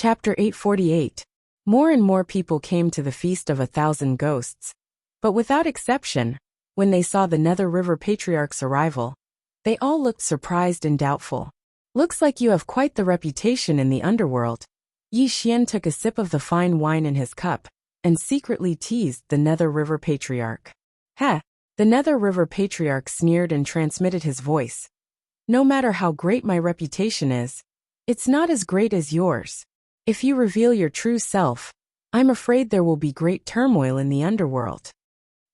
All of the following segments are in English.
Chapter 848. More and more people came to the Feast of 1,000 Ghosts. But without exception, when they saw the Nether River Patriarch's arrival, they all looked surprised and doubtful. "Looks like you have quite the reputation in the underworld." Yi Xian took a sip of the fine wine in his cup, and secretly teased the Nether River Patriarch. "Heh!" The Nether River Patriarch sneered and transmitted his voice. "No matter how great my reputation is, it's not as great as yours. If you reveal your true self, I'm afraid there will be great turmoil in the underworld.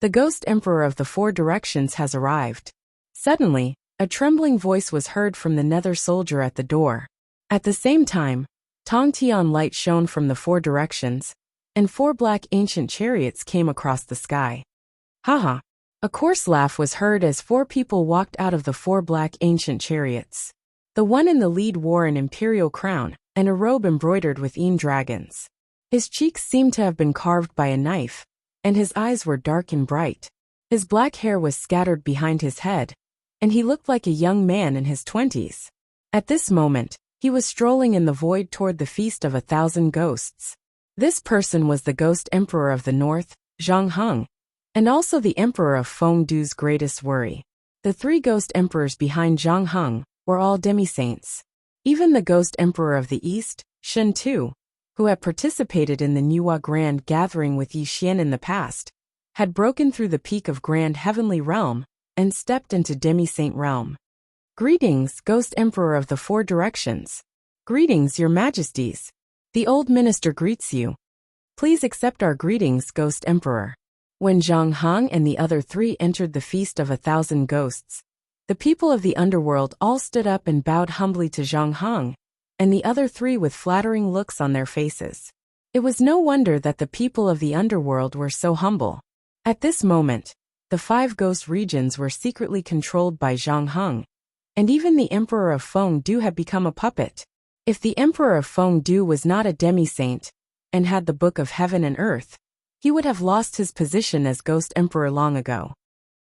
The Ghost Emperor of the Four Directions has arrived." Suddenly, a trembling voice was heard from the Nether soldier at the door. At the same time, Tongtian light shone from the four directions, and 4 black ancient chariots came across the sky. Haha! A coarse laugh was heard as 4 people walked out of the 4 black ancient chariots. The one in the lead wore an imperial crown and a robe embroidered with dragons. His cheeks seemed to have been carved by a knife, and his eyes were dark and bright. His black hair was scattered behind his head, and he looked like a young man in his 20s. At this moment, he was strolling in the void toward the Feast of 1,000 Ghosts. This person was the Ghost Emperor of the North, Zhang Heng, and also the Emperor of Fengdu's greatest worry. The 3 Ghost Emperors behind Zhang Heng were all demi-saints. Even the Ghost Emperor of the East, Shen Tu, who had participated in the Niwa Grand Gathering with Yi Xian in the past, had broken through the peak of Grand Heavenly Realm and stepped into Demi-Saint Realm. "Greetings, Ghost Emperor of the Four Directions. Greetings, Your Majesties. The old minister greets you. Please accept our greetings, Ghost Emperor." When Zhang Heng and the other 3 entered the Feast of 1,000 Ghosts, the people of the underworld all stood up and bowed humbly to Zhang Heng, and the other 3 with flattering looks on their faces. It was no wonder that the people of the underworld were so humble. At this moment, the 5 ghost regions were secretly controlled by Zhang Heng, and even the Emperor of Fengdu had become a puppet. If the Emperor of Fengdu was not a demi-saint, and had the Book of Heaven and Earth, he would have lost his position as Ghost Emperor long ago.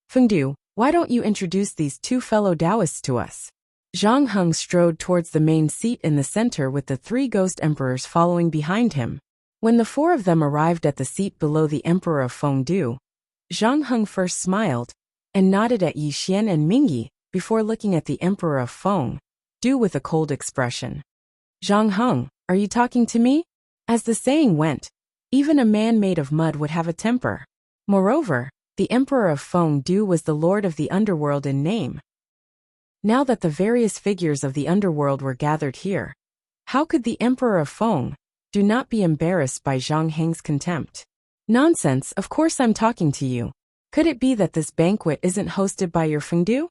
"Fengdu, why don't you introduce these 2 fellow Taoists to us?" Zhang Heng strode towards the main seat in the center with the 3 Ghost Emperors following behind him. When the 4 of them arrived at the seat below the Emperor of Fengdu, Zhang Heng first smiled and nodded at Yi Xian and Mingyi before looking at the Emperor of Fengdu with a cold expression. "Zhang Heng, are you talking to me?" As the saying went, even a man made of mud would have a temper. Moreover, the Emperor of Fengdu was the Lord of the Underworld in name. Now that the various figures of the underworld were gathered here, how could the Emperor of Fengdu not be embarrassed by Zhang Heng's contempt? "Nonsense, of course I'm talking to you. Could it be that this banquet isn't hosted by your Fengdu?"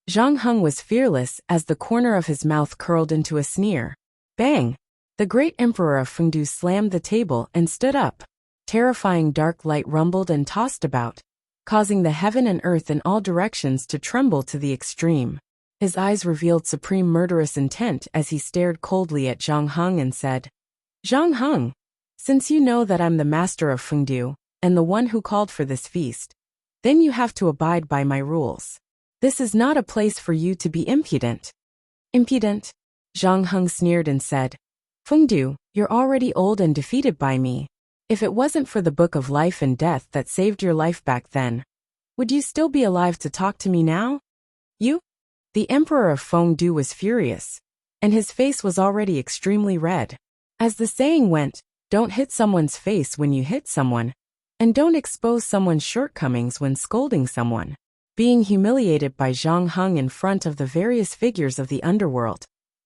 Zhang Heng was fearless as the corner of his mouth curled into a sneer. Bang! The great Emperor of Fengdu slammed the table and stood up. Terrifying dark light rumbled and tossed about, causing the heaven and earth in all directions to tremble to the extreme. His eyes revealed supreme murderous intent as he stared coldly at Zhang Heng and said, "Zhang Heng, since you know that I'm the master of Fengdu and the one who called for this feast, then you have to abide by my rules. This is not a place for you to be impudent." "Impudent?" Zhang Heng sneered and said, "Fengdu, you're already old and defeated by me. If it wasn't for the Book of Life and Death that saved your life back then, would you still be alive to talk to me now? You?" The Emperor of Fengdu was furious, and his face was already extremely red. As the saying went, don't hit someone's face when you hit someone, and don't expose someone's shortcomings when scolding someone. Being humiliated by Zhang Heng in front of the various figures of the underworld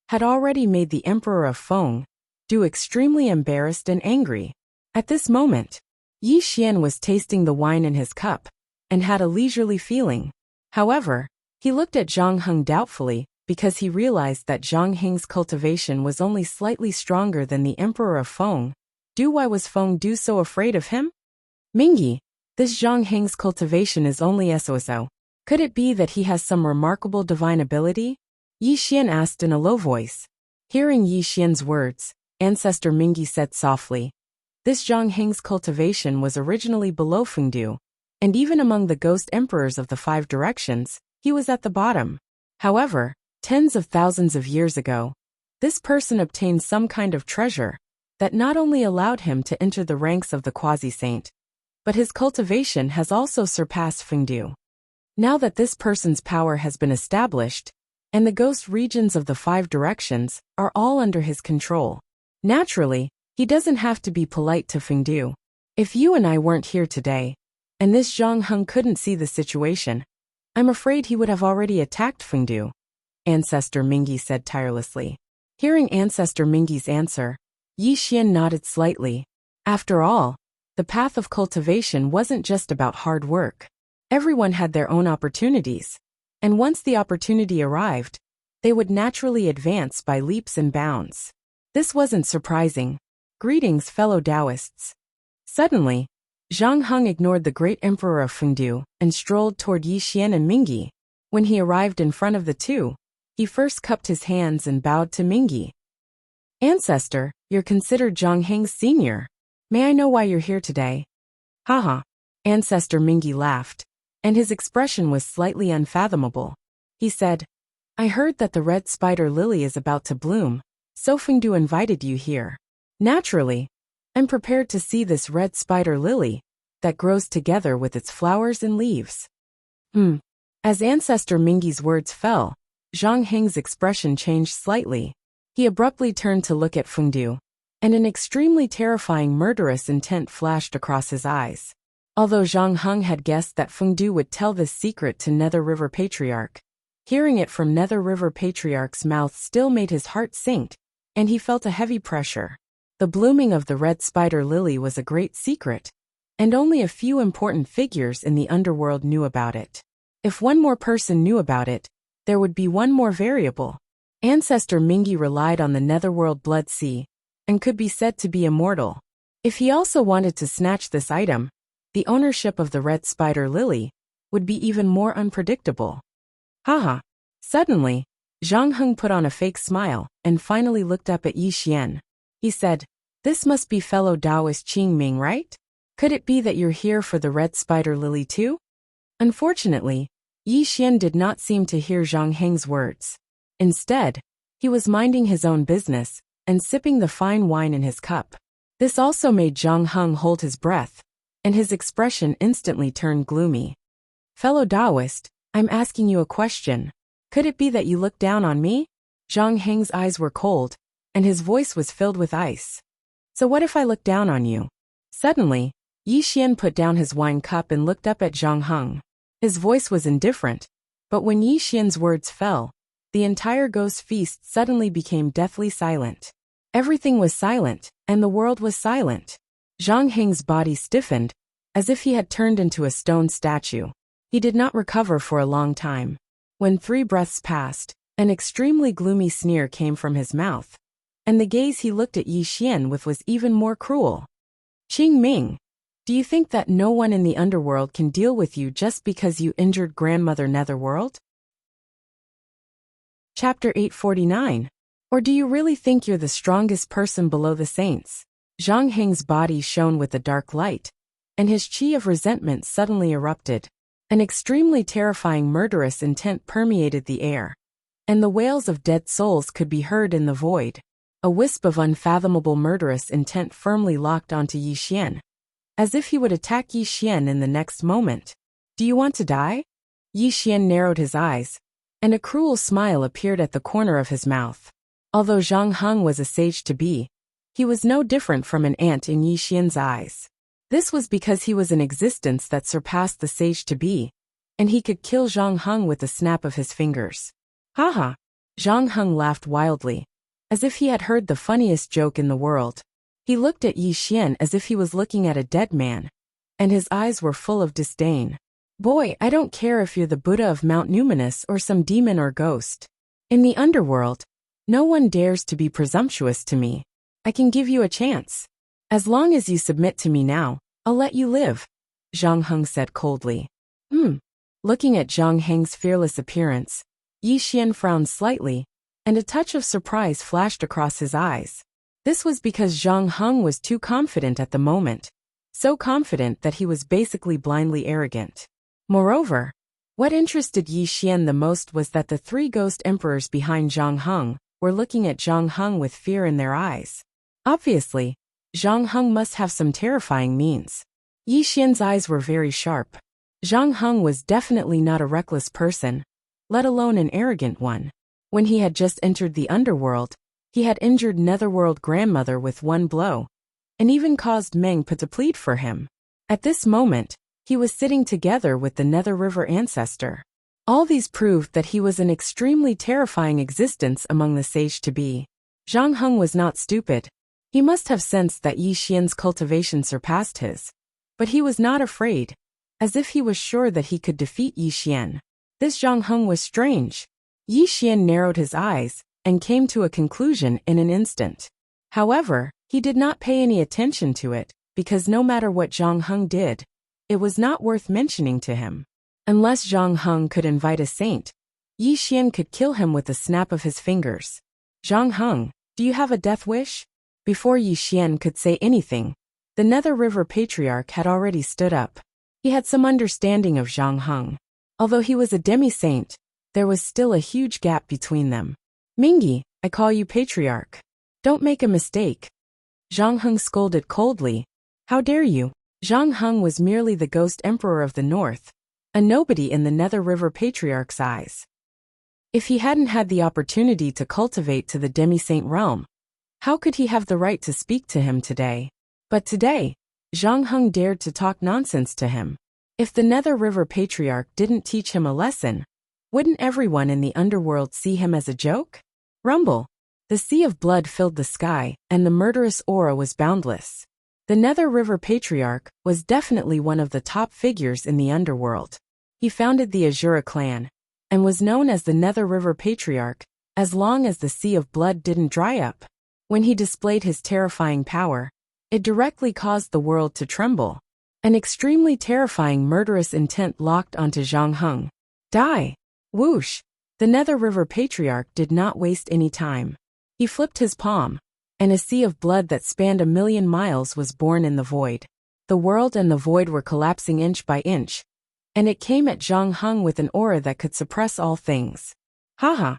had already made the Emperor of Fengdu extremely embarrassed and angry. At this moment, Yi Xian was tasting the wine in his cup and had a leisurely feeling. However, he looked at Zhang Heng doubtfully because he realized that Zhang Heng's cultivation was only slightly stronger than the Emperor of Fengdu. Why was Fengdu so afraid of him? "Mingyi, this Zhang Heng's cultivation is only so. Could it be that he has some remarkable divine ability?" Yi Xian asked in a low voice. Hearing Yi Xian's words, Ancestor Mingyi said softly, "This Zhang Heng's cultivation was originally below Fengdu, and even among the ghost emperors of the 5 directions, he was at the bottom. However, tens of thousands of years ago, this person obtained some kind of treasure, that not only allowed him to enter the ranks of the quasi-saint, but his cultivation has also surpassed Fengdu. Now that this person's power has been established, and the ghost regions of the 5 directions are all under his control, naturally, he doesn't have to be polite to Fengdu. If you and I weren't here today, and this Zhang Heng couldn't see the situation, I'm afraid he would have already attacked Fengdu, Ancestor Mingyi said tirelessly. Hearing Ancestor Mingyi's answer, Yi Xian nodded slightly. After all, the path of cultivation wasn't just about hard work. Everyone had their own opportunities, and once the opportunity arrived, they would naturally advance by leaps and bounds. This wasn't surprising. Greetings, fellow Taoists. Suddenly, Zhang Heng ignored the great emperor of Fengdu and strolled toward Yi Xian and Mingyi. When he arrived in front of the two, he first cupped his hands and bowed to Mingyi. Ancestor, you're considered Zhang Heng's senior. May I know why you're here today? Haha. Ancestor Mingyi laughed, and his expression was slightly unfathomable. He said, I heard that the red spider lily is about to bloom, so Fengdu invited you here. Naturally, I'm prepared to see this red spider lily that grows together with its flowers and leaves. As Ancestor Mingyi's words fell, Zhang Heng's expression changed slightly. He abruptly turned to look at Fengdu, and an extremely terrifying murderous intent flashed across his eyes. Although Zhang Heng had guessed that Fengdu would tell this secret to Nether River Patriarch, hearing it from Nether River Patriarch's mouth still made his heart sink, and he felt a heavy pressure. The blooming of the red spider lily was a great secret, and only a few important figures in the underworld knew about it. If one more person knew about it, there would be one more variable. Ancestor Mingyi relied on the netherworld blood sea, and could be said to be immortal. If he also wanted to snatch this item, the ownership of the red spider lily would be even more unpredictable. Haha. Suddenly, Zhang Heng put on a fake smile and finally looked up at Yi Xian. He said, This must be fellow Taoist Qing Ming, right? Could it be that you're here for the red spider lily too? Unfortunately, Yi Xian did not seem to hear Zhang Heng's words. Instead, he was minding his own business and sipping the fine wine in his cup. This also made Zhang Heng hold his breath, and his expression instantly turned gloomy. Fellow Taoist, I'm asking you a question. Could it be that you look down on me? Zhang Heng's eyes were cold, and his voice was filled with ice. So what if I look down on you? Suddenly, Yi Xian put down his wine cup and looked up at Zhang Heng. His voice was indifferent, but when Yi Xian's words fell, the entire ghost feast suddenly became deathly silent. Everything was silent, and the world was silent. Zhang Heng's body stiffened, as if he had turned into a stone statue. He did not recover for a long time. When 3 breaths passed, an extremely gloomy sneer came from his mouth, and the gaze he looked at Yi Xian with was even more cruel. Qing Ming, do you think that no one in the underworld can deal with you just because you injured Grandmother Netherworld? Chapter 849. Or do you really think you're the strongest person below the saints? Zhang Heng's body shone with a dark light, and his qi of resentment suddenly erupted. An extremely terrifying murderous intent permeated the air, and the wails of dead souls could be heard in the void. A wisp of unfathomable murderous intent firmly locked onto Yi Xian, as if he would attack Yi Xian in the next moment. Do you want to die? Yi Xian narrowed his eyes, and a cruel smile appeared at the corner of his mouth. Although Zhang Heng was a sage-to-be, he was no different from an ant in Yi Xian's eyes. This was because he was an existence that surpassed the sage-to-be, and he could kill Zhang Heng with the snap of his fingers. Haha! Zhang Heng laughed wildly, as if he had heard the funniest joke in the world. He looked at Yi Xian as if he was looking at a dead man, and his eyes were full of disdain. Boy, I don't care if you're the Buddha of Mount Numinous or some demon or ghost. In the underworld, no one dares to be presumptuous to me. I can give you a chance. As long as you submit to me now, I'll let you live, Zhang Heng said coldly. Looking at Zhang Heng's fearless appearance, Yi Xian frowned slightly, and a touch of surprise flashed across his eyes. This was because Zhang Heng was too confident at the moment, so confident that he was basically blindly arrogant. Moreover, what interested Yi Xian the most was that the 3 ghost emperors behind Zhang Heng were looking at Zhang Heng with fear in their eyes. Obviously, Zhang Heng must have some terrifying means. Yi Xian's eyes were very sharp. Zhang Heng was definitely not a reckless person, let alone an arrogant one. When he had just entered the underworld, he had injured Netherworld grandmother with one blow, and even caused Meng Pa to plead for him. At this moment, he was sitting together with the Nether River ancestor. All these proved that he was an extremely terrifying existence among the sage-to-be. Zhang Heng was not stupid. He must have sensed that Yi Xian's cultivation surpassed his. But he was not afraid, as if he was sure that he could defeat Yi Xian. This Zhang Heng was strange. Yi Xian narrowed his eyes and came to a conclusion in an instant. However, he did not pay any attention to it, because no matter what Zhang Heng did, it was not worth mentioning to him. Unless Zhang Heng could invite a saint, Yi Xian could kill him with a snap of his fingers. Zhang Heng, do you have a death wish? Before Yi Xian could say anything, the Nether River Patriarch had already stood up. He had some understanding of Zhang Heng. Although he was a demi-saint, there was still a huge gap between them. Mingyi, I call you Patriarch. Don't make a mistake. Zhang Heng scolded coldly. How dare you? Zhang Heng was merely the Ghost Emperor of the North, a nobody in the Nether River Patriarch's eyes. If he hadn't had the opportunity to cultivate to the demi-saint realm, how could he have the right to speak to him today? But today, Zhang Heng dared to talk nonsense to him. If the Nether River Patriarch didn't teach him a lesson, wouldn't everyone in the underworld see him as a joke? Rumble. The sea of blood filled the sky, and the murderous aura was boundless. The Nether River Patriarch was definitely one of the top figures in the underworld. He founded the Azura clan, and was known as the Nether River Patriarch, as long as the sea of blood didn't dry up. When he displayed his terrifying power, it directly caused the world to tremble. An extremely terrifying murderous intent locked onto Zhang Heng. Die! Whoosh! The Nether River Patriarch did not waste any time. He flipped his palm, and a sea of blood that spanned 1,000,000 miles was born in the void. The world and the void were collapsing inch by inch, and it came at Zhang Heng with an aura that could suppress all things. Haha!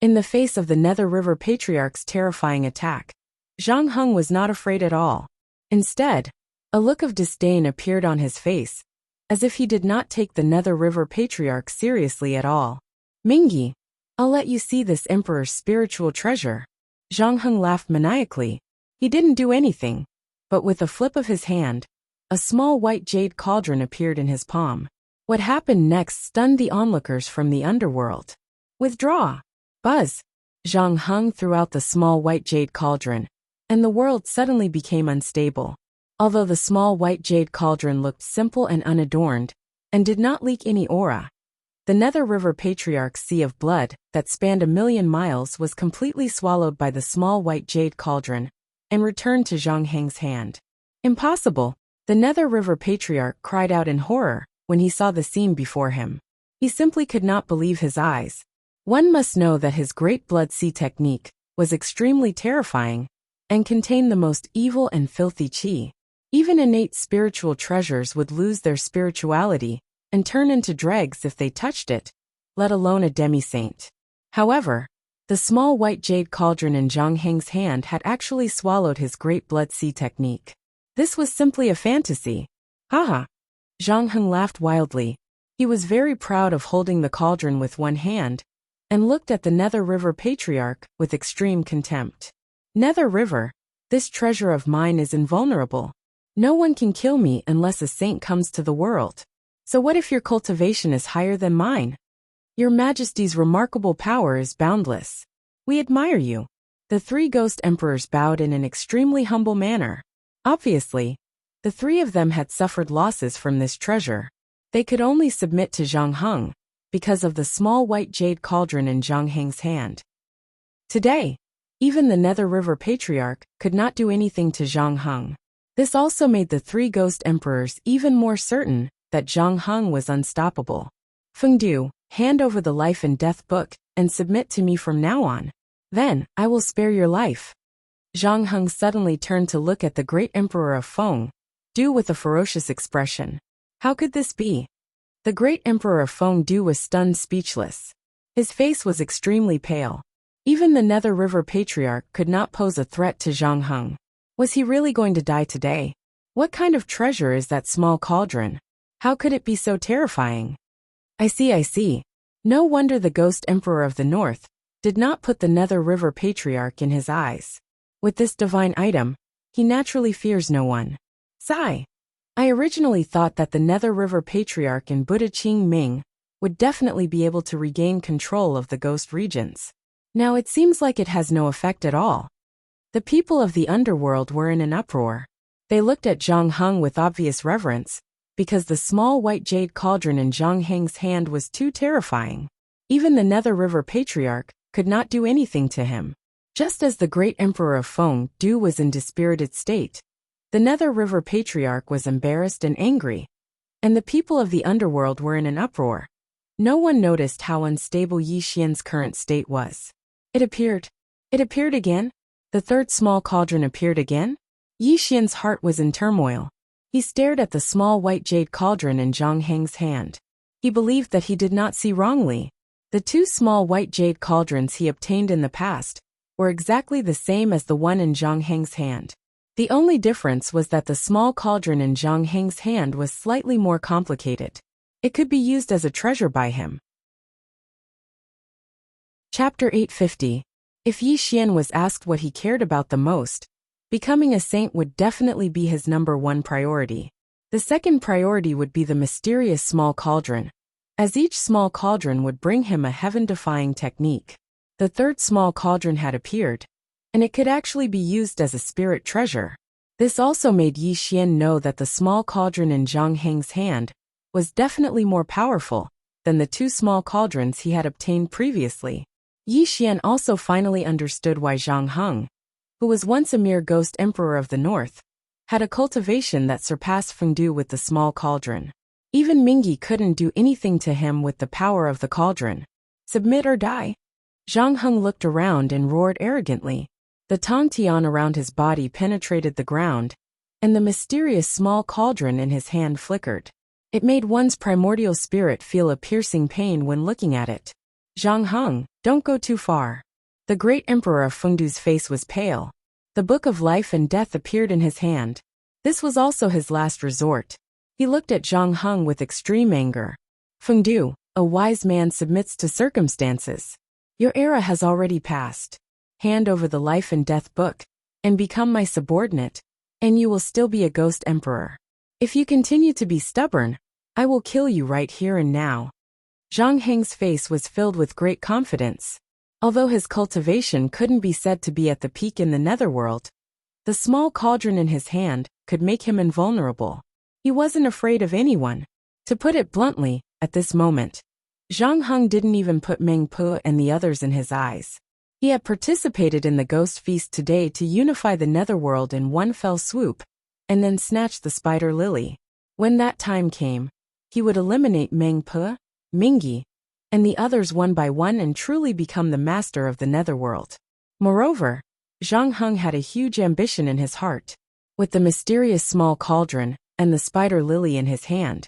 In the face of the Nether River Patriarch's terrifying attack, Zhang Heng was not afraid at all. Instead, a look of disdain appeared on his face, as if he did not take the Nether River Patriarch seriously at all. Mingyi, I'll let you see this Emperor's spiritual treasure. Zhang Heng laughed maniacally. He didn't do anything, but with a flip of his hand, a small white jade cauldron appeared in his palm. What happened next stunned the onlookers from the underworld. Withdraw! Buzz! Zhang Heng threw out the small white jade cauldron, and the world suddenly became unstable. Although the small white jade cauldron looked simple and unadorned, and did not leak any aura, the Nether River Patriarch's sea of blood, that spanned 1,000,000 miles, was completely swallowed by the small white jade cauldron, and returned to Zhang Heng's hand. Impossible! The Nether River Patriarch cried out in horror when he saw the scene before him. He simply could not believe his eyes. One must know that his Great Blood Sea technique was extremely terrifying, and contained the most evil and filthy qi. Even innate spiritual treasures would lose their spirituality and turn into dregs if they touched it, let alone a demi-saint. However, the small white jade cauldron in Zhang Heng's hand had actually swallowed his Great Blood Sea technique. This was simply a fantasy. Haha! Zhang Heng laughed wildly. He was very proud of holding the cauldron with one hand, and looked at the Nether River Patriarch with extreme contempt. Nether River, this treasure of mine is invulnerable. No one can kill me unless a saint comes to the world. So what if your cultivation is higher than mine? Your Majesty's remarkable power is boundless. We admire you. The three Ghost Emperors bowed in an extremely humble manner. Obviously, the three of them had suffered losses from this treasure. They could only submit to Zhang Heng, because of the small white jade cauldron in Zhang Heng's hand. Today, even the Nether River Patriarch could not do anything to Zhang Heng. This also made the three Ghost Emperors even more certain that Zhang Heng was unstoppable. Fengdu, hand over the life and death book, and submit to me from now on. Then, I will spare your life. Zhang Heng suddenly turned to look at the great Emperor of Fengdu with a ferocious expression. How could this be? The great Emperor of Fengdu was stunned speechless. His face was extremely pale. Even the Nether River Patriarch could not pose a threat to Zhang Heng. Was he really going to die today? What kind of treasure is that small cauldron? How could it be so terrifying? I see. No wonder the Ghost Emperor of the North did not put the Nether River Patriarch in his eyes. With this divine item, he naturally fears no one. Sigh. I originally thought that the Nether River Patriarch in Buddha Qing Ming would definitely be able to regain control of the ghost regions. Now it seems like it has no effect at all. The people of the underworld were in an uproar. They looked at Zhang Heng with obvious reverence, because the small white jade cauldron in Zhang Heng's hand was too terrifying. Even the Nether River Patriarch could not do anything to him. Just as the great Emperor of Feng Du was in dispirited state, the Nether River Patriarch was embarrassed and angry, and the people of the underworld were in an uproar. No one noticed how unstable Yi Xian's current state was. It appeared again? The third small cauldron appeared again? Yi Xian's heart was in turmoil. He stared at the small white jade cauldron in Zhang Heng's hand. He believed that he did not see wrongly. The two small white jade cauldrons he obtained in the past were exactly the same as the one in Zhang Heng's hand. The only difference was that the small cauldron in Zhang Heng's hand was slightly more complicated. It could be used as a treasure by him. Chapter 850. If Yi Xian was asked what he cared about the most, becoming a saint would definitely be his number one priority. The second priority would be the mysterious small cauldron, as each small cauldron would bring him a heaven-defying technique. The third small cauldron had appeared, and it could actually be used as a spirit treasure. This also made Yi Xian know that the small cauldron in Zhang Heng's hand was definitely more powerful than the two small cauldrons he had obtained previously. Yi Xian also finally understood why Zhang Heng, who was once a mere ghost emperor of the north, had a cultivation that surpassed Feng Du with the small cauldron. Even Mingyi couldn't do anything to him with the power of the cauldron. Submit or die? Zhang Heng looked around and roared arrogantly. The tongtian around his body penetrated the ground, and the mysterious small cauldron in his hand flickered. It made one's primordial spirit feel a piercing pain when looking at it. Zhang Heng, don't go too far. The great emperor of Fengdu's face was pale. The book of life and death appeared in his hand. This was also his last resort. He looked at Zhang Heng with extreme anger. Fengdu, a wise man submits to circumstances. Your era has already passed. Hand over the life and death book, and become my subordinate, and you will still be a ghost emperor. If you continue to be stubborn, I will kill you right here and now. Zhang Heng's face was filled with great confidence. Although his cultivation couldn't be said to be at the peak in the netherworld, the small cauldron in his hand could make him invulnerable. He wasn't afraid of anyone. To put it bluntly, at this moment, Zhang Heng didn't even put Meng Po and the others in his eyes. He had participated in the ghost feast today to unify the netherworld in one fell swoop, and then snatch the spider lily. When that time came, he would eliminate Meng Po, Mingyi, and the others one by one and truly become the master of the netherworld. Moreover, Zhang Heng had a huge ambition in his heart. With the mysterious small cauldron and the spider lily in his hand,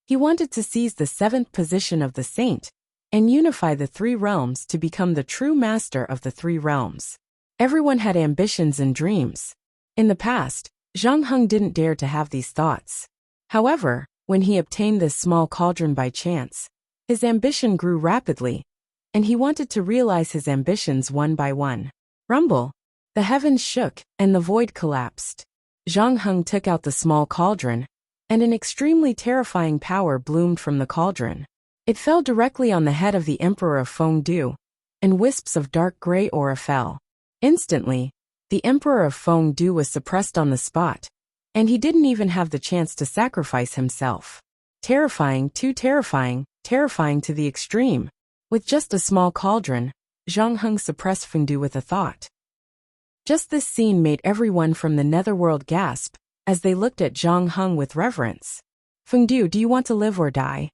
he wanted to seize the seventh position of the saint and unify the three realms to become the true master of the three realms. Everyone had ambitions and dreams. In the past, Zhang Heng didn't dare to have these thoughts. However, when he obtained this small cauldron by chance, his ambition grew rapidly, and he wanted to realize his ambitions one by one. Rumble! The heavens shook, and the void collapsed. Zhang Heng took out the small cauldron, and an extremely terrifying power bloomed from the cauldron. It fell directly on the head of the Emperor of Feng Du, and wisps of dark gray aura fell. Instantly, the Emperor of Feng Du was suppressed on the spot, and he didn't even have the chance to sacrifice himself. Terrifying, too terrifying, terrifying to the extreme. With just a small cauldron, Zhang Heng suppressed Feng Du with a thought. Just this scene made everyone from the netherworld gasp, as they looked at Zhang Heng with reverence. Feng Du, do you want to live or die?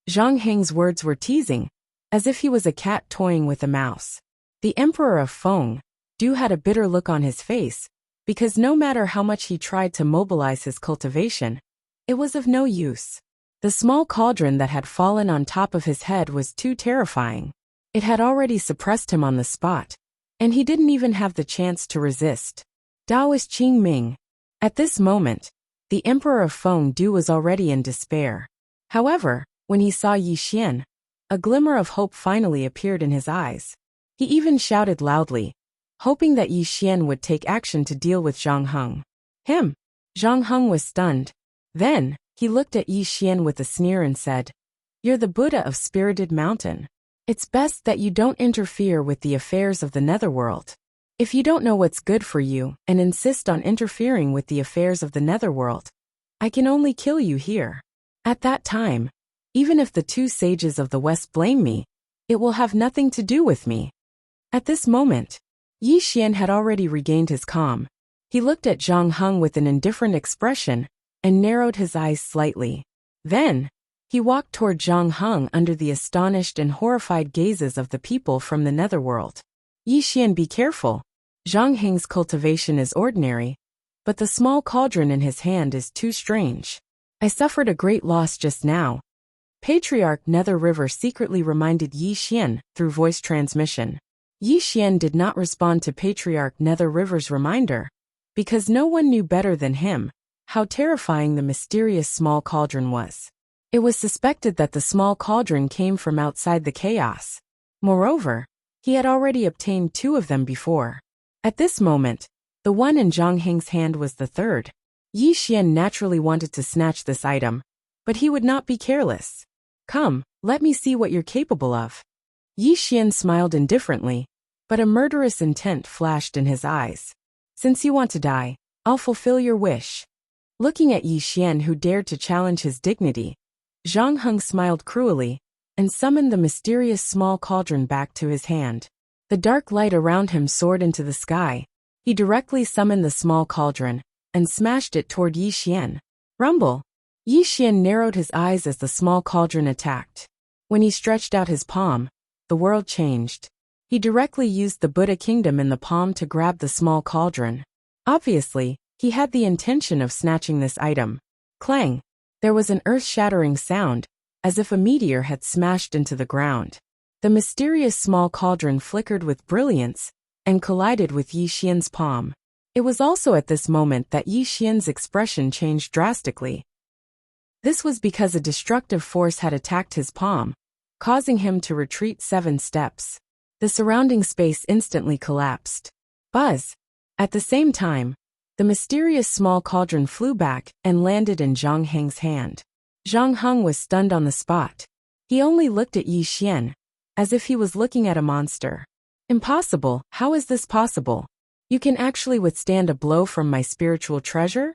Zhang Heng's words were teasing, as if he was a cat toying with a mouse. The Emperor of Feng Du had a bitter look on his face, because no matter how much he tried to mobilize his cultivation, it was of no use. The small cauldron that had fallen on top of his head was too terrifying. It had already suppressed him on the spot, and he didn't even have the chance to resist. Taoist Qing Ming. At this moment, the Emperor of Fengdu was already in despair. However, when he saw Yi Xian, a glimmer of hope finally appeared in his eyes. He even shouted loudly, hoping that Yi Xian would take action to deal with Zhang Heng. Zhang Heng was stunned. Then, he looked at Yi Xian with a sneer and said, "You're the Buddha of Spirited Mountain. It's best that you don't interfere with the affairs of the netherworld. If you don't know what's good for you and insist on interfering with the affairs of the netherworld, I can only kill you here." At that time, even if the two sages of the West blame me, it will have nothing to do with me. At this moment, Yi Xian had already regained his calm. He looked at Zhang Heng with an indifferent expression and narrowed his eyes slightly. Then, he walked toward Zhang Heng under the astonished and horrified gazes of the people from the netherworld. "Yi Xian, be careful. Zhang Heng's cultivation is ordinary, but the small cauldron in his hand is too strange. I suffered a great loss just now." Patriarch Nether River secretly reminded Yi Xian through voice transmission. Yi Xian did not respond to Patriarch Nether River's reminder, because no one knew better than him how terrifying the mysterious small cauldron was. It was suspected that the small cauldron came from outside the chaos. Moreover, he had already obtained 2 of them before. At this moment, the one in Zhang Heng's hand was the third. Yi Xian naturally wanted to snatch this item, but he would not be careless. "Come, let me see what you're capable of." Yi Xian smiled indifferently, but a murderous intent flashed in his eyes. "Since you want to die, I'll fulfill your wish." Looking at Yi Xian, who dared to challenge his dignity, Zhang Heng smiled cruelly and summoned the mysterious small cauldron back to his hand. The dark light around him soared into the sky. He directly summoned the small cauldron and smashed it toward Yi Xian. Rumble! Yi Xian narrowed his eyes as the small cauldron attacked. When he stretched out his palm, the world changed. He directly used the Buddha kingdom in the palm to grab the small cauldron. Obviously, he had the intention of snatching this item. Clang! There was an earth-shattering sound, as if a meteor had smashed into the ground. The mysterious small cauldron flickered with brilliance and collided with Yi Xian's palm. It was also at this moment that Yi Xian's expression changed drastically. This was because a destructive force had attacked his palm, causing him to retreat 7 steps. The surrounding space instantly collapsed. Buzz! At the same time, the mysterious small cauldron flew back and landed in Zhang Heng's hand. Zhang Heng was stunned on the spot. He only looked at Yi Xian, as if he was looking at a monster. "Impossible, how is this possible? You can actually withstand a blow from my spiritual treasure?"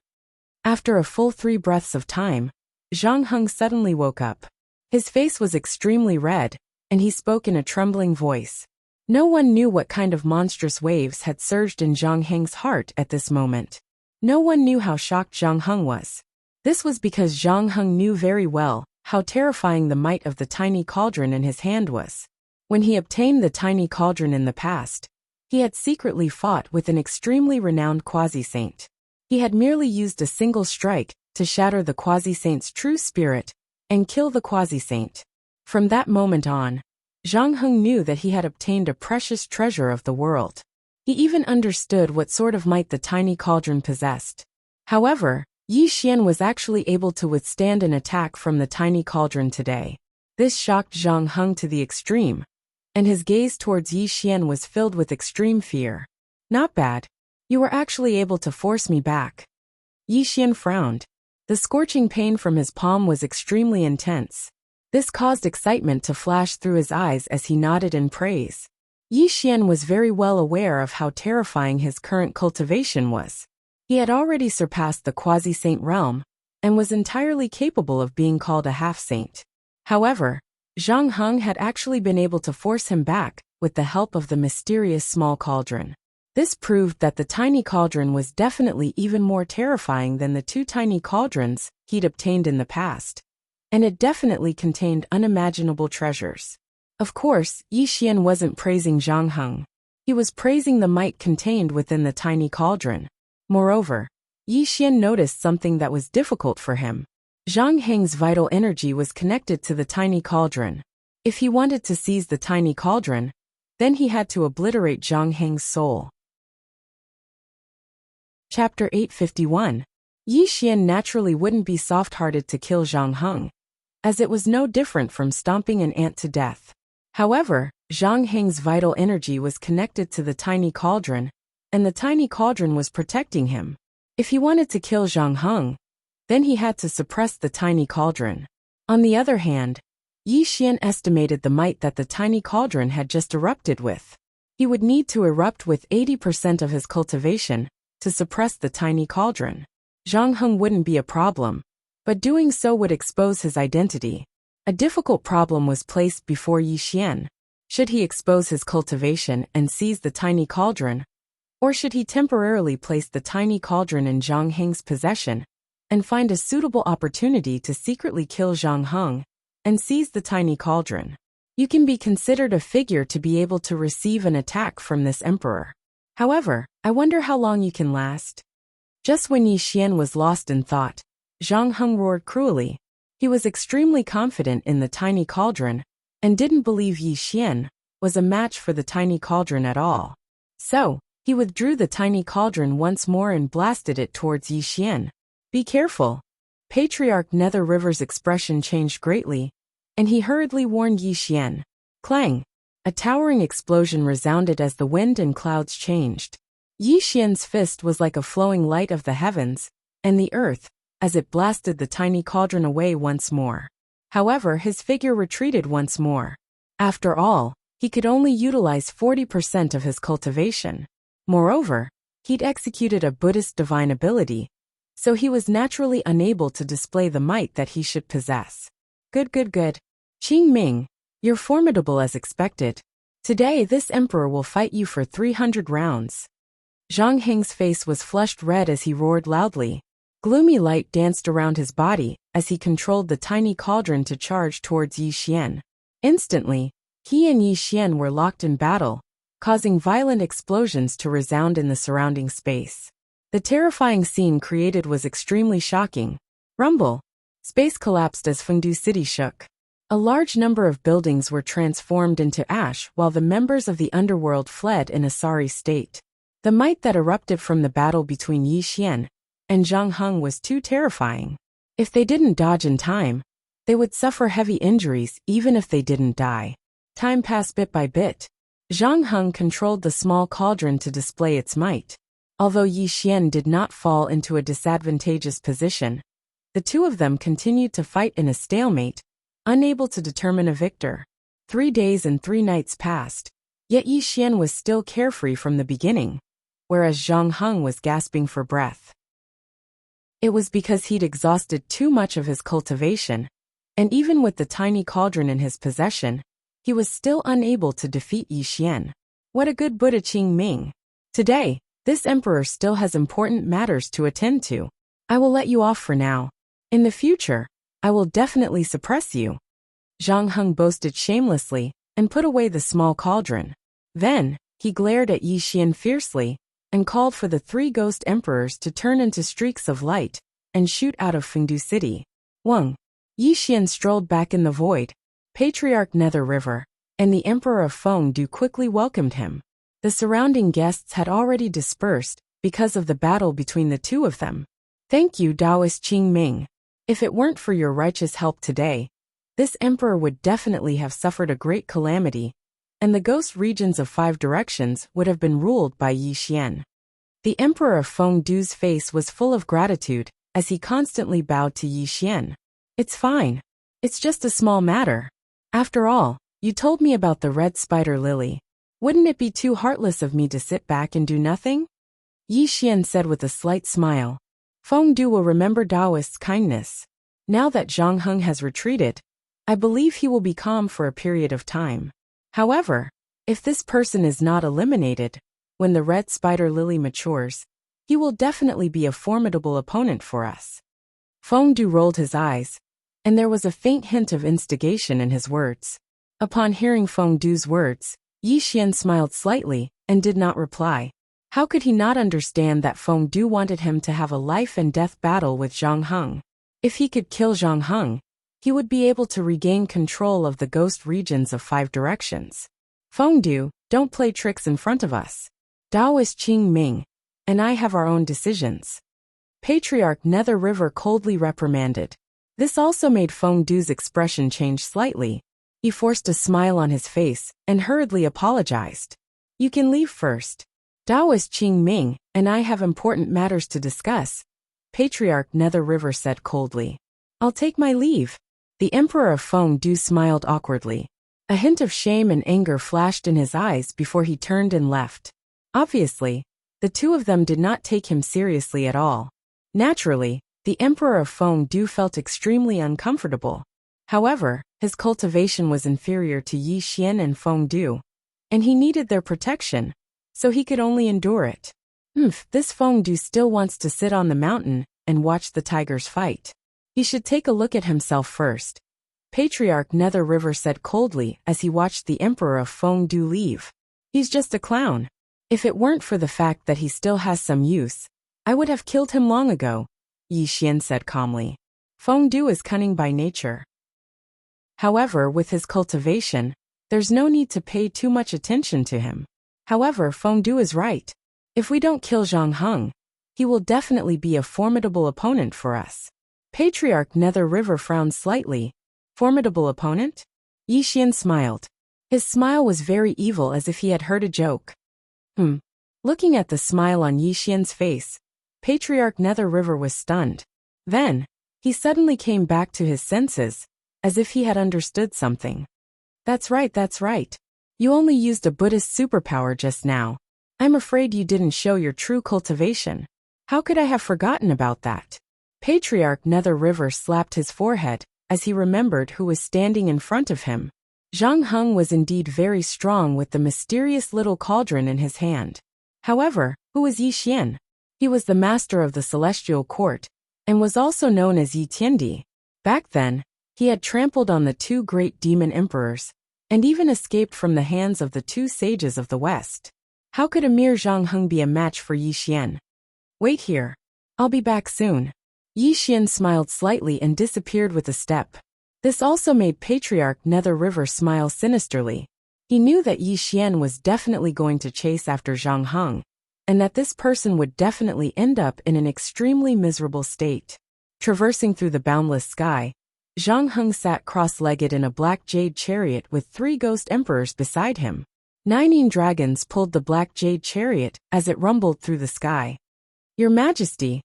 After a full 3 breaths of time, Zhang Heng suddenly woke up. His face was extremely red, and he spoke in a trembling voice. No one knew what kind of monstrous waves had surged in Zhang Heng's heart at this moment. No one knew how shocked Zhang Heng was. This was because Zhang Heng knew very well how terrifying the might of the tiny cauldron in his hand was. When he obtained the tiny cauldron in the past, he had secretly fought with an extremely renowned quasi-saint. He had merely used a single strike to shatter the quasi-saint's true spirit and kill the quasi-saint. From that moment on, Zhang Heng knew that he had obtained a precious treasure of the world. He even understood what sort of might the tiny cauldron possessed. However, Yi Xian was actually able to withstand an attack from the tiny cauldron today. This shocked Zhang Heng to the extreme, and his gaze towards Yi Xian was filled with extreme fear. "Not bad. You were actually able to force me back." Yi Xian frowned. The scorching pain from his palm was extremely intense. This caused excitement to flash through his eyes as he nodded in praise. Yi Xian was very well aware of how terrifying his current cultivation was. He had already surpassed the quasi-saint realm, and was entirely capable of being called a half-saint. However, Zhang Heng had actually been able to force him back with the help of the mysterious small cauldron. This proved that the tiny cauldron was definitely even more terrifying than the 2 tiny cauldrons he'd obtained in the past. And it definitely contained unimaginable treasures. Of course, Yi Xian wasn't praising Zhang Heng. He was praising the might contained within the tiny cauldron. Moreover, Yi Xian noticed something that was difficult for him. Zhang Heng's vital energy was connected to the tiny cauldron. If he wanted to seize the tiny cauldron, then he had to obliterate Zhang Heng's soul. Chapter 851. Yi Xian naturally wouldn't be soft-hearted to kill Zhang Heng, as it was no different from stomping an ant to death. However, Zhang Heng's vital energy was connected to the tiny cauldron, and the tiny cauldron was protecting him. If he wanted to kill Zhang Heng, then he had to suppress the tiny cauldron. On the other hand, Yi Xian estimated the might that the tiny cauldron had just erupted with. He would need to erupt with 80% of his cultivation to suppress the tiny cauldron. Zhang Heng wouldn't be a problem, but doing so would expose his identity. A difficult problem was placed before Yi Xian. Should he expose his cultivation and seize the tiny cauldron, or should he temporarily place the tiny cauldron in Zhang Heng's possession and find a suitable opportunity to secretly kill Zhang Heng and seize the tiny cauldron? You can be considered a figure to be able to receive an attack from this emperor. However, I wonder how long you can last. Just when Yi Xian was lost in thought, Zhang Heng roared cruelly. He was extremely confident in the tiny cauldron and didn't believe Yi Xian was a match for the tiny cauldron at all. So, he withdrew the tiny cauldron once more and blasted it towards Yi Xian. Be careful. Patriarch Nether River's expression changed greatly, and he hurriedly warned Yi Xian. Clang! A towering explosion resounded as the wind and clouds changed. Yi Xian's fist was like a flowing light of the heavens and the earth as it blasted the tiny cauldron away once more. However, his figure retreated once more. After all, he could only utilize 40% of his cultivation. Moreover, he'd executed a Buddhist divine ability, so he was naturally unable to display the might that he should possess. Good. Qing Ming, you're formidable as expected. Today this emperor will fight you for 300 rounds. Zhang Heng's face was flushed red as he roared loudly. Gloomy light danced around his body as he controlled the tiny cauldron to charge towards Yi Xian. Instantly, he and Yi Xian were locked in battle, causing violent explosions to resound in the surrounding space. The terrifying scene created was extremely shocking. Rumble! Space collapsed as Fengdu City shook. A large number of buildings were transformed into ash while the members of the underworld fled in a sorry state. The might that erupted from the battle between Yi Xian and Zhang Heng was too terrifying. If they didn't dodge in time, they would suffer heavy injuries even if they didn't die. Time passed bit by bit. Zhang Heng controlled the small cauldron to display its might. Although Yi Xian did not fall into a disadvantageous position, the two of them continued to fight in a stalemate, unable to determine a victor. 3 days and 3 nights passed, yet Yi Xian was still carefree from the beginning, whereas Zhang Heng was gasping for breath. It was because he'd exhausted too much of his cultivation, and even with the tiny cauldron in his possession, he was still unable to defeat Yi Xian. What a good Buddha Qing Ming. Today, this emperor still has important matters to attend to. I will let you off for now. In the future, I will definitely suppress you. Zhang Heng boasted shamelessly and put away the small cauldron. Then, he glared at Yi Xian fiercely and called for the 3 ghost emperors to turn into streaks of light and shoot out of Fengdu City. Wang! Yi Xian strolled back in the void. Patriarch Nether River and the Emperor of Fengdu quickly welcomed him. The surrounding guests had already dispersed because of the battle between the two of them. Thank you, Taoist Qing Ming. If it weren't for your righteous help today, this emperor would definitely have suffered a great calamity, and the ghost regions of 5 directions would have been ruled by Yi Xian. The Emperor of Fengdu's face was full of gratitude as he constantly bowed to Yi Xian. It's fine. It's just a small matter. After all, you told me about the red spider lily. Wouldn't it be too heartless of me to sit back and do nothing? Yi Xian said with a slight smile. Fengdu will remember Taoist's kindness. Now that Zhang Heng has retreated, I believe he will be calm for a period of time. However, if this person is not eliminated, when the red spider lily matures, he will definitely be a formidable opponent for us. Fengdu rolled his eyes, and there was a faint hint of instigation in his words. Upon hearing Fengdu's words, Yi Xian smiled slightly and did not reply. How could he not understand that Fengdu wanted him to have a life-and-death battle with Zhang Heng? If he could kill Zhang Heng, he would be able to regain control of the ghost regions of 5 directions. Fengdu, don't play tricks in front of us. Taoist Qing Ming, and I have our own decisions. Patriarch Nether River coldly reprimanded. This also made Feng Du's expression change slightly. He forced a smile on his face and hurriedly apologized. You can leave first. Taoist Qing Ming and I have important matters to discuss, Patriarch Nether River said coldly. I'll take my leave. The Emperor of Feng Du smiled awkwardly. A hint of shame and anger flashed in his eyes before he turned and left. Obviously, the two of them did not take him seriously at all. Naturally, the Emperor of Feng Du felt extremely uncomfortable. However, his cultivation was inferior to Yi Xian and Feng Du, and he needed their protection, so he could only endure it. This Feng Du still wants to sit on the mountain and watch the tigers fight. He should take a look at himself first, Patriarch Nether River said coldly as he watched the Emperor of Feng Du leave. He's just a clown. If it weren't for the fact that he still has some use, I would have killed him long ago, Yi Xian said calmly. Feng Du is cunning by nature. However, with his cultivation, there's no need to pay too much attention to him. However, Feng Du is right. If we don't kill Zhang Heng, he will definitely be a formidable opponent for us. Patriarch Nether River frowned slightly. Formidable opponent? Yi Xian smiled. His smile was very evil, as if he had heard a joke. Looking at the smile on Yi Xian's face, Patriarch Nether River was stunned. Then, he suddenly came back to his senses, as if he had understood something. That's right. You only used a Buddhist superpower just now. I'm afraid you didn't show your true cultivation. How could I have forgotten about that? Patriarch Nether River slapped his forehead as he remembered who was standing in front of him. Zhang Heng was indeed very strong with the mysterious little cauldron in his hand. However, who was Yi Xian? He was the master of the Celestial Court, and was also known as Yi Tiandi. Back then, he had trampled on the two great demon emperors, and even escaped from the hands of the two sages of the West. How could a mere Zhang Heng be a match for Yi Xian? Wait here. I'll be back soon. Yi Xian smiled slightly and disappeared with a step. This also made Patriarch Nether River smile sinisterly. He knew that Yi Xian was definitely going to chase after Zhang Heng, and that this person would definitely end up in an extremely miserable state. Traversing through the boundless sky, Zhang Heng sat cross-legged in a black jade chariot with 3 ghost emperors beside him. 9 dragons pulled the black jade chariot as it rumbled through the sky. Your Majesty,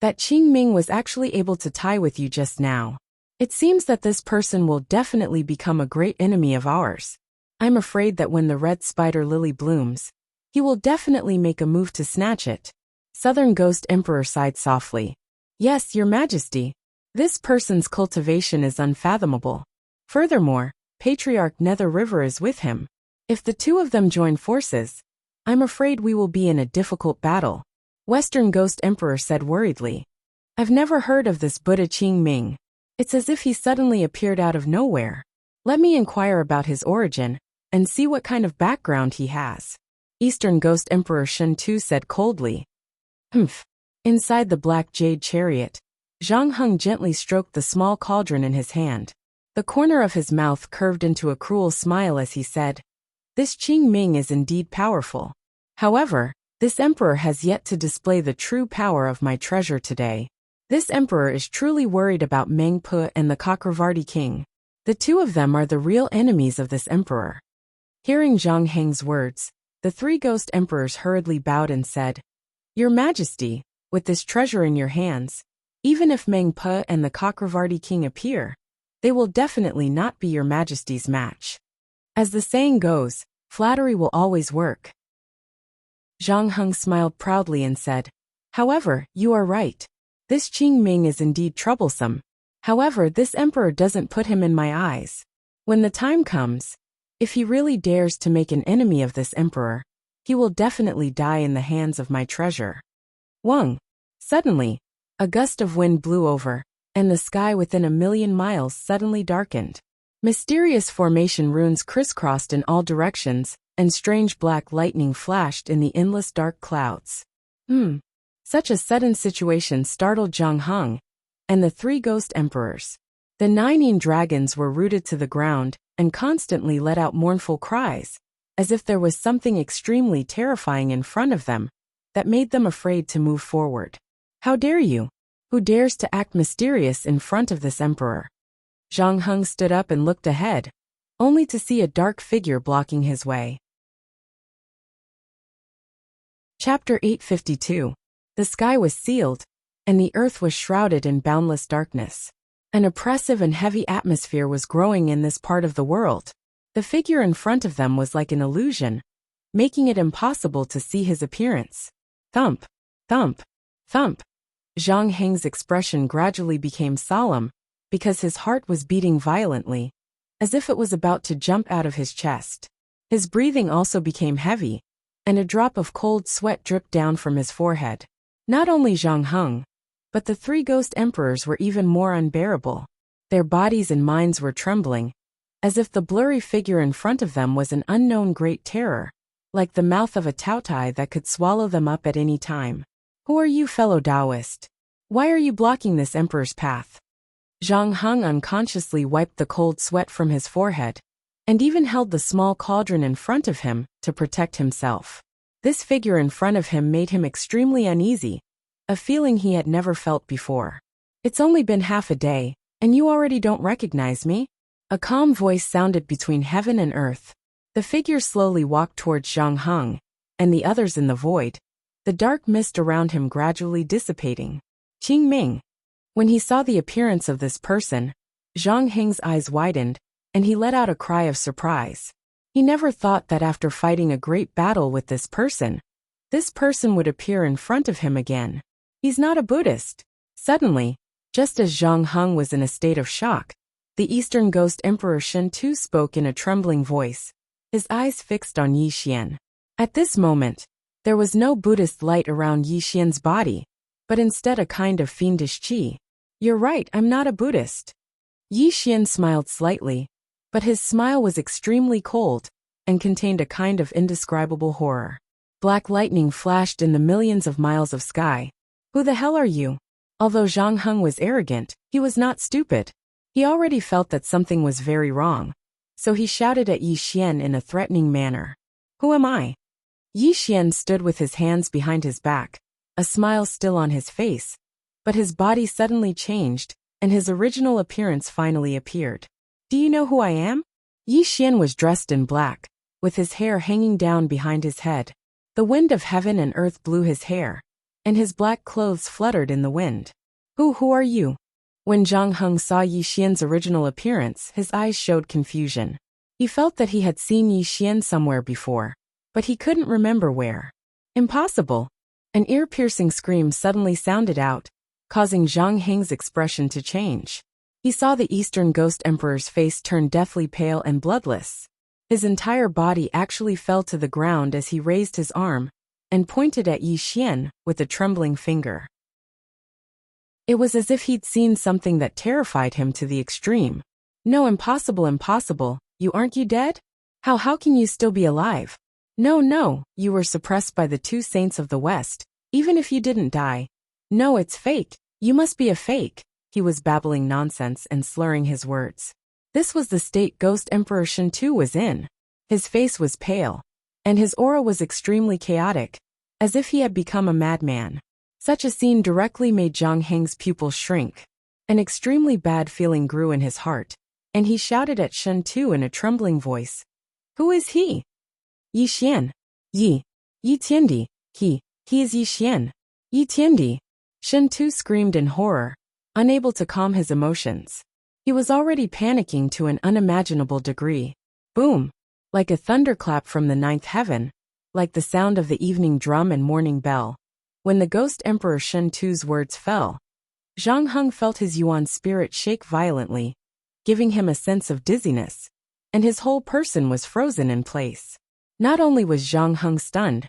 that Qing Ming was actually able to tie with you just now. It seems that this person will definitely become a great enemy of ours. I'm afraid that when the red spider lily blooms, he will definitely make a move to snatch it. Southern Ghost Emperor sighed softly. Yes, Your Majesty. This person's cultivation is unfathomable. Furthermore, Patriarch Nether River is with him. If the two of them join forces, I'm afraid we will be in a difficult battle. Western Ghost Emperor said worriedly. I've never heard of this Buddha Qing Ming. It's as if he suddenly appeared out of nowhere. Let me inquire about his origin, and see what kind of background he has. Eastern Ghost Emperor Shen Tu said coldly. Inside the black jade chariot, Zhang Heng gently stroked the small cauldron in his hand. The corner of his mouth curved into a cruel smile as he said, This Qing Ming is indeed powerful. However, this emperor has yet to display the true power of my treasure today. This emperor is truly worried about Meng Pu and the Chakravarti king. The two of them are the real enemies of this emperor. Hearing Zhang Heng's words, the 3 ghost emperors hurriedly bowed and said, Your Majesty, with this treasure in your hands, even if Meng Pu and the Chakravarti king appear, they will definitely not be Your Majesty's match. As the saying goes, flattery will always work. Zhang Heng smiled proudly and said, However, you are right. This Qing Ming is indeed troublesome. However, this emperor doesn't put him in my eyes. When the time comes, if he really dares to make an enemy of this emperor, he will definitely die in the hands of my treasure. Wang. Suddenly, a gust of wind blew over, and the sky within 1,000,000 miles suddenly darkened. Mysterious formation runes crisscrossed in all directions, and strange black lightning flashed in the endless dark clouds. Such a sudden situation startled Zhang Heng and the 3 ghost emperors. The 9 dragons were rooted to the ground and constantly let out mournful cries, as if there was something extremely terrifying in front of them that made them afraid to move forward. How dare you? Who dares to act mysterious in front of this emperor? Zhang Heng stood up and looked ahead, only to see a dark figure blocking his way. Chapter 852. The sky was sealed, and the earth was shrouded in boundless darkness. An oppressive and heavy atmosphere was growing in this part of the world. The figure in front of them was like an illusion, making it impossible to see his appearance. Thump, thump, thump. Zhang Heng's expression gradually became solemn, because his heart was beating violently, as if it was about to jump out of his chest. His breathing also became heavy, and a drop of cold sweat dripped down from his forehead. Not only Zhang Heng, but the three ghost emperors were even more unbearable. Their bodies and minds were trembling, as if the blurry figure in front of them was an unknown great terror, like the mouth of a Taotai that could swallow them up at any time. Who are you, fellow Taoist? Why are you blocking this emperor's path? Zhang Heng unconsciously wiped the cold sweat from his forehead, and even held the small cauldron in front of him to protect himself. This figure in front of him made him extremely uneasy, a feeling he had never felt before. It's only been half a day, and you already don't recognize me? A calm voice sounded between heaven and earth. The figure slowly walked towards Zhang Heng, and the others in the void, the dark mist around him gradually dissipating. Qing Ming. When he saw the appearance of this person, Zhang Heng's eyes widened, and he let out a cry of surprise. He never thought that after fighting a great battle with this person would appear in front of him again. He's not a Buddhist. Suddenly, just as Zhang Heng was in a state of shock, the Eastern Ghost Emperor Shen Tu spoke in a trembling voice, his eyes fixed on Yi Xian. At this moment, there was no Buddhist light around Yi Xian's body, but instead a kind of fiendish qi. You're right, I'm not a Buddhist. Yi Xian smiled slightly, but his smile was extremely cold and contained a kind of indescribable horror. Black lightning flashed in the millions of miles of sky. Who the hell are you? Although Zhang Heng was arrogant, he was not stupid. He already felt that something was very wrong, so he shouted at Yi Xian in a threatening manner. Who am I? Yi Xian stood with his hands behind his back, a smile still on his face, but his body suddenly changed, and his original appearance finally appeared. Do you know who I am? Yi Xian was dressed in black, with his hair hanging down behind his head. The wind of heaven and earth blew his hair, and his black clothes fluttered in the wind. Who are you? When Zhang Heng saw Yi Xian's original appearance, his eyes showed confusion. He felt that he had seen Yi Xian somewhere before, but he couldn't remember where. Impossible! An ear-piercing scream suddenly sounded out, causing Zhang Heng's expression to change. He saw the Eastern Ghost Emperor's face turn deathly pale and bloodless. His entire body actually fell to the ground as he raised his arm and pointed at Yi Xian with a trembling finger. It was as if he'd seen something that terrified him to the extreme. No, impossible, impossible. Aren't you dead? How can you still be alive? No, you were suppressed by the two saints of the West, even if you didn't die. No, it's fake. You must be a fake. He was babbling nonsense and slurring his words. This was the state Ghost Emperor Shen Tu was in. His face was pale, and his aura was extremely chaotic, as if he had become a madman. Such a scene directly made Zhang Heng's pupils shrink. An extremely bad feeling grew in his heart, and he shouted at Shen Tu in a trembling voice. Who is he? Yi Xian. Yi Tiandi. He is Yi Xian. Yi Tiandi. Shen Tu screamed in horror, unable to calm his emotions. He was already panicking to an unimaginable degree. Boom! Like a thunderclap from the ninth heaven, like the sound of the evening drum and morning bell. When the Ghost Emperor Shen Tu's words fell, Zhang Heng felt his Yuan spirit shake violently, giving him a sense of dizziness, and his whole person was frozen in place. Not only was Zhang Heng stunned,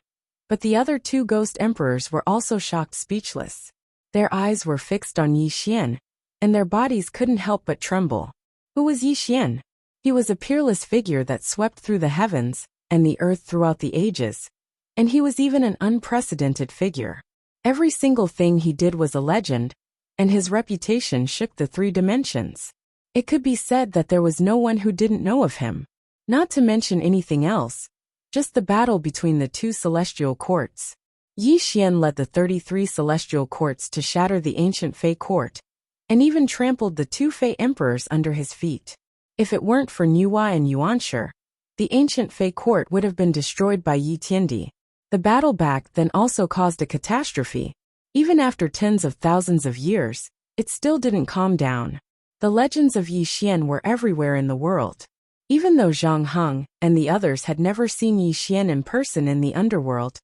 but the other two Ghost Emperors were also shocked speechless. Their eyes were fixed on Yi Xian, and their bodies couldn't help but tremble. Who was Yi Xian? He was a peerless figure that swept through the heavens and the earth throughout the ages, and he was even an unprecedented figure. Every single thing he did was a legend, and his reputation shook the three dimensions. It could be said that there was no one who didn't know of him. Not to mention anything else, just the battle between the two celestial courts. Yi Xian led the 33 celestial courts to shatter the ancient Fei court, and even trampled the 2 Fei emperors under his feet. If it weren't for Niuhua and Yuanshi, the ancient Fei court would have been destroyed by Yi Tiandi. The battle back then also caused a catastrophe. Even after tens of thousands of years, it still didn't calm down. The legends of Yi Xian were everywhere in the world. Even though Zhang Heng and the others had never seen Yi Xian in person in the underworld,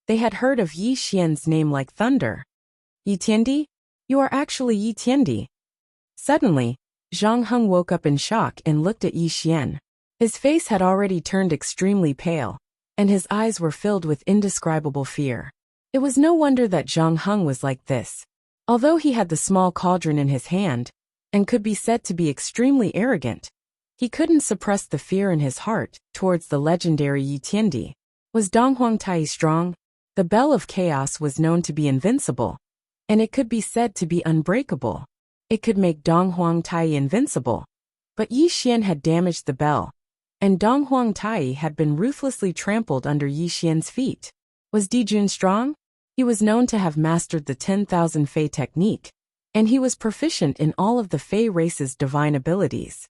they had heard of Yi Xian's name like thunder. Yi Tiandi? You are actually Yi Tiandi. Suddenly, Zhang Heng woke up in shock and looked at Yi Xian. His face had already turned extremely pale, and his eyes were filled with indescribable fear. It was no wonder that Zhang Heng was like this. Although he had the small cauldron in his hand, and could be said to be extremely arrogant, he couldn't suppress the fear in his heart towards the legendary Yi Tiandi. Was Donghuang Tai strong? The Bell of Chaos was known to be invincible, and it could be said to be unbreakable. It could make Donghuang Tai invincible. But Yi Xian had damaged the bell, and Donghuang Tai had been ruthlessly trampled under Yi Xian's feet. Was Dijun strong? He was known to have mastered the 10,000 Fei technique, and he was proficient in all of the Fei race's divine abilities.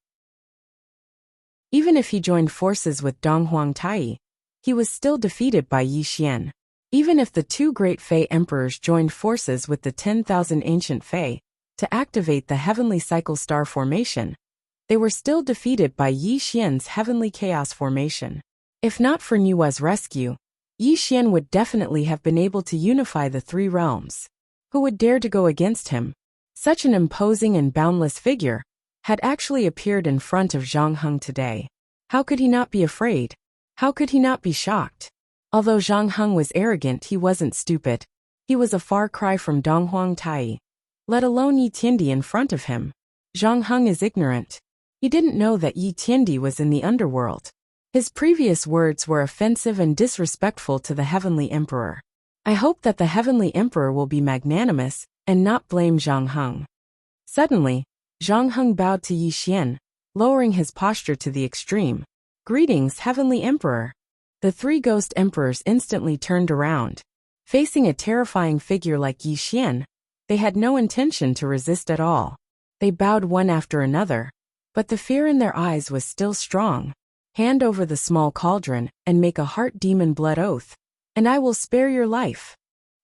Even if he joined forces with Donghuang Tai, he was still defeated by Yi Xian. Even if the 2 great Fei emperors joined forces with the 10,000 ancient Fei to activate the heavenly cycle star formation, they were still defeated by Yi Xian's heavenly chaos formation. If not for Niuhua's rescue, Yi Xian would definitely have been able to unify the 3 realms. Who would dare to go against him? Such an imposing and boundless figure had actually appeared in front of Zhang Heng today. How could he not be afraid? How could he not be shocked? Although Zhang Heng was arrogant, he wasn't stupid. He was a far cry from Donghuang Tai, let alone Yi Tiandi in front of him. Zhang Heng is ignorant. He didn't know that Yi Tiandi was in the underworld. His previous words were offensive and disrespectful to the Heavenly Emperor. I hope that the Heavenly Emperor will be magnanimous and not blame Zhang Heng. Suddenly, Zhang Heng bowed to Yi Xian, lowering his posture to the extreme. Greetings, Heavenly Emperor. The 3 ghost emperors instantly turned around. Facing a terrifying figure like Yi Xian, they had no intention to resist at all. They bowed one after another, but the fear in their eyes was still strong. Hand over the small cauldron and make a heart demon blood oath, and I will spare your life.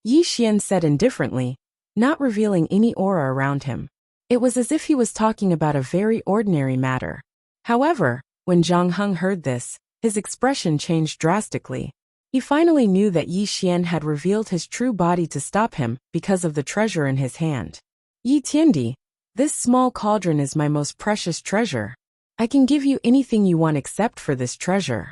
Yi Xian said indifferently, not revealing any aura around him. It was as if he was talking about a very ordinary matter. However, when Zhang Heng heard this, his expression changed drastically. He finally knew that Yi Xian had revealed his true body to stop him because of the treasure in his hand. Yi Tiandi, this small cauldron is my most precious treasure. I can give you anything you want except for this treasure.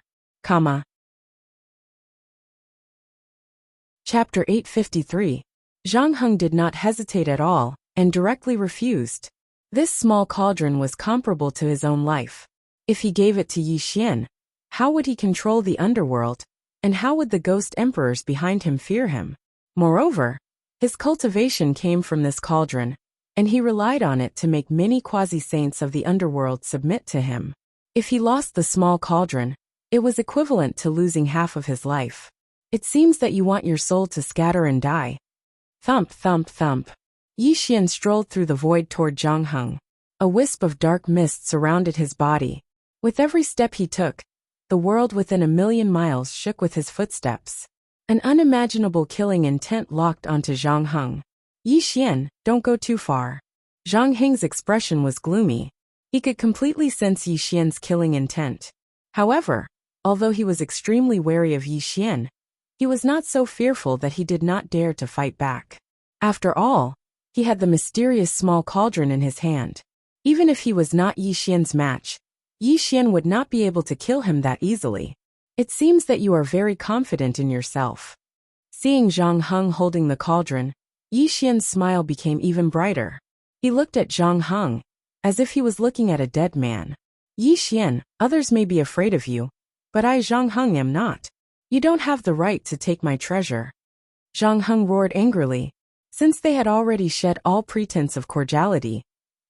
Chapter 853. Zhang Heng did not hesitate at all, and directly refused. This small cauldron was comparable to his own life. If he gave it to Yi Xian, how would he control the underworld, and how would the ghost emperors behind him fear him? Moreover, his cultivation came from this cauldron, and he relied on it to make many quasi-saints of the underworld submit to him. If he lost the small cauldron, it was equivalent to losing half of his life. It seems that you want your soul to scatter and die. Thump, thump, thump. Yi Xian strolled through the void toward Zhang Heng. A wisp of dark mist surrounded his body. With every step he took, the world within 1,000,000 miles shook with his footsteps. An unimaginable killing intent locked onto Zhang Heng. Yi Xian, don't go too far. Zhang Heng's expression was gloomy. He could completely sense Yi Xian's killing intent. However, although he was extremely wary of Yi Xian, he was not so fearful that he did not dare to fight back. After all, he had the mysterious small cauldron in his hand. Even if he was not Yi Xian's match, Yi Xian would not be able to kill him that easily. It seems that you are very confident in yourself. Seeing Zhang Heng holding the cauldron, Yi Xian's smile became even brighter. He looked at Zhang Heng, as if he was looking at a dead man. Yi Xian, others may be afraid of you, but I Zhang Heng am not. You don't have the right to take my treasure. Zhang Heng roared angrily. Since they had already shed all pretense of cordiality,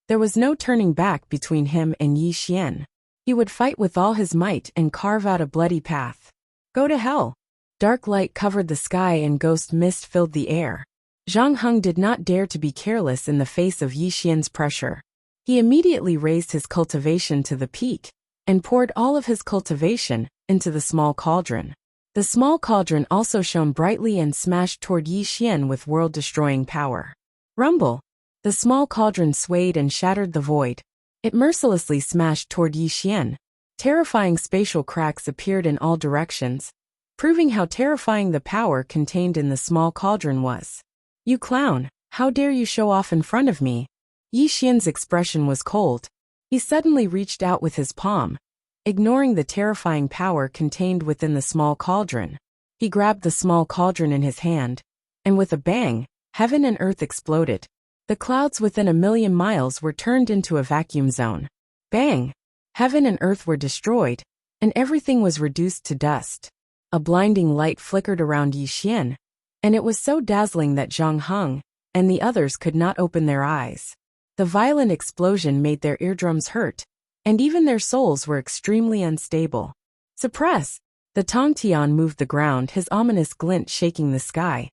there was no turning back between him and Yi Xian. He would fight with all his might and carve out a bloody path. Go to hell. Dark light covered the sky and ghost mist filled the air. Zhang Heng did not dare to be careless in the face of Yi Xian's pressure. He immediately raised his cultivation to the peak and poured all of his cultivation into the small cauldron. The small cauldron also shone brightly and smashed toward Yi Xian with world-destroying power. Rumble! The small cauldron swayed and shattered the void. It mercilessly smashed toward Yi Xian. Terrifying spatial cracks appeared in all directions, proving how terrifying the power contained in the small cauldron was. You clown, how dare you show off in front of me? Yi Xian's expression was cold. He suddenly reached out with his palm, ignoring the terrifying power contained within the small cauldron. He grabbed the small cauldron in his hand, and with a bang, heaven and earth exploded. The clouds within 1,000,000 miles were turned into a vacuum zone. Bang! Heaven and earth were destroyed, and everything was reduced to dust. A blinding light flickered around Yi Xian, and it was so dazzling that Zhang Heng and the others could not open their eyes. The violent explosion made their eardrums hurt, and even their souls were extremely unstable. Suppress! The Tongtian moved the ground, his ominous glint shaking the sky.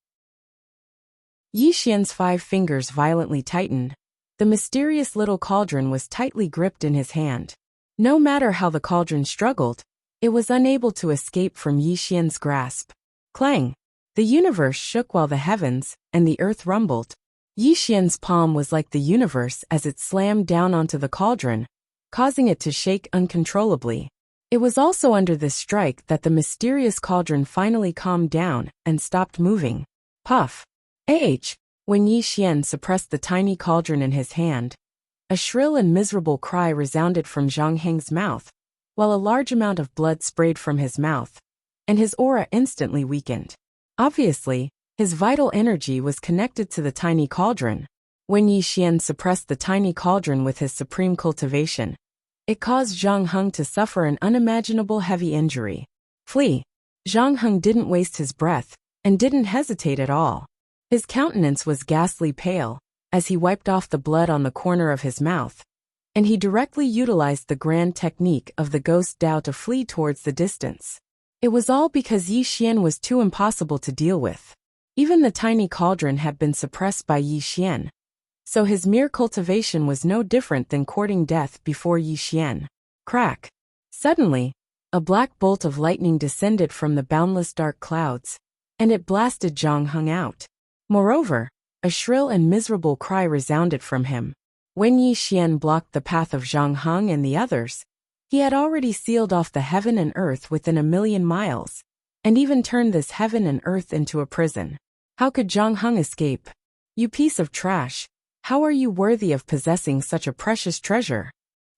Yi Xian's 5 fingers violently tightened. The mysterious little cauldron was tightly gripped in his hand. No matter how the cauldron struggled, it was unable to escape from Yi Xian's grasp. Clang! The universe shook while the heavens and the earth rumbled. Yi Xian's palm was like the universe as it slammed down onto the cauldron, causing it to shake uncontrollably. It was also under this strike that the mysterious cauldron finally calmed down and stopped moving. Puff! When Yi Xian suppressed the tiny cauldron in his hand, a shrill and miserable cry resounded from Zhang Heng's mouth, while a large amount of blood sprayed from his mouth, and his aura instantly weakened. Obviously, his vital energy was connected to the tiny cauldron. When Yi Xian suppressed the tiny cauldron with his supreme cultivation, it caused Zhang Heng to suffer an unimaginable heavy injury. Flee! Zhang Heng didn't waste his breath, and didn't hesitate at all. His countenance was ghastly pale, as he wiped off the blood on the corner of his mouth, and he directly utilized the grand technique of the ghost Dao to flee towards the distance. It was all because Yi Xian was too impossible to deal with. Even the tiny cauldron had been suppressed by Yi Xian, so his mere cultivation was no different than courting death before Yi Xian. Crack! Suddenly, a black bolt of lightning descended from the boundless dark clouds, and it blasted Zhang Heng out. Moreover, a shrill and miserable cry resounded from him. When Yi Xian blocked the path of Zhang Heng and the others, he had already sealed off the heaven and earth within 1,000,000 miles, and even turned this heaven and earth into a prison. How could Zhang Heng escape? You piece of trash! How are you worthy of possessing such a precious treasure?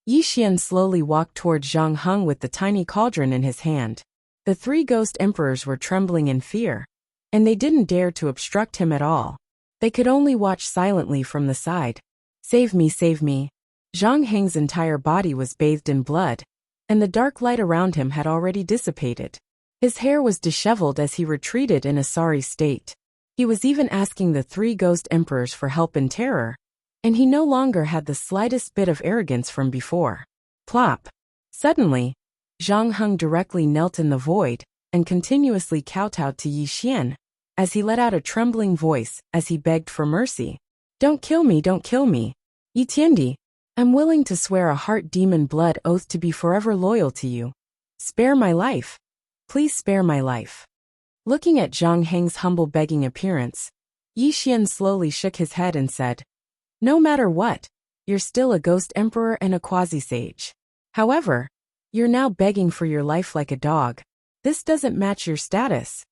Yi Xian slowly walked toward Zhang Heng with the tiny cauldron in his hand. The 3 ghost emperors were trembling in fear, and they didn't dare to obstruct him at all. They could only watch silently from the side. Save me, save me! Zhang Heng's entire body was bathed in blood, and the dark light around him had already dissipated. His hair was disheveled as he retreated in a sorry state. He was even asking the 3 ghost emperors for help in terror, and he no longer had the slightest bit of arrogance from before. Plop! Suddenly, Zhang Heng directly knelt in the void and continuously kowtowed to Yi Xian, as he let out a trembling voice as he begged for mercy. Don't kill me, don't kill me. Yi Tiandi, I'm willing to swear a heart demon blood oath to be forever loyal to you. Spare my life. Please spare my life. Looking at Zhang Heng's humble begging appearance, Yi Xian slowly shook his head and said, No matter what, you're still a ghost emperor and a quasi-sage. However, you're now begging for your life like a dog. This doesn't match your status.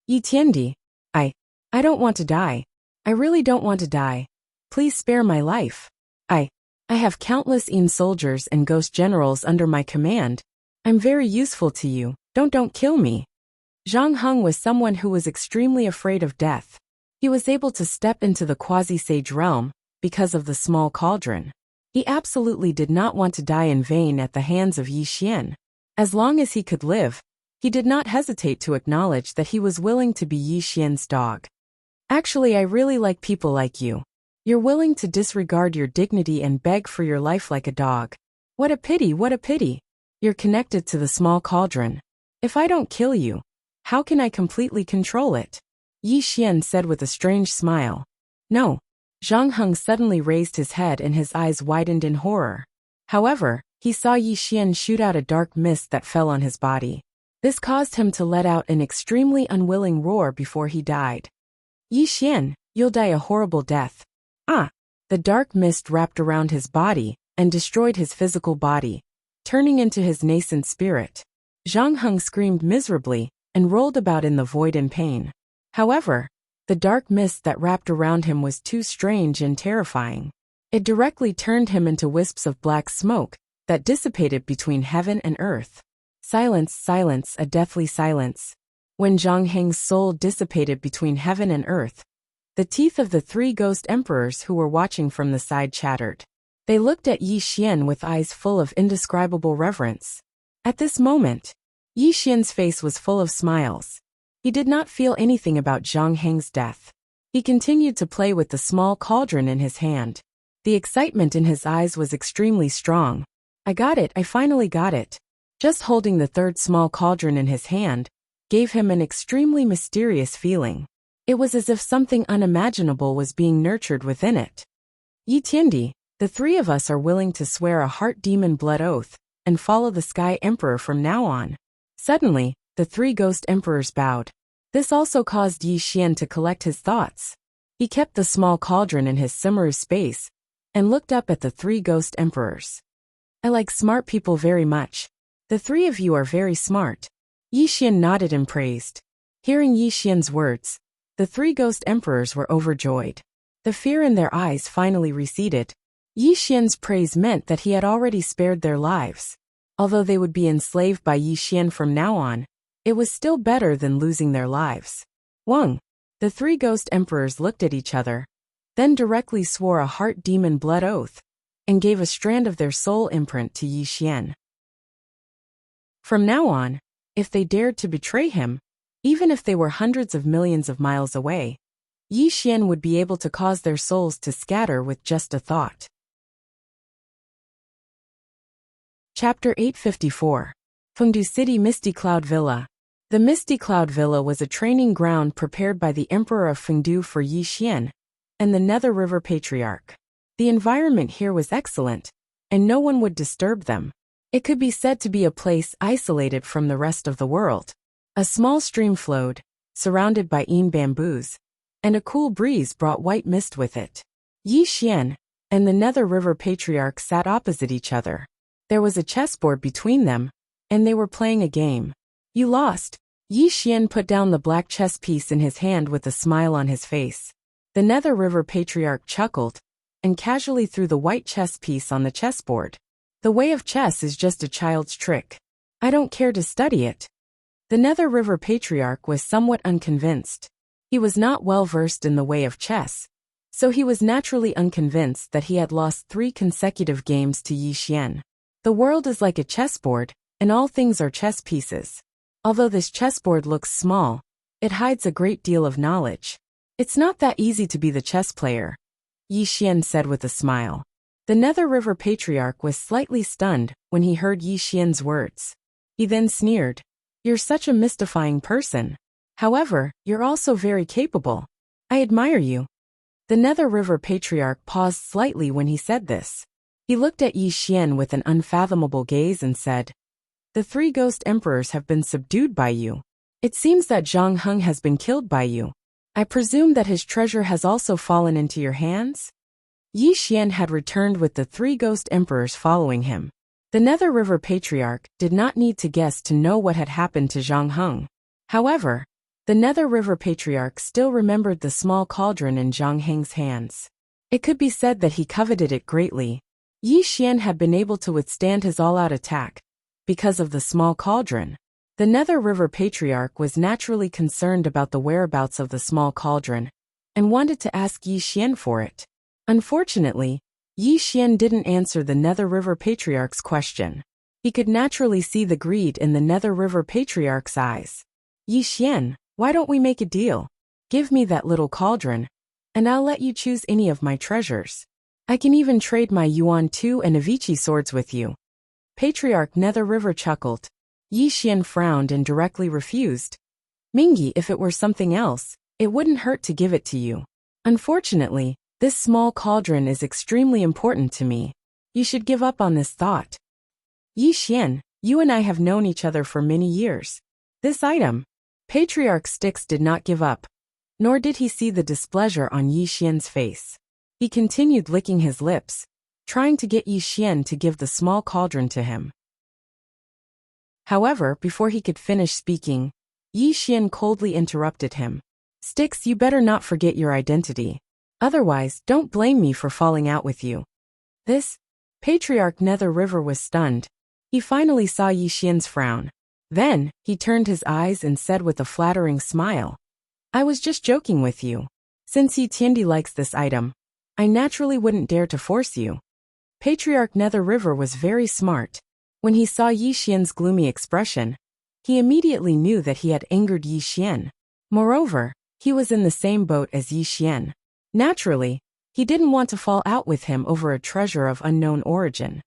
Yi Tiandi, I don't want to die. I really don't want to die. Please spare my life. I have countless soldiers and ghost generals under my command. I'm very useful to you. Don't kill me. Zhang Heng was someone who was extremely afraid of death. He was able to step into the quasi-sage realm because of the small cauldron. He absolutely did not want to die in vain at the hands of Yi Xian. As long as he could live, he did not hesitate to acknowledge that he was willing to be Yi Xian's dog. Actually, I really like people like you. You're willing to disregard your dignity and beg for your life like a dog. What a pity, what a pity. You're connected to the small cauldron. If I don't kill you, How can I completely control it? Yi Xian said with a strange smile. No. Zhang Heng suddenly raised his head and his eyes widened in horror. However, he saw Yi Xian shoot out a dark mist that fell on his body. This caused him to let out an extremely unwilling roar before he died. Yi Xian, you'll die a horrible death. Ah! The dark mist wrapped around his body and destroyed his physical body, turning into his nascent spirit. Zhang Heng screamed miserably and rolled about in the void in pain. However, the dark mist that wrapped around him was too strange and terrifying. It directly turned him into wisps of black smoke that dissipated between heaven and earth. Silence, silence, a deathly silence. When Zhang Heng's soul dissipated between heaven and earth, the teeth of the three ghost emperors who were watching from the side chattered. They looked at Yi Xian with eyes full of indescribable reverence. At this moment, Yi Xian's face was full of smiles. He did not feel anything about Zhang Heng's death. He continued to play with the small cauldron in his hand. The excitement in his eyes was extremely strong. I got it, I finally got it. Just holding the third small cauldron in his hand gave him an extremely mysterious feeling. It was as if something unimaginable was being nurtured within it. Yi Tiandi, the three of us are willing to swear a heart demon blood oath and follow the Sky Emperor from now on. Suddenly, the three ghost emperors bowed. This also caused Yi Xian to collect his thoughts. He kept the small cauldron in his Sumeru space and looked up at the three ghost emperors. I like smart people very much. The three of you are very smart. Yi Xian nodded and praised. Hearing Yi Xian's words, the three ghost emperors were overjoyed. The fear in their eyes finally receded. Yi Xian's praise meant that he had already spared their lives. Although they would be enslaved by Yi Xian from now on, it was still better than losing their lives. Wang. The three ghost emperors looked at each other, then directly swore a heart demon blood oath, and gave a strand of their soul imprint to Yi Xian. From now on, if they dared to betray him, even if they were hundreds of millions of miles away, Yi Xian would be able to cause their souls to scatter with just a thought. Chapter 854. Fengdu City Misty Cloud Villa. The Misty Cloud Villa was a training ground prepared by the Emperor of Fengdu for Yi Xian and the Nether River Patriarch. The environment here was excellent, and no one would disturb them. It could be said to be a place isolated from the rest of the world. A small stream flowed, surrounded by bamboos, and a cool breeze brought white mist with it. Yi Xian and the Nether River Patriarch sat opposite each other. There was a chessboard between them, and they were playing a game. You lost. Yi Xian put down the black chess piece in his hand with a smile on his face. The Nether River Patriarch chuckled and casually threw the white chess piece on the chessboard. The way of chess is just a child's trick. I don't care to study it. The Nether River Patriarch was somewhat unconvinced. He was not well versed in the way of chess, so he was naturally unconvinced that he had lost 3 consecutive games to Yi Xian. The world is like a chessboard, and all things are chess pieces. Although this chessboard looks small, it hides a great deal of knowledge. It's not that easy to be the chess player, Yi Xian said with a smile. The Nether River Patriarch was slightly stunned when he heard Yi Xian's words. He then sneered. You're such a mystifying person. However, you're also very capable. I admire you. The Nether River Patriarch paused slightly when he said this. He looked at Yi Xian with an unfathomable gaze and said, The 3 ghost emperors have been subdued by you. It seems that Zhang Heng has been killed by you. I presume that his treasure has also fallen into your hands? Yi Xian had returned with the 3 ghost emperors following him. The Nether River Patriarch did not need to guess to know what had happened to Zhang Heng. However, the Nether River Patriarch still remembered the small cauldron in Zhang Heng's hands. It could be said that he coveted it greatly. Yi Xian had been able to withstand his all-out attack because of the small cauldron. The Nether River Patriarch was naturally concerned about the whereabouts of the small cauldron and wanted to ask Yi Xian for it. Unfortunately, Yi Xian didn't answer the Nether River Patriarch's question. He could naturally see the greed in the Nether River Patriarch's eyes. Yi Xian, why don't we make a deal? Give me that little cauldron, and I'll let you choose any of my treasures. I can even trade my Yuan 2 and Avici swords with you. Patriarch Nether River chuckled. Yi Xian frowned and directly refused. Mingy, if it were something else, it wouldn't hurt to give it to you. Unfortunately, this small cauldron is extremely important to me. You should give up on this thought. Yi Xian, you and I have known each other for many years. This item. Patriarch Styx did not give up, nor did he see the displeasure on Yi Xian's face. He continued licking his lips, trying to get Yi Xian to give the small cauldron to him. However, before he could finish speaking, Yi Xian coldly interrupted him. Styx, you better not forget your identity. Otherwise, don't blame me for falling out with you. This? Patriarch Nether River was stunned. He finally saw Yi Xian's frown. Then, he turned his eyes and said with a flattering smile, I was just joking with you. Since Yi Tiandi likes this item, I naturally wouldn't dare to force you. Patriarch Nether River was very smart. When he saw Yi Xian's gloomy expression, he immediately knew that he had angered Yi Xian. Moreover, he was in the same boat as Yi Xian. Naturally, he didn't want to fall out with him over a treasure of unknown origin.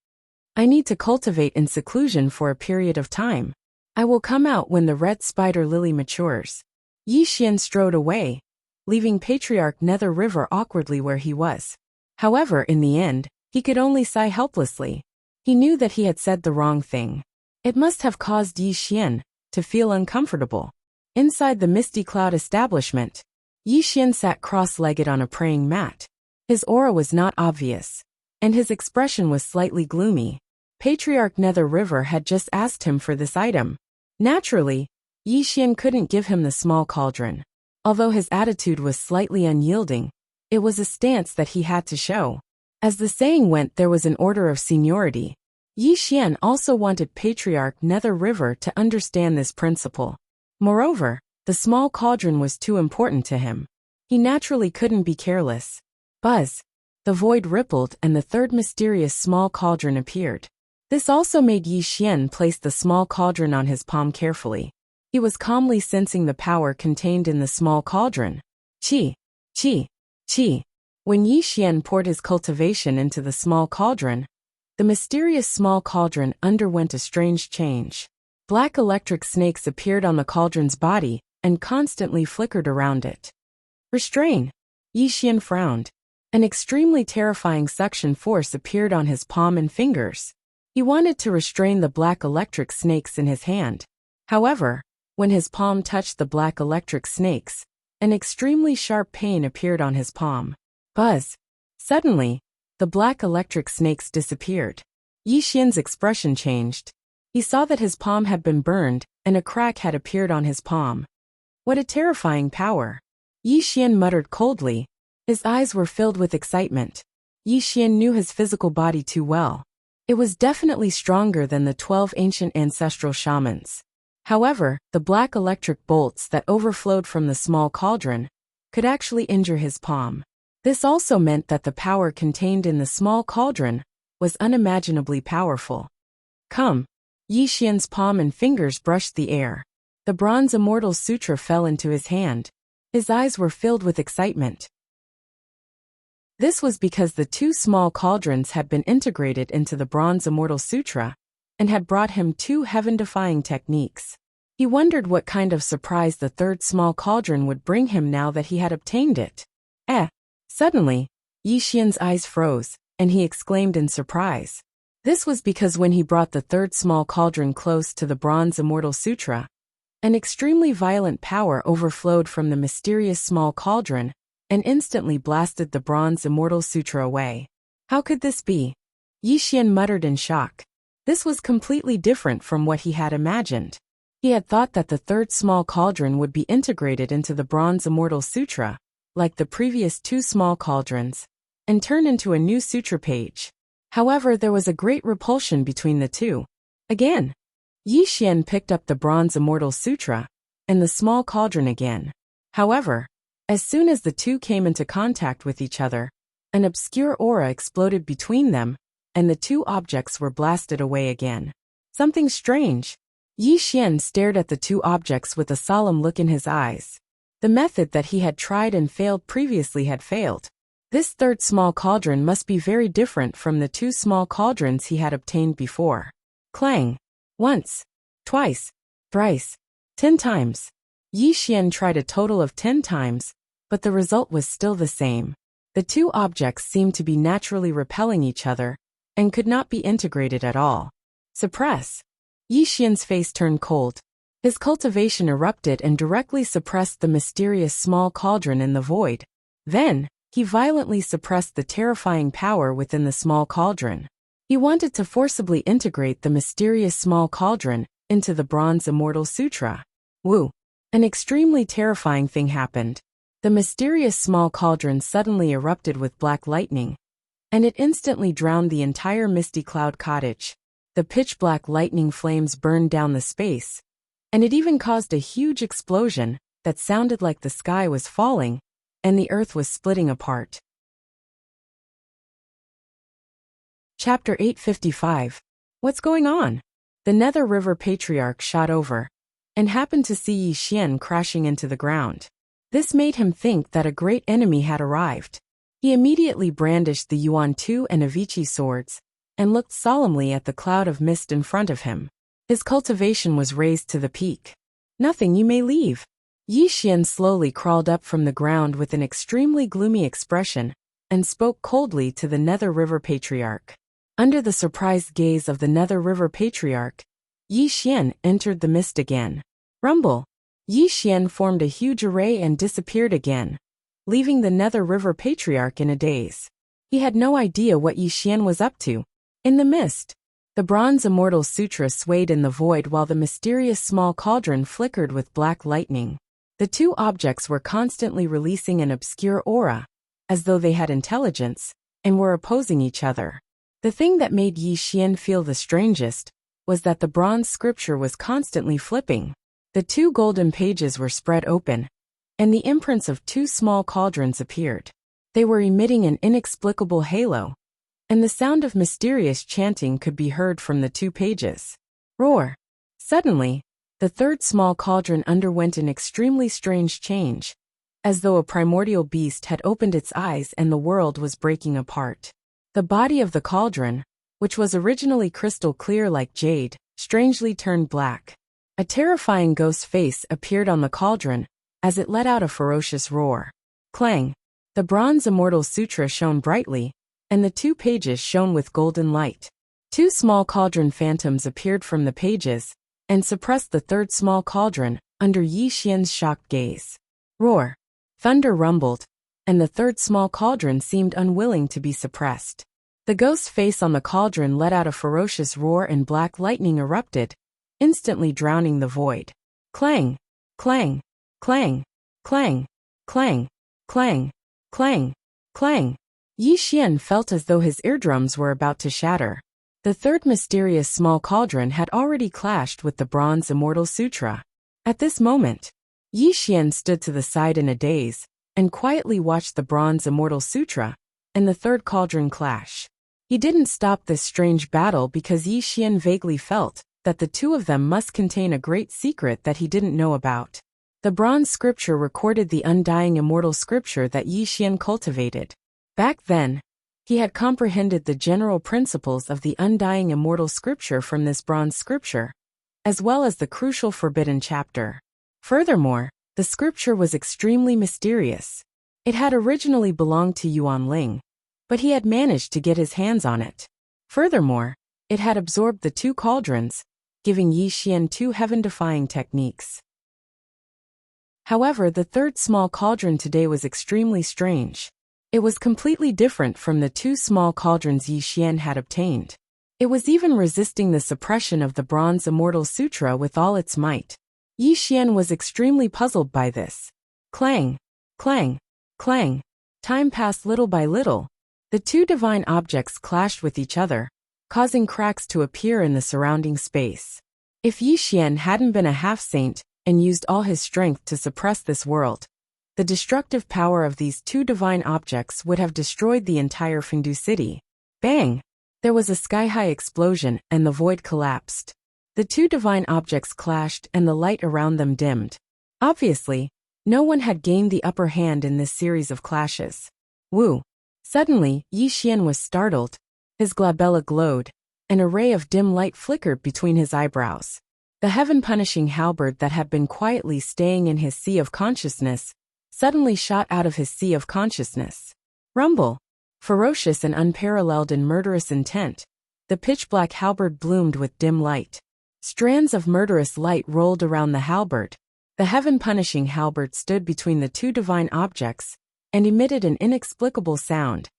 I need to cultivate in seclusion for a period of time. I will come out when the red spider lily matures. Yi Xian strode away, leaving Patriarch Nether River awkwardly where he was. However, in the end, he could only sigh helplessly. He knew that he had said the wrong thing. It must have caused Yi Xian to feel uncomfortable. Inside the Misty Cloud establishment, Yi Xian sat cross-legged on a praying mat. His aura was not obvious, and his expression was slightly gloomy. Patriarch Nether River had just asked him for this item. Naturally, Yi Xian couldn't give him the small cauldron. Although his attitude was slightly unyielding, it was a stance that he had to show. As the saying went, there was an order of seniority. Yi Xian also wanted Patriarch Nether River to understand this principle. Moreover, the small cauldron was too important to him. He naturally couldn't be careless. Buzz. The void rippled and the third mysterious small cauldron appeared. This also made Yi Xian place the small cauldron on his palm carefully. He was calmly sensing the power contained in the small cauldron. Qi, qi, qi. When Yi Xian poured his cultivation into the small cauldron, the mysterious small cauldron underwent a strange change. Black electric snakes appeared on the cauldron's body and constantly flickered around it. Restrain! Yi Xian frowned. An extremely terrifying suction force appeared on his palm and fingers. He wanted to restrain the black electric snakes in his hand. However, when his palm touched the black electric snakes, an extremely sharp pain appeared on his palm. Buzz! Suddenly, the black electric snakes disappeared. Yi Xian's expression changed. He saw that his palm had been burned, and a crack had appeared on his palm. What a terrifying power! Yi Xian muttered coldly. His eyes were filled with excitement. Yi Xian knew his physical body too well. It was definitely stronger than the 12 ancient ancestral shamans. However, the black electric bolts that overflowed from the small cauldron could actually injure his palm. This also meant that the power contained in the small cauldron was unimaginably powerful. Come! Yi Xian's palm and fingers brushed the air. The Bronze Immortal Sutra fell into his hand. His eyes were filled with excitement. This was because the two small cauldrons had been integrated into the Bronze Immortal Sutra and had brought him two heaven-defying techniques. He wondered what kind of surprise the third small cauldron would bring him now that he had obtained it. Suddenly, Yi Xian's eyes froze, and he exclaimed in surprise. This was because when he brought the third small cauldron close to the Bronze Immortal Sutra, an extremely violent power overflowed from the mysterious small cauldron and instantly blasted the Bronze Immortal Sutra away. How could this be? Yi Xian muttered in shock. This was completely different from what he had imagined. He had thought that the third small cauldron would be integrated into the Bronze Immortal Sutra, like the previous two small cauldrons, and turn into a new sutra page. However, there was a great repulsion between the two. Again, Yi Xian picked up the Bronze Immortal Sutra and the small cauldron again. However, as soon as the two came into contact with each other, an obscure aura exploded between them, and the two objects were blasted away again. Something strange. Yi Xian stared at the two objects with a solemn look in his eyes. The method that he had tried and failed previously had failed. This third small cauldron must be very different from the two small cauldrons he had obtained before. Clang! Once, twice, thrice, 10 times. Yi Xian tried a total of 10 times, but the result was still the same. The two objects seemed to be naturally repelling each other and could not be integrated at all. Suppress. Yi Xian's face turned cold. His cultivation erupted and directly suppressed the mysterious small cauldron in the void. Then, he violently suppressed the terrifying power within the small cauldron. He wanted to forcibly integrate the mysterious small cauldron into the Bronze Immortal Sutra. Woo! An extremely terrifying thing happened. The mysterious small cauldron suddenly erupted with black lightning, and it instantly drowned the entire Misty Cloud Cottage. The pitch-black lightning flames burned down the space, and it even caused a huge explosion that sounded like the sky was falling and the earth was splitting apart. Chapter 855. What's going on? The Nether River Patriarch shot over and happened to see Yi Xian crashing into the ground. This made him think that a great enemy had arrived. He immediately brandished the Yuan 2 and Avicii swords and looked solemnly at the cloud of mist in front of him. His cultivation was raised to the peak. Nothing, you may leave. Yi Xian slowly crawled up from the ground with an extremely gloomy expression and spoke coldly to the Nether River Patriarch. Under the surprised gaze of the Nether River Patriarch, Yi Xian entered the mist again. Rumble! Yi Xian formed a huge array and disappeared again, leaving the Nether River Patriarch in a daze. He had no idea what Yi Xian was up to. In the mist, the Bronze Immortal Sutra swayed in the void while the mysterious small cauldron flickered with black lightning. The two objects were constantly releasing an obscure aura, as though they had intelligence, and were opposing each other. The thing that made Yi Xian feel the strangest was that the bronze scripture was constantly flipping. The two golden pages were spread open, and the imprints of two small cauldrons appeared. They were emitting an inexplicable halo, and the sound of mysterious chanting could be heard from the two pages. Roar! Suddenly, the third small cauldron underwent an extremely strange change, as though a primordial beast had opened its eyes and the world was breaking apart. The body of the cauldron, which was originally crystal clear like jade, strangely turned black. A terrifying ghost face appeared on the cauldron as it let out a ferocious roar. Clang! The Bronze Immortal Sutra shone brightly, and the two pages shone with golden light. Two small cauldron phantoms appeared from the pages and suppressed the third small cauldron under Yi Xian's shocked gaze. Roar! Thunder rumbled, and the third small cauldron seemed unwilling to be suppressed. The ghost face on the cauldron let out a ferocious roar and black lightning erupted, instantly drowning the void. Clang! Clang! Clang! Clang! Clang! Clang! Clang! Clang! Yi Xian felt as though his eardrums were about to shatter. The third mysterious small cauldron had already clashed with the Bronze Immortal Sutra. At this moment, Yi Xian stood to the side in a daze and quietly watched the Bronze Immortal Sutra and the third cauldron clash. He didn't stop this strange battle because Yi Xian vaguely felt that the two of them must contain a great secret that he didn't know about. The bronze scripture recorded the undying immortal scripture that Yi Xian cultivated. Back then, he had comprehended the general principles of the undying immortal scripture from this bronze scripture, as well as the crucial forbidden chapter. Furthermore, the scripture was extremely mysterious. It had originally belonged to Yuan Ling, but he had managed to get his hands on it. Furthermore, it had absorbed the two cauldrons, giving Yi Xian two heaven-defying techniques. However, the third small cauldron today was extremely strange. It was completely different from the two small cauldrons Yi Xian had obtained. It was even resisting the suppression of the Bronze Immortal Sutra with all its might. Yi Xian was extremely puzzled by this. Clang! Clang! Clang! Time passed little by little. The two divine objects clashed with each other, causing cracks to appear in the surrounding space. If Yi Xian hadn't been a half-saint and used all his strength to suppress this world, the destructive power of these two divine objects would have destroyed the entire Fengdu city. Bang! There was a sky-high explosion and the void collapsed. The two divine objects clashed and the light around them dimmed. Obviously, no one had gained the upper hand in this series of clashes. Woo! Suddenly, Yi Xian was startled. His glabella glowed. An array of dim light flickered between his eyebrows. The heaven-punishing halberd that had been quietly staying in his sea of consciousness suddenly shot out of his sea of consciousness. Rumble! Ferocious and unparalleled in murderous intent, the pitch-black halberd bloomed with dim light. Strands of murderous light rolled around the halberd. The heaven-punishing halberd stood between the two divine objects and emitted an inexplicable sound,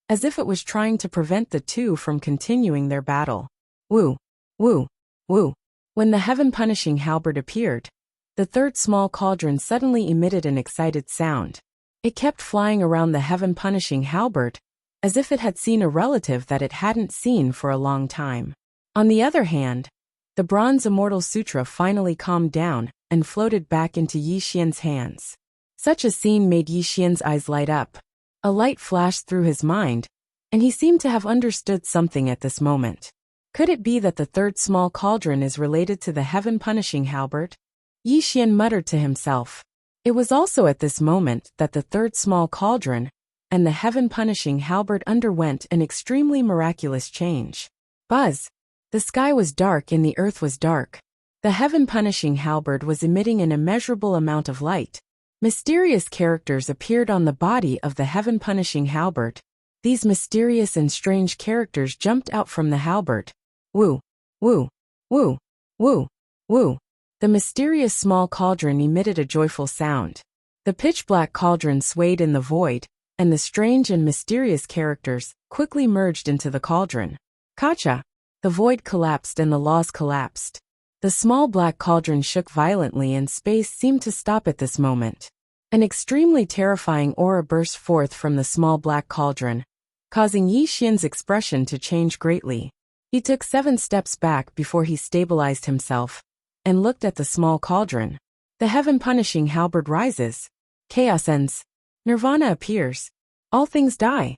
as if it was trying to prevent the two from continuing their battle. Woo! Woo! Woo! When the heaven-punishing halberd appeared, the third small cauldron suddenly emitted an excited sound. It kept flying around the heaven-punishing halberd, as if it had seen a relative that it hadn't seen for a long time. On the other hand, the bronze Immortal Sutra finally calmed down and floated back into Yi Xian's hands. Such a scene made Yi Xian's eyes light up. A light flashed through his mind, and he seemed to have understood something at this moment. Could it be that the third small cauldron is related to the heaven-punishing halberd? Yi Xian muttered to himself. It was also at this moment that the third small cauldron and the heaven-punishing halberd underwent an extremely miraculous change. Buzz! The sky was dark and the earth was dark. The heaven-punishing halberd was emitting an immeasurable amount of light. Mysterious characters appeared on the body of the heaven-punishing halberd. These mysterious and strange characters jumped out from the halberd. Woo! Woo! Woo! Woo! Woo! The mysterious small cauldron emitted a joyful sound. The pitch-black cauldron swayed in the void, and the strange and mysterious characters quickly merged into the cauldron. Kacha! The void collapsed and the laws collapsed. The small black cauldron shook violently and space seemed to stop at this moment. An extremely terrifying aura burst forth from the small black cauldron, causing Yi Xian's expression to change greatly. He took 7 steps back before he stabilized himself and looked at the small cauldron. The heaven-punishing halberd rises. Chaos ends. Nirvana appears. All things die.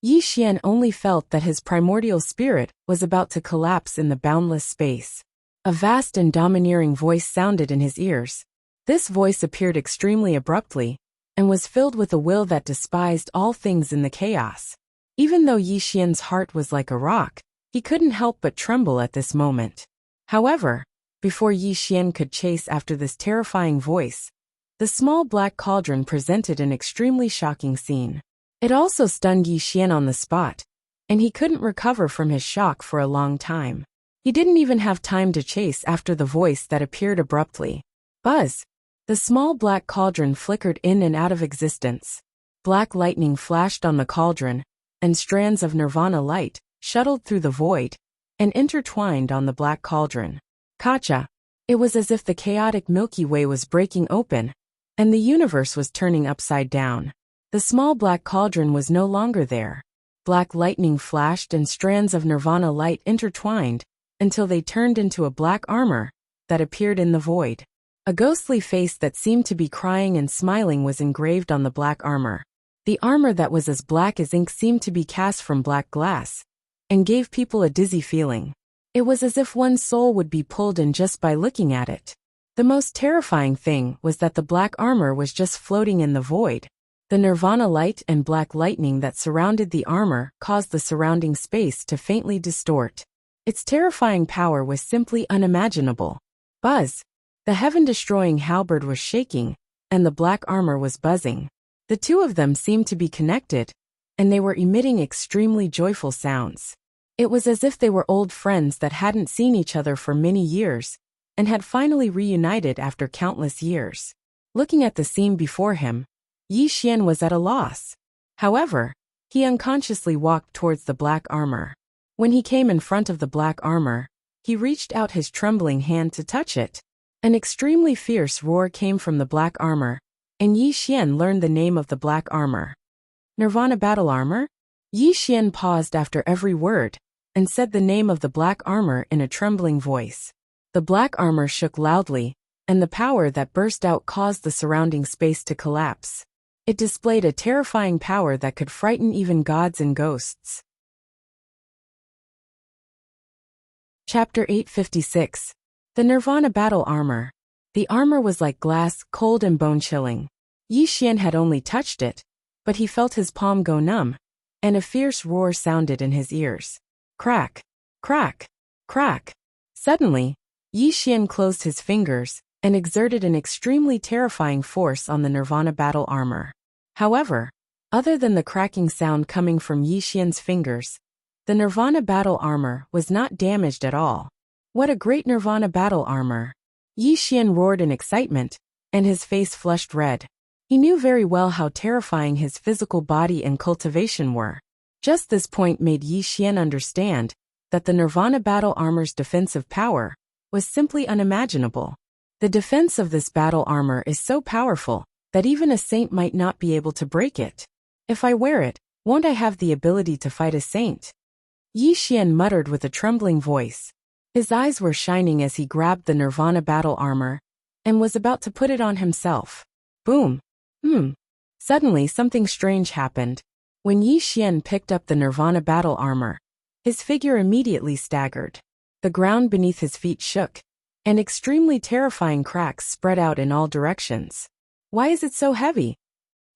Yi Xian only felt that his primordial spirit was about to collapse in the boundless space. A vast and domineering voice sounded in his ears. This voice appeared extremely abruptly and was filled with a will that despised all things in the chaos. Even though Yi Xian's heart was like a rock, he couldn't help but tremble at this moment. However, before Yi Xian could chase after this terrifying voice, the small black cauldron presented an extremely shocking scene. It also stunned Yi Xian on the spot, and he couldn't recover from his shock for a long time. He didn't even have time to chase after the voice that appeared abruptly. Buzz! The small black cauldron flickered in and out of existence. Black lightning flashed on the cauldron, and strands of nirvana light shuttled through the void and intertwined on the black cauldron. Kacha! It was as if the chaotic Milky Way was breaking open, and the universe was turning upside down. The small black cauldron was no longer there. Black lightning flashed and strands of nirvana light intertwined until they turned into a black armor that appeared in the void. A ghostly face that seemed to be crying and smiling was engraved on the black armor. The armor that was as black as ink seemed to be cast from black glass and gave people a dizzy feeling. It was as if one's soul would be pulled in just by looking at it. The most terrifying thing was that the black armor was just floating in the void. The nirvana light and black lightning that surrounded the armor caused the surrounding space to faintly distort. Its terrifying power was simply unimaginable. Buzz! The heaven-destroying halberd was shaking, and the black armor was buzzing. The two of them seemed to be connected, and they were emitting extremely joyful sounds. It was as if they were old friends that hadn't seen each other for many years, and had finally reunited after countless years. Looking at the scene before him, Yi Xian was at a loss. However, he unconsciously walked towards the black armor. When he came in front of the black armor, he reached out his trembling hand to touch it. An extremely fierce roar came from the black armor, and Yi Xian learned the name of the black armor. Nirvana Battle Armor? Yi Xian paused after every word, and said the name of the black armor in a trembling voice. The black armor shook loudly, and the power that burst out caused the surrounding space to collapse. It displayed a terrifying power that could frighten even gods and ghosts. Chapter 856. The Nirvana Battle Armor. The armor was like glass, cold and bone-chilling. Yi Xian had only touched it, but he felt his palm go numb, and a fierce roar sounded in his ears. Crack! Crack! Crack! Suddenly, Yi Xian closed his fingers and exerted an extremely terrifying force on the Nirvana battle armor. However, other than the cracking sound coming from Yi Xian's fingers, the Nirvana battle armor was not damaged at all. What a great Nirvana battle armor! Yi Xian roared in excitement, and his face flushed red. He knew very well how terrifying his physical body and cultivation were. Just this point made Yi Xian understand that the Nirvana battle armor's defensive power was simply unimaginable. The defense of this battle armor is so powerful that even a saint might not be able to break it. If I wear it, won't I have the ability to fight a saint? Yi Xian muttered with a trembling voice. His eyes were shining as he grabbed the Nirvana battle armor and was about to put it on himself. Boom! Suddenly something strange happened. When Yi Xian picked up the Nirvana battle armor, his figure immediately staggered. The ground beneath his feet shook, and extremely terrifying cracks spread out in all directions. Why is it so heavy?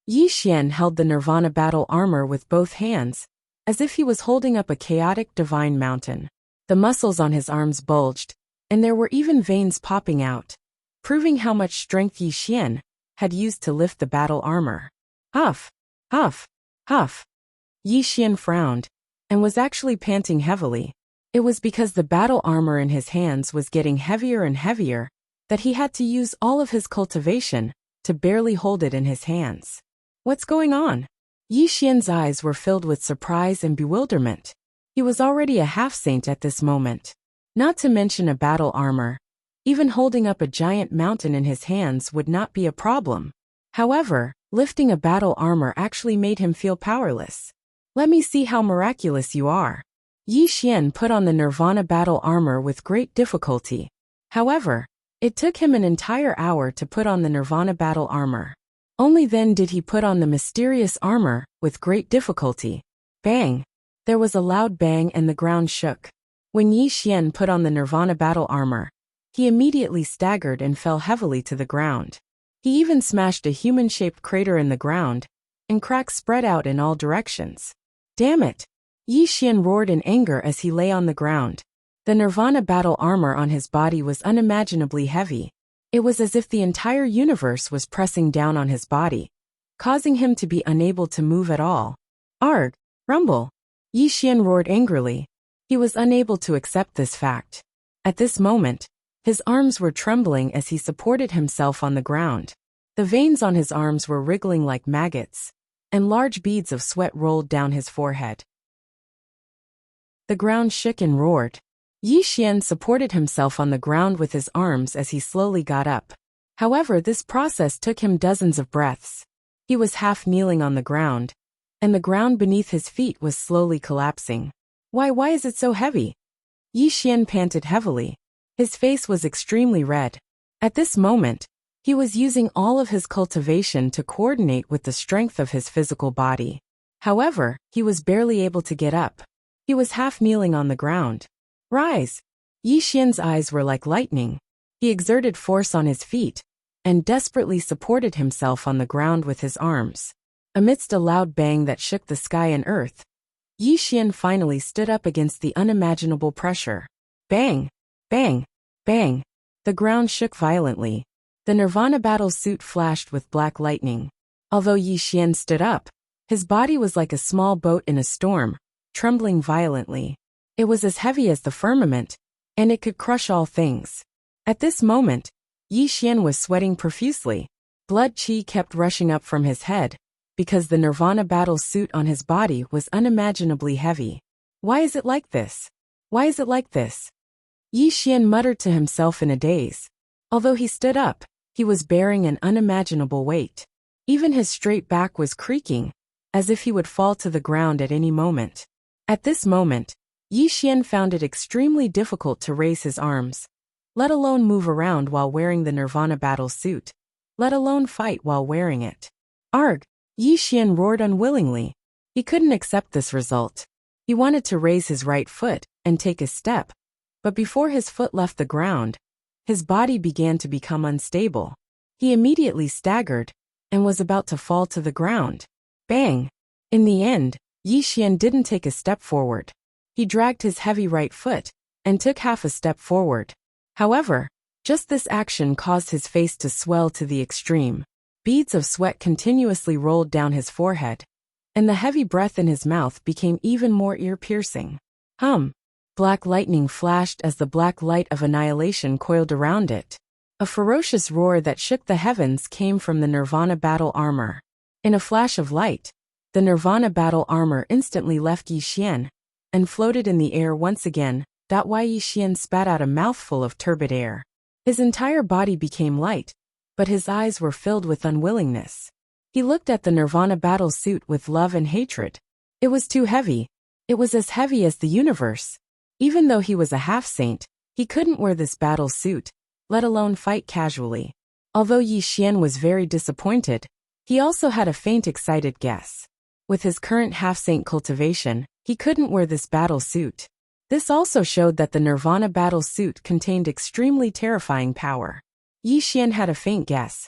Yi Xian held the Nirvana battle armor with both hands, as if he was holding up a chaotic divine mountain. The muscles on his arms bulged, and there were even veins popping out, proving how much strength Yi Xian had used to lift the battle armor. Huff, huff, huff. Yi Xian frowned, and was actually panting heavily. It was because the battle armor in his hands was getting heavier and heavier that he had to use all of his cultivation to barely hold it in his hands. What's going on? Yi Xian's eyes were filled with surprise and bewilderment. He was already a half-saint at this moment. Not to mention a battle armor. Even holding up a giant mountain in his hands would not be a problem. However, lifting a battle armor actually made him feel powerless. Let me see how miraculous you are. Yi Xian put on the Nirvana battle armor with great difficulty. However, it took him an entire hour to put on the Nirvana battle armor. Only then did he put on the mysterious armor with great difficulty. Bang! There was a loud bang and the ground shook. When Yi Xian put on the Nirvana battle armor, he immediately staggered and fell heavily to the ground. He even smashed a human-shaped crater in the ground, and cracks spread out in all directions. Damn it! Yi Xian roared in anger as he lay on the ground. The Nirvana battle armor on his body was unimaginably heavy. It was as if the entire universe was pressing down on his body, causing him to be unable to move at all. Arg! Rumble! Yi Xian roared angrily. He was unable to accept this fact. At this moment, his arms were trembling as he supported himself on the ground. The veins on his arms were wriggling like maggots, and large beads of sweat rolled down his forehead. The ground shook and roared. Yi Xian supported himself on the ground with his arms as he slowly got up. However, this process took him dozens of breaths. He was half kneeling on the ground, and the ground beneath his feet was slowly collapsing. Why is it so heavy? Yi Xian panted heavily. His face was extremely red. At this moment, he was using all of his cultivation to coordinate with the strength of his physical body. However, he was barely able to get up. He was half kneeling on the ground. Rise! Yi Xian's eyes were like lightning. He exerted force on his feet, and desperately supported himself on the ground with his arms. Amidst a loud bang that shook the sky and earth, Yi Xian finally stood up against the unimaginable pressure. Bang! Bang! Bang! The ground shook violently. The Nirvana battle suit flashed with black lightning. Although Yi Xian stood up, his body was like a small boat in a storm, trembling violently. It was as heavy as the firmament, and it could crush all things. At this moment, Yi Xian was sweating profusely. Blood qi kept rushing up from his head, because the Nirvana battle suit on his body was unimaginably heavy. Why is it like this? Why is it like this? Yi Xian muttered to himself in a daze. Although he stood up, he was bearing an unimaginable weight. Even his straight back was creaking, as if he would fall to the ground at any moment. At this moment, Yi Xian found it extremely difficult to raise his arms, let alone move around while wearing the Nirvana battle suit, let alone fight while wearing it. Arg! Yi Xian roared unwillingly. He couldn't accept this result. He wanted to raise his right foot and take a step, but before his foot left the ground, his body began to become unstable. He immediately staggered and was about to fall to the ground. Bang! In the end, Yi Xian didn't take a step forward. He dragged his heavy right foot and took half a step forward. However, just this action caused his face to swell to the extreme. Beads of sweat continuously rolled down his forehead, and the heavy breath in his mouth became even more ear-piercing. Black lightning flashed as the black light of annihilation coiled around it. A ferocious roar that shook the heavens came from the Nirvana battle armor. In a flash of light, the Nirvana battle armor instantly left Yi Xian and floated in the air once again. Yi Xian spat out a mouthful of turbid air. His entire body became light, but his eyes were filled with unwillingness. He looked at the Nirvana battle suit with love and hatred. It was too heavy. It was as heavy as the universe. Even though he was a half-saint, he couldn't wear this battle suit, let alone fight casually. Although Yi Xian was very disappointed, he also had a faint excited guess. With his current half-saint cultivation, he couldn't wear this battle suit. This also showed that the Nirvana battle suit contained extremely terrifying power. Yi Xian had a faint guess.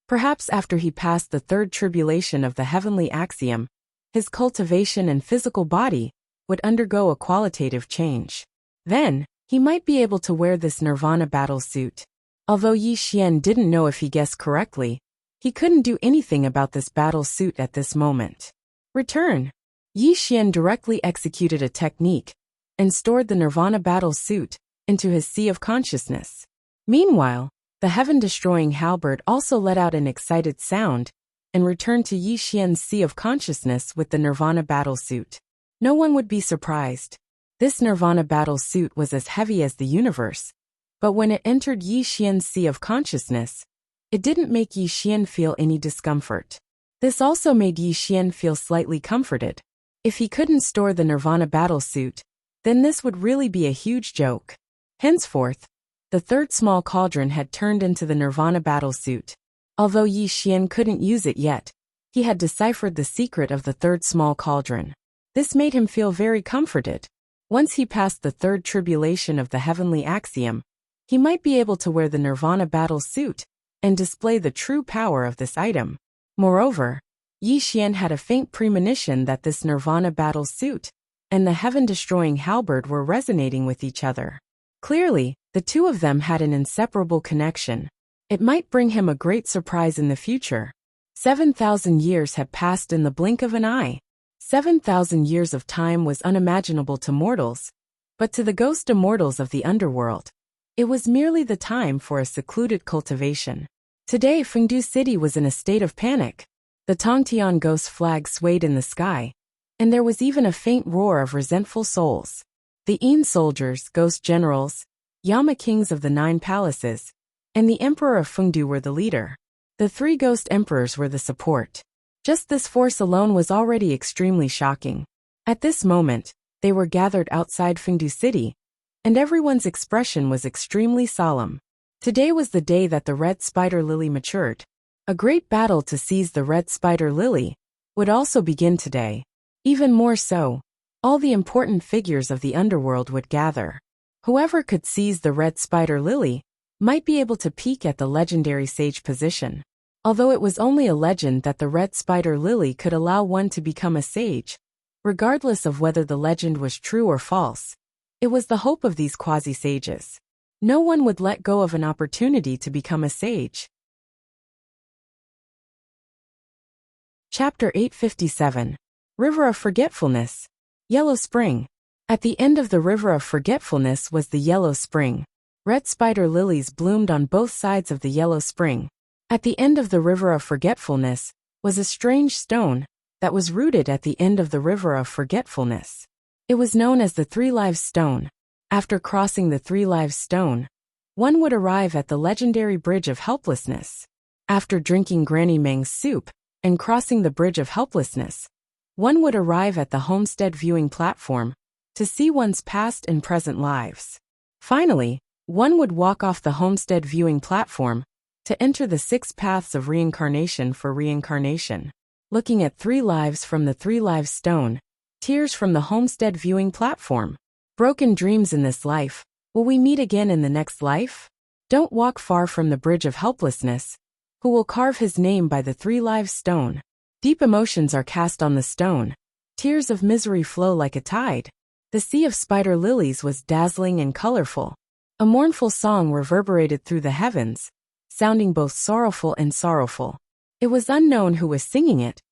Perhaps after he passed the third tribulation of the heavenly axiom, his cultivation and physical body would undergo a qualitative change. Then, he might be able to wear this Nirvana battle suit. Although Yi Xian didn't know if he guessed correctly, he couldn't do anything about this battle suit at this moment. Return. Yi Xian directly executed a technique and stored the Nirvana battle suit into his sea of consciousness. Meanwhile, the heaven-destroying halberd also let out an excited sound and returned to Yi Xian's sea of consciousness with the Nirvana battle suit. No one would be surprised. This Nirvana battle suit was as heavy as the universe, but when it entered Yi Xian's sea of consciousness, it didn't make Yi Xian feel any discomfort. This also made Yi Xian feel slightly comforted. If he couldn't store the Nirvana battle suit, then this would really be a huge joke. Henceforth, the third small cauldron had turned into the Nirvana battle suit. Although Yi Xian couldn't use it yet, he had deciphered the secret of the third small cauldron. This made him feel very comforted. Once he passed the third tribulation of the heavenly axiom, he might be able to wear the Nirvana battle suit and display the true power of this item. Moreover, Yi Xian had a faint premonition that this Nirvana battle suit and the heaven-destroying halberd were resonating with each other. Clearly, the two of them had an inseparable connection. It might bring him a great surprise in the future. 7,000 years had passed in the blink of an eye. 7,000 years of time was unimaginable to mortals, but to the ghost immortals of the underworld, it was merely the time for a secluded cultivation. Today, Fengdu City was in a state of panic. The Tongtian ghost flag swayed in the sky, and there was even a faint roar of resentful souls. The Yin soldiers, ghost generals, Yama kings of the 9 palaces, and the emperor of Fengdu were the leader. The 3 ghost emperors were the support. Just this force alone was already extremely shocking. At this moment, they were gathered outside Fengdu City, and everyone's expression was extremely solemn. Today was the day that the red spider lily matured. A great battle to seize the red spider lily would also begin today. Even more so, all the important figures of the underworld would gather. Whoever could seize the red spider lily might be able to peek at the legendary sage position. Although it was only a legend that the red spider lily could allow one to become a sage, regardless of whether the legend was true or false, it was the hope of these quasi-sages. No one would let go of an opportunity to become a sage. Chapter 857. River of Forgetfulness. Yellow Spring. At the end of the River of Forgetfulness was the Yellow Spring. Red spider lilies bloomed on both sides of the Yellow Spring. At the end of the River of Forgetfulness was a strange stone that was rooted at the end of the River of Forgetfulness. It was known as the 3 Lives Stone. After crossing the 3 Lives Stone, one would arrive at the legendary Bridge of Helplessness. After drinking Granny Meng's soup and crossing the Bridge of Helplessness, one would arrive at the Homestead Viewing Platform to see one's past and present lives. Finally, one would walk off the Homestead Viewing Platform to enter the 6 paths of reincarnation for reincarnation. Looking at 3 lives from the 3 Lives Stone, tears from the Homestead Viewing Platform. Broken dreams in this life. Will we meet again in the next life? Don't walk far from the Bridge of Helplessness, who will carve his name by the 3 Lives Stone. Deep emotions are cast on the stone. Tears of misery flow like a tide. The sea of spider lilies was dazzling and colorful. A mournful song reverberated through the heavens, sounding both sorrowful and sorrowful. It was unknown who was singing it,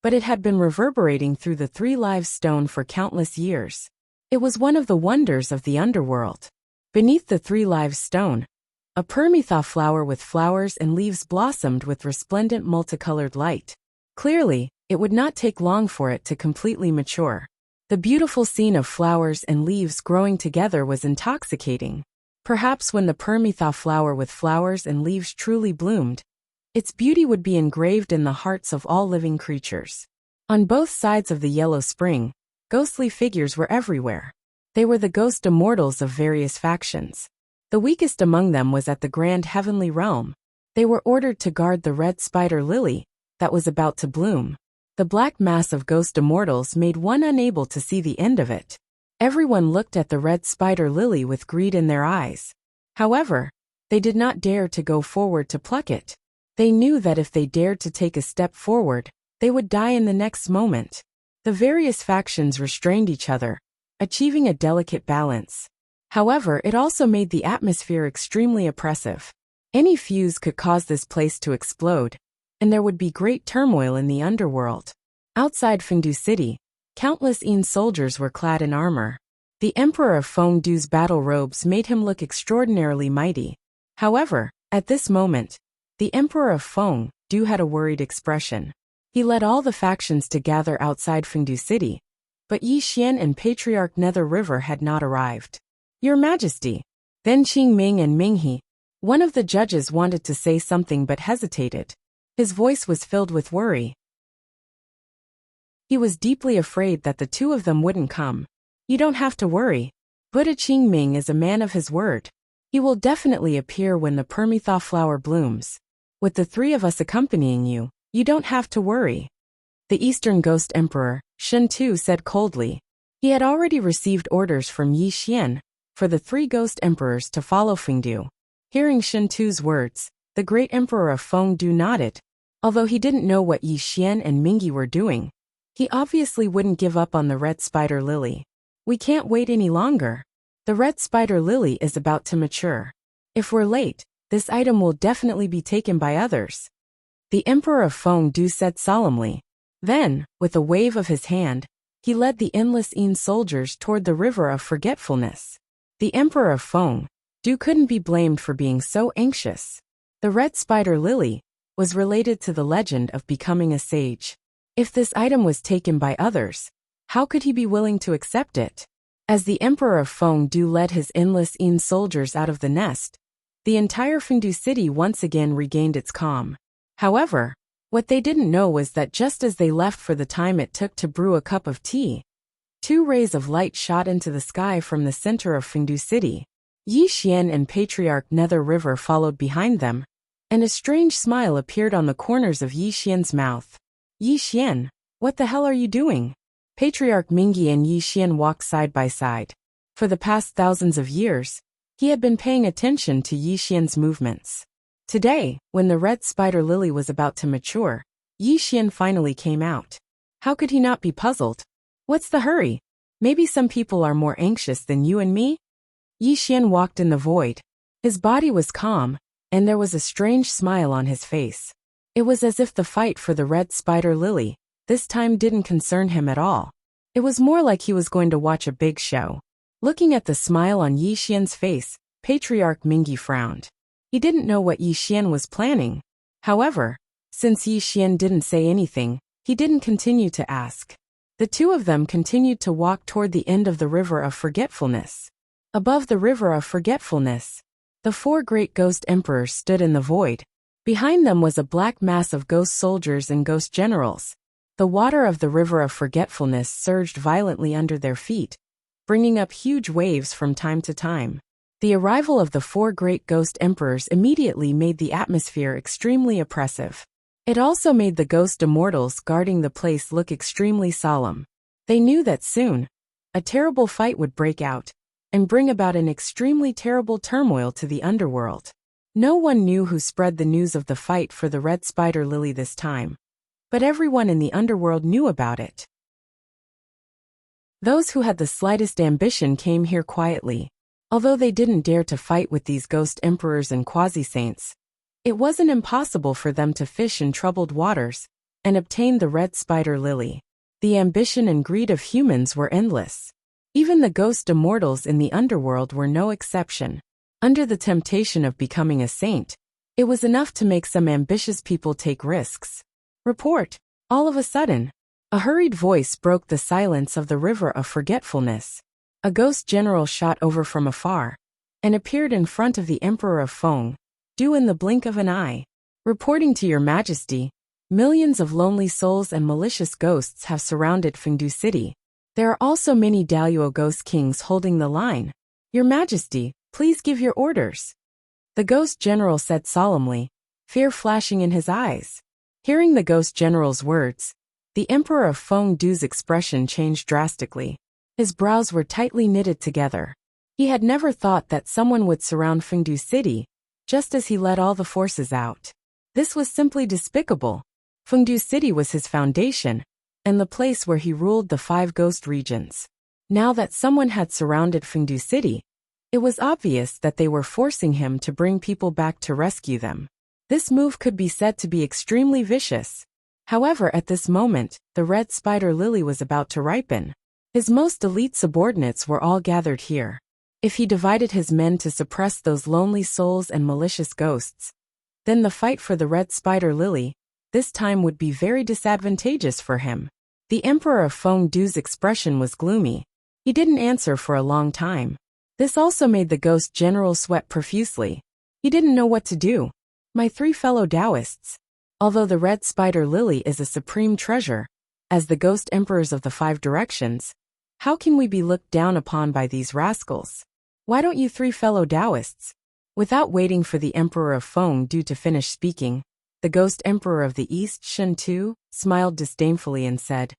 but it had been reverberating through the Three Lives Stone for countless years. It was one of the wonders of the underworld. Beneath the Three Lives Stone, a permitha flower with flowers and leaves blossomed with resplendent multicolored light. Clearly, it would not take long for it to completely mature. The beautiful scene of flowers and leaves growing together was intoxicating. Perhaps when the permitha flower with flowers and leaves truly bloomed, its beauty would be engraved in the hearts of all living creatures. On both sides of the yellow spring, ghostly figures were everywhere. They were the ghost immortals of various factions. The weakest among them was at the grand heavenly realm. They were ordered to guard the red spider lily that was about to bloom. The black mass of ghost immortals made one unable to see the end of it. Everyone looked at the red spider lily with greed in their eyes. However, they did not dare to go forward to pluck it. They knew that if they dared to take a step forward, they would die in the next moment. The various factions restrained each other, achieving a delicate balance. However, it also made the atmosphere extremely oppressive. Any fuse could cause this place to explode, and there would be great turmoil in the underworld. Outside Fengdu City, countless Yin soldiers were clad in armor. The Emperor of Fengdu's battle robes made him look extraordinarily mighty. However, at this moment, the Emperor of Fengdu had a worried expression. He led all the factions to gather outside Fengdu City, but Yi Xian and Patriarch Nether River had not arrived. Your Majesty. Then Qingming and Minghe, one of the judges, wanted to say something but hesitated. His voice was filled with worry. He was deeply afraid that the two of them wouldn't come. You don't have to worry. Buddha Qingming is a man of his word. He will definitely appear when the permitha flower blooms. With the three of us accompanying you, you don't have to worry. The Eastern Ghost Emperor, Shen Tu, said coldly. He had already received orders from Yi Xian for the three Ghost Emperors to follow Fengdu. Hearing Shen Tu's words, the great Emperor of Fengdu nodded. Although he didn't know what Yi Xian and Minghe were doing, he obviously wouldn't give up on the red spider lily. We can't wait any longer. The red spider lily is about to mature. If we're late, this item will definitely be taken by others. The Emperor of Fengdu said solemnly. Then, with a wave of his hand, he led the endless Yin soldiers toward the river of forgetfulness. The Emperor of Fengdu couldn't be blamed for being so anxious. The red spider lily was related to the legend of becoming a sage. If this item was taken by others, how could he be willing to accept it? As the Emperor of Fengdu led his endless Yin soldiers out of the nest, the entire Fengdu city once again regained its calm. However, what they didn't know was that just as they left for the time it took to brew a cup of tea, two rays of light shot into the sky from the center of Fengdu City. Yi Xian and Patriarch Nether River followed behind them, and a strange smile appeared on the corners of Yi Xian's mouth. Yi Xian, what the hell are you doing? Patriarch Minghe and Yi Xian walked side by side. For the past thousands of years, he had been paying attention to Yi Xian's movements. Today, when the red spider lily was about to mature, Yi Xian finally came out. How could he not be puzzled? What's the hurry? Maybe some people are more anxious than you and me? Yi Xian walked in the void. His body was calm, and there was a strange smile on his face. It was as if the fight for the red spider lily this time didn't concern him at all. It was more like he was going to watch a big show. Looking at the smile on Yi Xian's face, Patriarch Minghe frowned. He didn't know what Yi Xian was planning. However, since Yi Xian didn't say anything, he didn't continue to ask. The two of them continued to walk toward the end of the river of forgetfulness. Above the river of forgetfulness, the four great ghost emperors stood in the void. Behind them was a black mass of ghost soldiers and ghost generals. The water of the river of forgetfulness surged violently under their feet, bringing up huge waves from time to time. The arrival of the four great ghost emperors immediately made the atmosphere extremely oppressive. It also made the ghost immortals guarding the place look extremely solemn. They knew that soon, a terrible fight would break out and bring about an extremely terrible turmoil to the underworld. No one knew who spread the news of the fight for the red spider lily this time, but everyone in the underworld knew about it. Those who had the slightest ambition came here quietly. Although they didn't dare to fight with these ghost emperors and quasi-saints, it wasn't impossible for them to fish in troubled waters and obtain the red spider lily. The ambition and greed of humans were endless. Even the ghost immortals in the underworld were no exception. Under the temptation of becoming a saint, it was enough to make some ambitious people take risks. Report! All of a sudden, a hurried voice broke the silence of the river of forgetfulness. A ghost general shot over from afar and appeared in front of the Emperor of Feng, due in the blink of an eye. Reporting to your majesty, millions of lonely souls and malicious ghosts have surrounded Fengdu City. There are also many Daluo ghost kings holding the line. Your majesty, please give your orders. The ghost general said solemnly, fear flashing in his eyes. Hearing the ghost general's words, the Emperor of Fengdu's expression changed drastically. His brows were tightly knitted together. He had never thought that someone would surround Fengdu City, just as he let all the forces out. This was simply despicable. Fengdu City was his foundation, and the place where he ruled the 5 ghost regions. Now that someone had surrounded Fengdu City, it was obvious that they were forcing him to bring people back to rescue them. This move could be said to be extremely vicious. However, at this moment, the red spider lily was about to ripen. His most elite subordinates were all gathered here. If he divided his men to suppress those lonely souls and malicious ghosts, then the fight for the red spider lily, this time would be very disadvantageous for him. The Emperor of Fengdu's expression was gloomy. He didn't answer for a long time. This also made the ghost general sweat profusely. He didn't know what to do. My 3 fellow Taoists, although the red spider lily is a supreme treasure, as the ghost emperors of the 5 directions, how can we be looked down upon by these rascals? Why don't you 3 fellow Taoists? Without waiting for the Emperor of Fengdu to finish speaking, the ghost emperor of the East, Shentu, smiled disdainfully and said,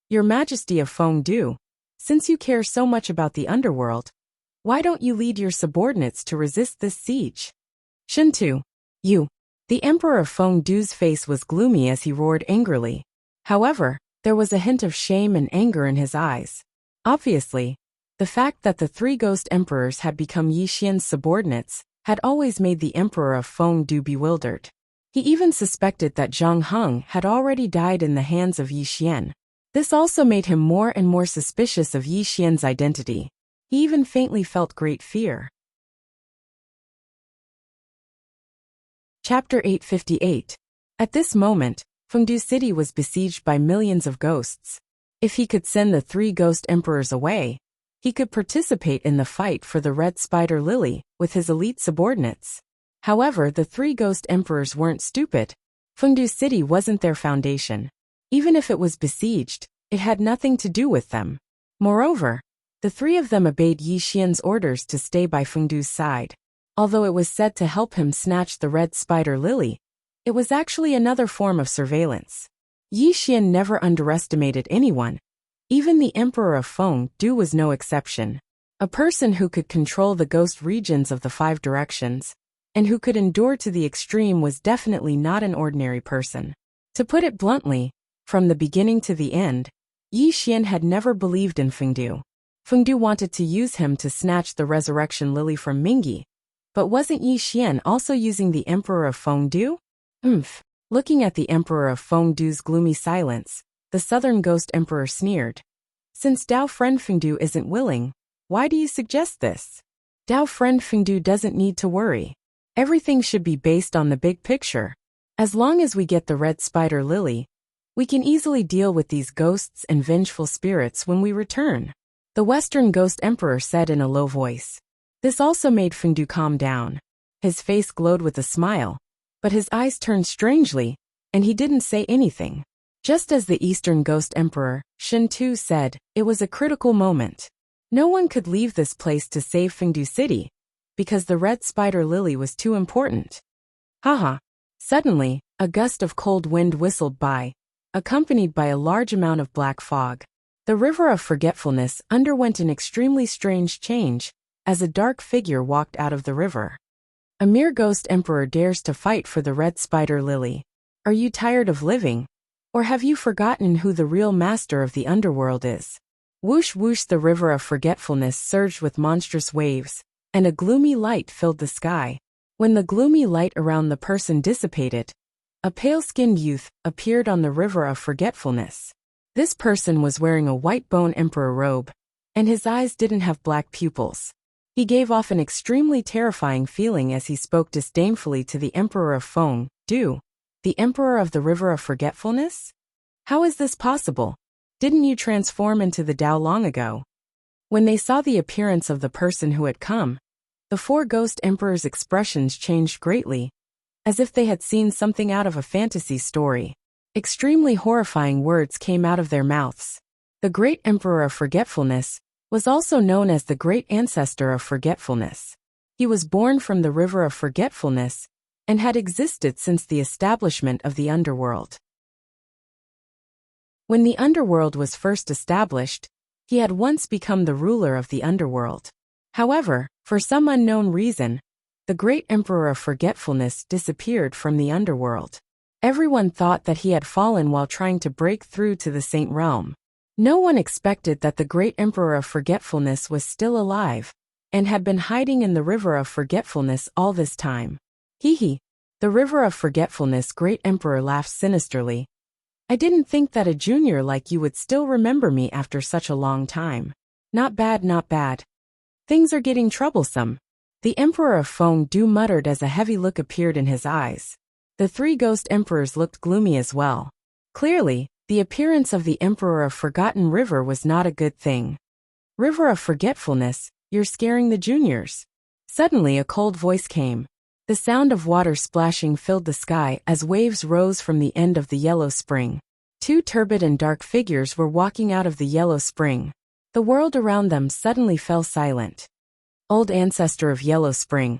Your Majesty of Fengdu, since you care so much about the underworld, why don't you lead your subordinates to resist this siege? Shentu, you. The Emperor of Fengdu's face was gloomy as he roared angrily. However, there was a hint of shame and anger in his eyes. Obviously, the fact that the 3 ghost emperors had become Yi Xian's subordinates had always made the Emperor of Fengdu bewildered. He even suspected that Zhang Heng had already died in the hands of Yi Xian. This also made him more and more suspicious of Yi Xian's identity. He even faintly felt great fear. Chapter 858. At this moment, Fengdu City was besieged by millions of ghosts. If he could send the 3 ghost emperors away, he could participate in the fight for the red spider lily with his elite subordinates. However, the 3 ghost emperors weren't stupid. Fengdu City wasn't their foundation. Even if it was besieged, it had nothing to do with them. Moreover, the 3 of them obeyed Yi Xian's orders to stay by Fengdu's side. Although it was said to help him snatch the red spider lily, it was actually another form of surveillance. Yi Xian never underestimated anyone. Even the Emperor of Fengdu was no exception. A person who could control the ghost regions of the 5 directions, and who could endure to the extreme was definitely not an ordinary person. To put it bluntly, from the beginning to the end, Yi Xian had never believed in Fengdu. Fengdu wanted to use him to snatch the resurrection lily from Mingyi. But wasn't Yi Xian also using the Emperor of Fengdu? Looking at the Emperor of Fengdu's gloomy silence, the Southern Ghost Emperor sneered. Since Dao Friend Fengdu isn't willing, why do you suggest this? Dao Friend Fengdu doesn't need to worry. Everything should be based on the big picture. As long as we get the red spider lily, we can easily deal with these ghosts and vengeful spirits when we return. The Western Ghost Emperor said in a low voice. This also made Fengdu calm down. His face glowed with a smile, but his eyes turned strangely, and he didn't say anything. Just as the Eastern Ghost Emperor, Shentu, said, it was a critical moment. No one could leave this place to save Fengdu City, because the red spider lily was too important. Haha. Suddenly, a gust of cold wind whistled by, accompanied by a large amount of black fog. The river of forgetfulness underwent an extremely strange change, as a dark figure walked out of the river. A mere ghost emperor dares to fight for the red spider lily. Are you tired of living? Or have you forgotten who the real master of the underworld is? Whoosh whoosh, the river of forgetfulness surged with monstrous waves, and a gloomy light filled the sky. When the gloomy light around the person dissipated, a pale-skinned youth appeared on the river of forgetfulness. This person was wearing a white bone emperor robe, and his eyes didn't have black pupils. He gave off an extremely terrifying feeling as he spoke disdainfully to the Emperor of Feng Du, the Emperor of the River of Forgetfulness? How is this possible? Didn't you transform into the Tao long ago? When they saw the appearance of the person who had come, the four ghost emperors' expressions changed greatly, as if they had seen something out of a fantasy story. Extremely horrifying words came out of their mouths. The Great Emperor of Forgetfulness was also known as the Great Ancestor of Forgetfulness. He was born from the River of Forgetfulness and had existed since the establishment of the underworld. When the underworld was first established, he had once become the ruler of the underworld. However, for some unknown reason, the Great Emperor of Forgetfulness disappeared from the underworld. Everyone thought that he had fallen while trying to break through to the Saint Realm. No one expected that the Great Emperor of Forgetfulness was still alive and had been hiding in the River of Forgetfulness all this time. Hee. The River of Forgetfulness Great Emperor laughed sinisterly. I didn't think that a junior like you would still remember me after such a long time. Not bad, not bad. Things are getting troublesome. The Emperor of Feng Du muttered as a heavy look appeared in his eyes. The three ghost emperors looked gloomy as well. Clearly, the appearance of the Emperor of Forgotten River was not a good thing. River of Forgetfulness, you're scaring the juniors. Suddenly a cold voice came. The sound of water splashing filled the sky as waves rose from the end of the yellow spring. Two turbid and dark figures were walking out of the yellow spring. The world around them suddenly fell silent. Old ancestor of Yellow Spring,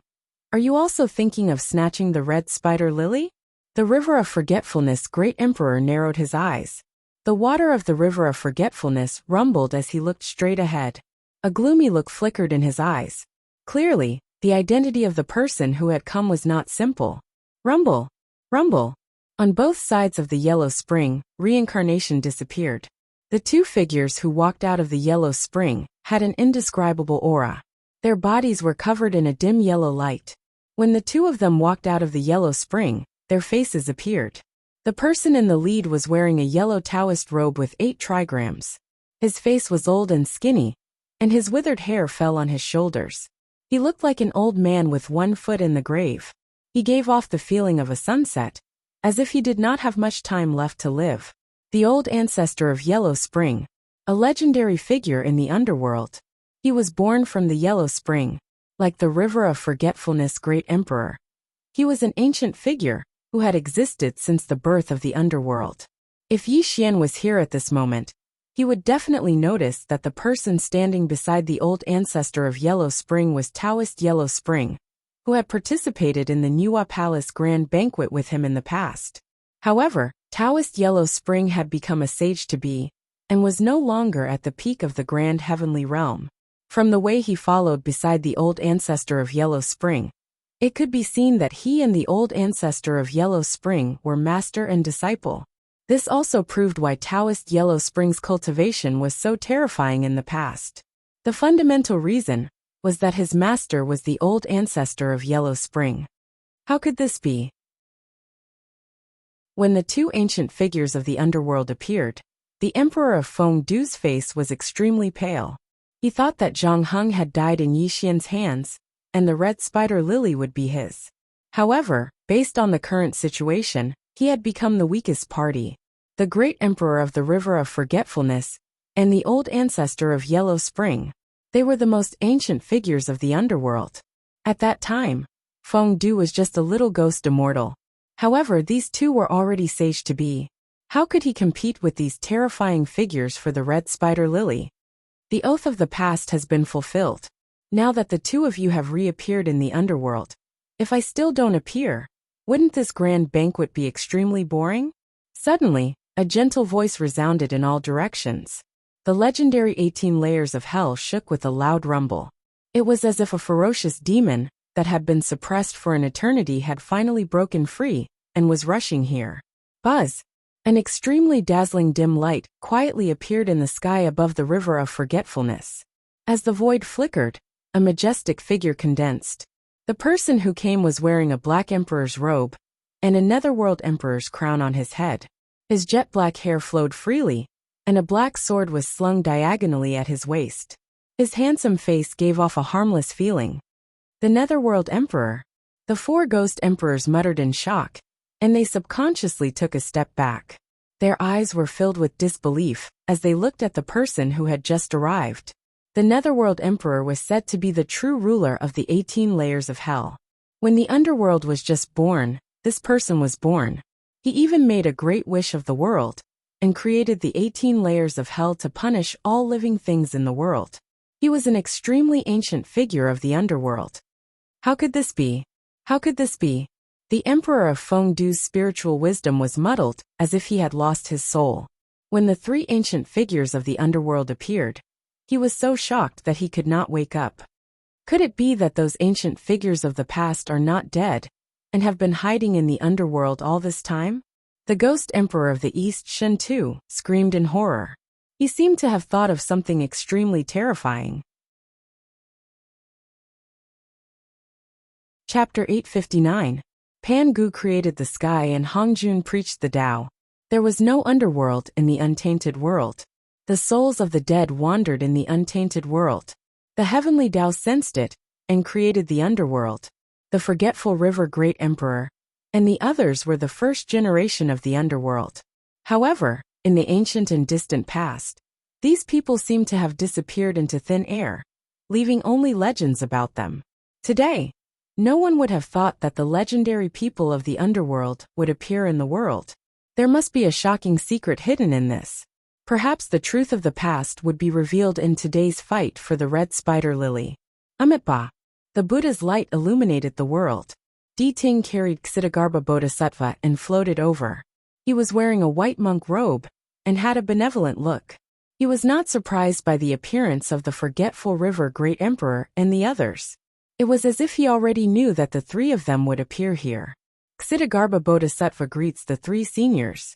are you also thinking of snatching the red spider lily? The River of Forgetfulness Great Emperor narrowed his eyes. The water of the River of Forgetfulness rumbled as he looked straight ahead. A gloomy look flickered in his eyes. Clearly, the identity of the person who had come was not simple. Rumble, rumble. On both sides of the yellow spring, reincarnation disappeared. The two figures who walked out of the yellow spring had an indescribable aura. Their bodies were covered in a dim yellow light. When the two of them walked out of the yellow spring, their faces appeared. The person in the lead was wearing a yellow Taoist robe with 8 trigrams. His face was old and skinny, and his withered hair fell on his shoulders. He looked like an old man with one foot in the grave. He gave off the feeling of a sunset, as if he did not have much time left to live. The old ancestor of Yellow Spring, a legendary figure in the underworld. He was born from the Yellow Spring, like the River of Forgetfulness Great Emperor. He was an ancient figure who had existed since the birth of the underworld. If Yi Xian was here at this moment, he would definitely notice that the person standing beside the old ancestor of Yellow Spring was Taoist Yellow Spring, who had participated in the Nuwa Palace Grand Banquet with him in the past. However, Taoist Yellow Spring had become a sage-to-be, and was no longer at the peak of the Grand Heavenly Realm. From the way he followed beside the old ancestor of Yellow Spring, it could be seen that he and the old ancestor of Yellow Spring were master and disciple. This also proved why Taoist Yellow Spring's cultivation was so terrifying in the past. The fundamental reason was that his master was the old ancestor of Yellow Spring. How could this be? When the two ancient figures of the underworld appeared, the Emperor of Feng Du's face was extremely pale. He thought that Zhang Heng had died in Yi Xian's hands, and the red spider lily would be his. However, based on the current situation, he had become the weakest party. The Great Emperor of the River of Forgetfulness, and the old ancestor of Yellow Spring. They were the most ancient figures of the underworld. At that time, Feng Du was just a little ghost immortal. However, these two were already sage-to-be. How could he compete with these terrifying figures for the red spider lily? The oath of the past has been fulfilled. Now that the two of you have reappeared in the underworld, if I still don't appear, wouldn't this grand banquet be extremely boring? Suddenly, a gentle voice resounded in all directions. The legendary 18 layers of hell shook with a loud rumble. It was as if a ferocious demon that had been suppressed for an eternity had finally broken free and was rushing here. Buzz! An extremely dazzling dim light quietly appeared in the sky above the river of forgetfulness. As the void flickered, a majestic figure condensed. The person who came was wearing a black emperor's robe and a netherworld emperor's crown on his head. His jet black hair flowed freely, and a black sword was slung diagonally at his waist. His handsome face gave off a harmless feeling. The netherworld emperor. The four ghost emperors muttered in shock, and they subconsciously took a step back. Their eyes were filled with disbelief as they looked at the person who had just arrived. The netherworld emperor was said to be the true ruler of the 18 layers of hell. When the underworld was just born, this person was born. He even made a great wish of the world, and created the 18 layers of hell to punish all living things in the world. He was an extremely ancient figure of the underworld. How could this be? How could this be? The emperor of Fengdu's spiritual wisdom was muddled, as if he had lost his soul. When the three ancient figures of the underworld appeared, he was so shocked that he could not wake up. Could it be that those ancient figures of the past are not dead, and have been hiding in the underworld all this time? The ghost emperor of the East, Shen Tu, screamed in horror. He seemed to have thought of something extremely terrifying. Chapter 859. Pan Gu created the sky and Hongjun preached the Tao. There was no underworld in the untainted world. The souls of the dead wandered in the untainted world. The heavenly Tao sensed it, and created the underworld. The forgetful river great emperor, and the others were the first generation of the underworld. However, in the ancient and distant past, these people seemed to have disappeared into thin air, leaving only legends about them. Today, no one would have thought that the legendary people of the underworld would appear in the world. There must be a shocking secret hidden in this. Perhaps the truth of the past would be revealed in today's fight for the red spider lily. Amitabha. The Buddha's light illuminated the world. Di Ting carried Ksitigarbha Bodhisattva and floated over. He was wearing a white monk robe and had a benevolent look. He was not surprised by the appearance of the forgetful river great emperor and the others. It was as if he already knew that the three of them would appear here. Ksitigarbha Bodhisattva greets the three seniors.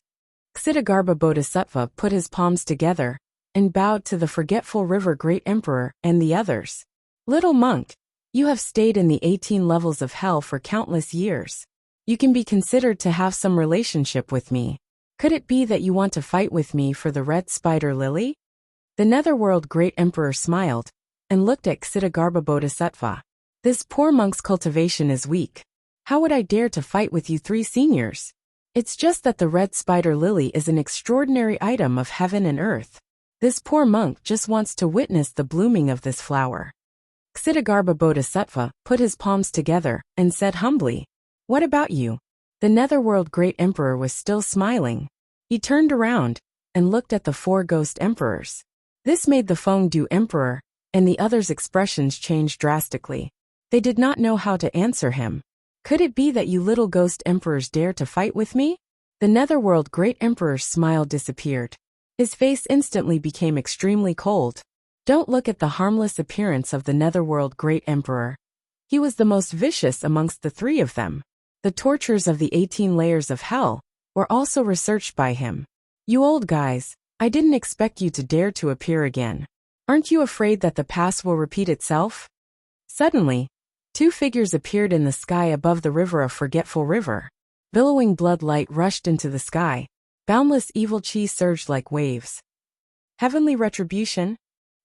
Ksitigarbha Bodhisattva put his palms together and bowed to the forgetful river great emperor and the others. Little monk, you have stayed in the 18 levels of hell for countless years. You can be considered to have some relationship with me. Could it be that you want to fight with me for the red spider lily? The netherworld great emperor smiled and looked at Ksitigarbha Bodhisattva. This poor monk's cultivation is weak. How would I dare to fight with you three seniors? It's just that the red spider lily is an extraordinary item of heaven and earth. This poor monk just wants to witness the blooming of this flower. Ksitigarbha Bodhisattva put his palms together and said humbly, "What about you?" The netherworld great emperor was still smiling. He turned around and looked at the four ghost emperors. This made the Fengdu emperor and the others' expressions change drastically. They did not know how to answer him. Could it be that you little ghost emperors dare to fight with me? The netherworld great emperor's smile disappeared. His face instantly became extremely cold. Don't look at the harmless appearance of the netherworld great emperor. He was the most vicious amongst the three of them. The tortures of the 18 layers of hell were also researched by him. You old guys, I didn't expect you to dare to appear again. Aren't you afraid that the past will repeat itself? Suddenly, two figures appeared in the sky above the river of forgetful river. Billowing blood light rushed into the sky. Boundless evil chi surged like waves. Heavenly retribution?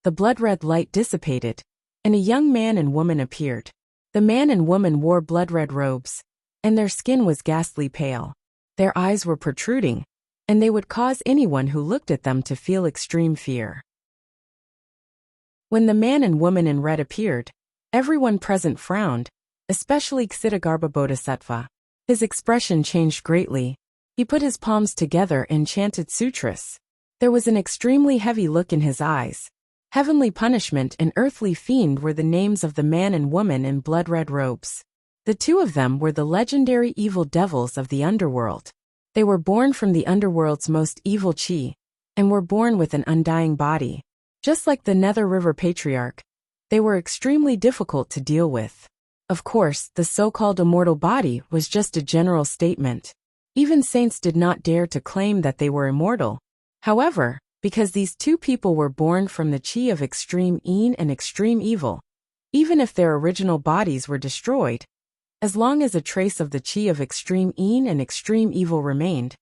The blood-red light dissipated, and a young man and woman appeared. The man and woman wore blood-red robes, and their skin was ghastly pale. Their eyes were protruding, and they would cause anyone who looked at them to feel extreme fear. When the man and woman in red appeared, everyone present frowned, especially Ksitigarbha Bodhisattva. His expression changed greatly. He put his palms together and chanted sutras. There was an extremely heavy look in his eyes. Heavenly punishment and earthly fiend were the names of the man and woman in blood-red robes. The two of them were the legendary evil devils of the underworld. They were born from the underworld's most evil chi, and were born with an undying body. Just like the Nether River Patriarch, they were extremely difficult to deal with. Of course, the so-called immortal body was just a general statement. Even saints did not dare to claim that they were immortal. However, because these two people were born from the chi of extreme yin and extreme evil, even if their original bodies were destroyed, as long as a trace of the chi of extreme yin and extreme evil remained,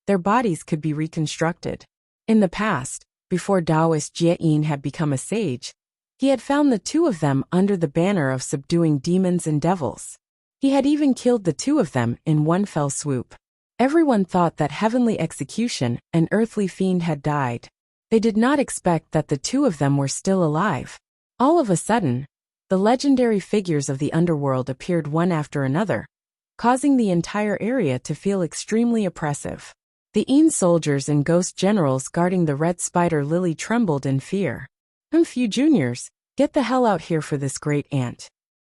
their bodies could be reconstructed. In the past, before Taoist Jie Yin had become a sage, he had found the two of them under the banner of subduing demons and devils. He had even killed the two of them in one fell swoop. Everyone thought that heavenly execution and earthly fiend had died. They did not expect that the two of them were still alive. All of a sudden, the legendary figures of the underworld appeared one after another, causing the entire area to feel extremely oppressive. The Yin soldiers and ghost generals guarding the red spider lily trembled in fear. "You juniors, get the hell out here for this great ant."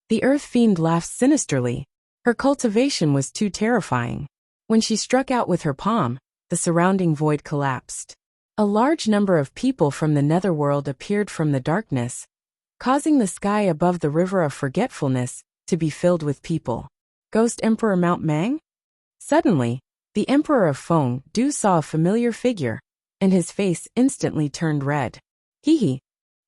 The earth fiend laughed sinisterly. Her cultivation was too terrifying. When she struck out with her palm, the surrounding void collapsed. A large number of people from the netherworld appeared from the darkness, causing the sky above the river of forgetfulness to be filled with people. Ghost Emperor Mount Mang? Suddenly, the Emperor of Feng Du saw a familiar figure, and his face instantly turned red. "Hee,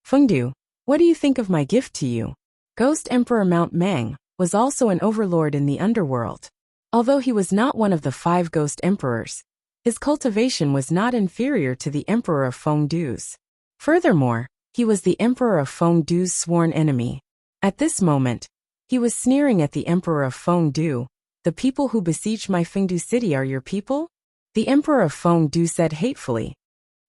Feng Du, what do you think of my gift to you?" Ghost Emperor Mount Mang was also an overlord in the underworld. Although he was not one of the 5 ghost emperors, his cultivation was not inferior to the Emperor of Feng Du's. Furthermore, he was the Emperor of Feng Du's sworn enemy. At this moment, he was sneering at the Emperor of Feng Du. "The people who besiege my Fengdu city are your people?" The Emperor of Feng Du said hatefully.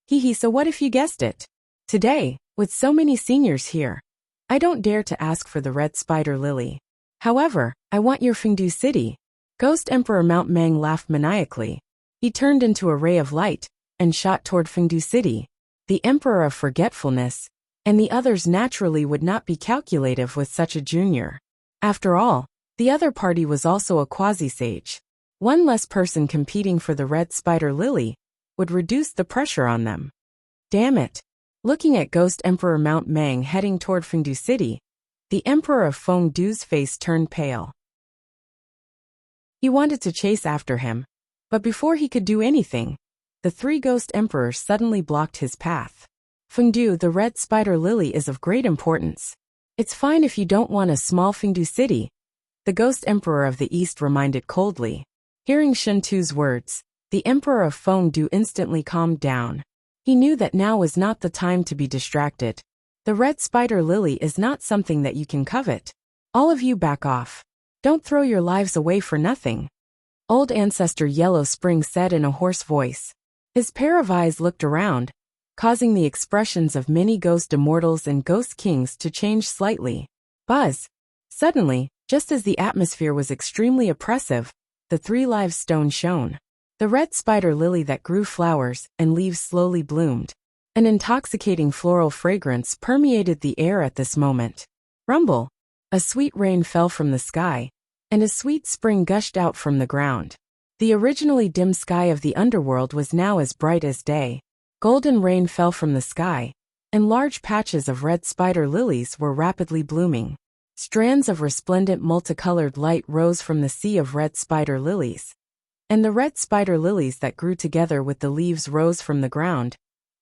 So what if you guessed it? Today, with so many seniors here, I don't dare to ask for the red spider lily. However, I want your Fengdu city." Ghost Emperor Mount Mang laughed maniacally. He turned into a ray of light and shot toward Fengdu city. The Emperor of Forgetfulness and the others naturally would not be calculative with such a junior. After all, the other party was also a quasi-sage. One less person competing for the red spider lily would reduce the pressure on them. Damn it. Looking at Ghost Emperor Mount Mang heading toward Fengdu city, the Emperor of Feng Du's face turned pale. He wanted to chase after him, but before he could do anything, the 3 ghost emperors suddenly blocked his path. "Fengdu, the red spider lily is of great importance. It's fine if you don't want a small Fengdu city," the ghost emperor of the east reminded coldly. Hearing Shentu's words, the Emperor of Feng Du instantly calmed down. He knew that now was not the time to be distracted. The red spider lily is not something that you can covet. "All of you back off. Don't throw your lives away for nothing," Old Ancestor Yellow Spring said in a hoarse voice. His pair of eyes looked around, causing the expressions of many ghost immortals and ghost kings to change slightly. Buzz! Suddenly, just as the atmosphere was extremely oppressive, the 3 live stones shone. The red spider lily that grew flowers and leaves slowly bloomed. An intoxicating floral fragrance permeated the air at this moment. Rumble! A sweet rain fell from the sky, and a sweet spring gushed out from the ground. The originally dim sky of the underworld was now as bright as day. Golden rain fell from the sky, and large patches of red spider lilies were rapidly blooming. Strands of resplendent multicolored light rose from the sea of red spider lilies, and the red spider lilies that grew together with the leaves rose from the ground,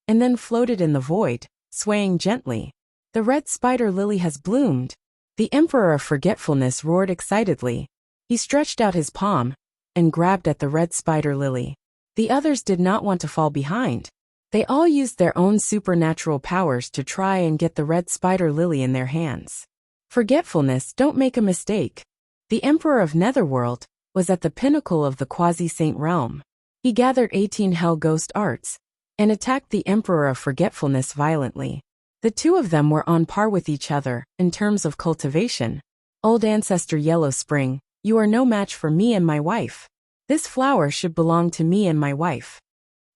and then floated in the void, swaying gently. "The red spider lily has bloomed!" The Emperor of Forgetfulness roared excitedly. He stretched out his palm and grabbed at the red spider lily. The others did not want to fall behind. They all used their own supernatural powers to try and get the red spider lily in their hands. Forgetfulness, don't make a mistake. The Emperor of Netherworld was at the pinnacle of the quasi-saint realm. He gathered 18 hell ghost arts and attacked the Emperor of Forgetfulness violently. The two of them were on par with each other in terms of cultivation. "Old Ancestor Yellow Spring, you are no match for me and my wife. This flower should belong to me and my wife."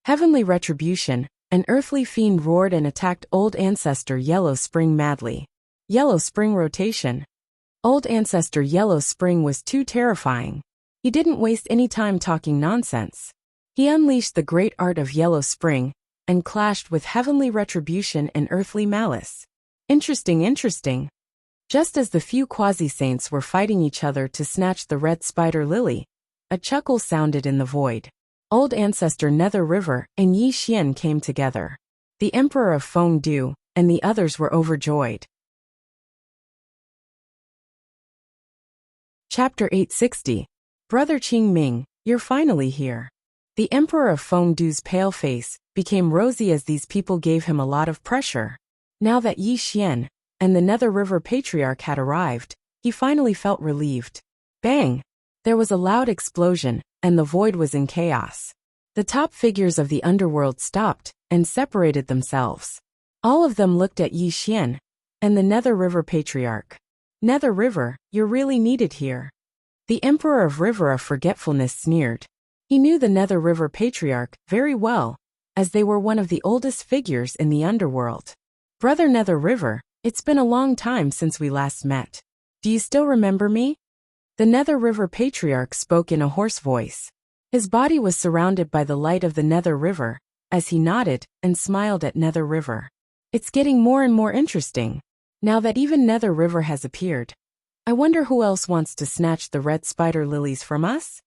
Heavenly Retribution, an earthly fiend roared and attacked Old Ancestor Yellow Spring madly. Yellow Spring Rotation. Old Ancestor Yellow Spring was too terrifying. He didn't waste any time talking nonsense. He unleashed the great art of Yellow Spring and clashed with Heavenly Retribution and Earthly Malice. Interesting. Just as the few quasi-saints were fighting each other to snatch the red spider lily, A chuckle sounded in the void. Old ancestor Nether River and Yi Xian came together. The Emperor of Fengdu and the others were overjoyed. Chapter 860. Brother Qingming, you're finally here. The Emperor of Fengdu's pale face became rosy as these people gave him a lot of pressure. Now that Yi Xian and the Nether River Patriarch had arrived, he finally felt relieved. Bang! There was a loud explosion, and the void was in chaos. The top figures of the underworld stopped and separated themselves. All of them looked at Yi Xian and the Nether River Patriarch. Nether River, you're really needed here. The Emperor of River of Forgetfulness sneered. He knew the Nether River Patriarch very well, as they were one of the oldest figures in the underworld. Brother Nether River, it's been a long time since we last met. Do you still remember me? The Nether River Patriarch spoke in a hoarse voice. His body was surrounded by the light of the Nether River, as he nodded and smiled at Nether River. It's getting more and more interesting, now that even Nether River has appeared. I wonder who else wants to snatch the red spider lilies from us?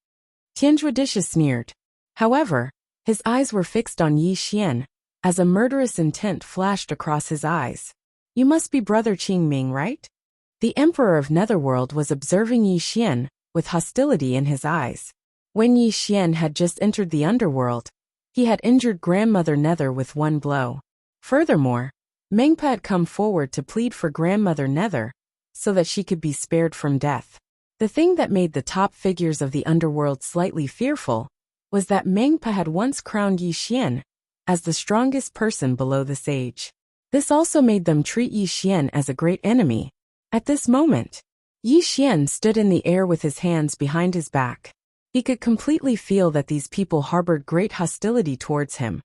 Tianjuodisha sneered. However, his eyes were fixed on Yi Xian, as a murderous intent flashed across his eyes. You must be Brother Qingming, right? The Emperor of Netherworld was observing Yi Xian with hostility in his eyes. When Yi Xian had just entered the underworld, he had injured Grandmother Nether with one blow. Furthermore, Mengpa had come forward to plead for Grandmother Nether so that she could be spared from death. The thing that made the top figures of the underworld slightly fearful was that Mengpa had once crowned Yi Xian as the strongest person below the sage. This also made them treat Yi Xian as a great enemy. At this moment, Yi Xian stood in the air with his hands behind his back. He could completely feel that these people harbored great hostility towards him,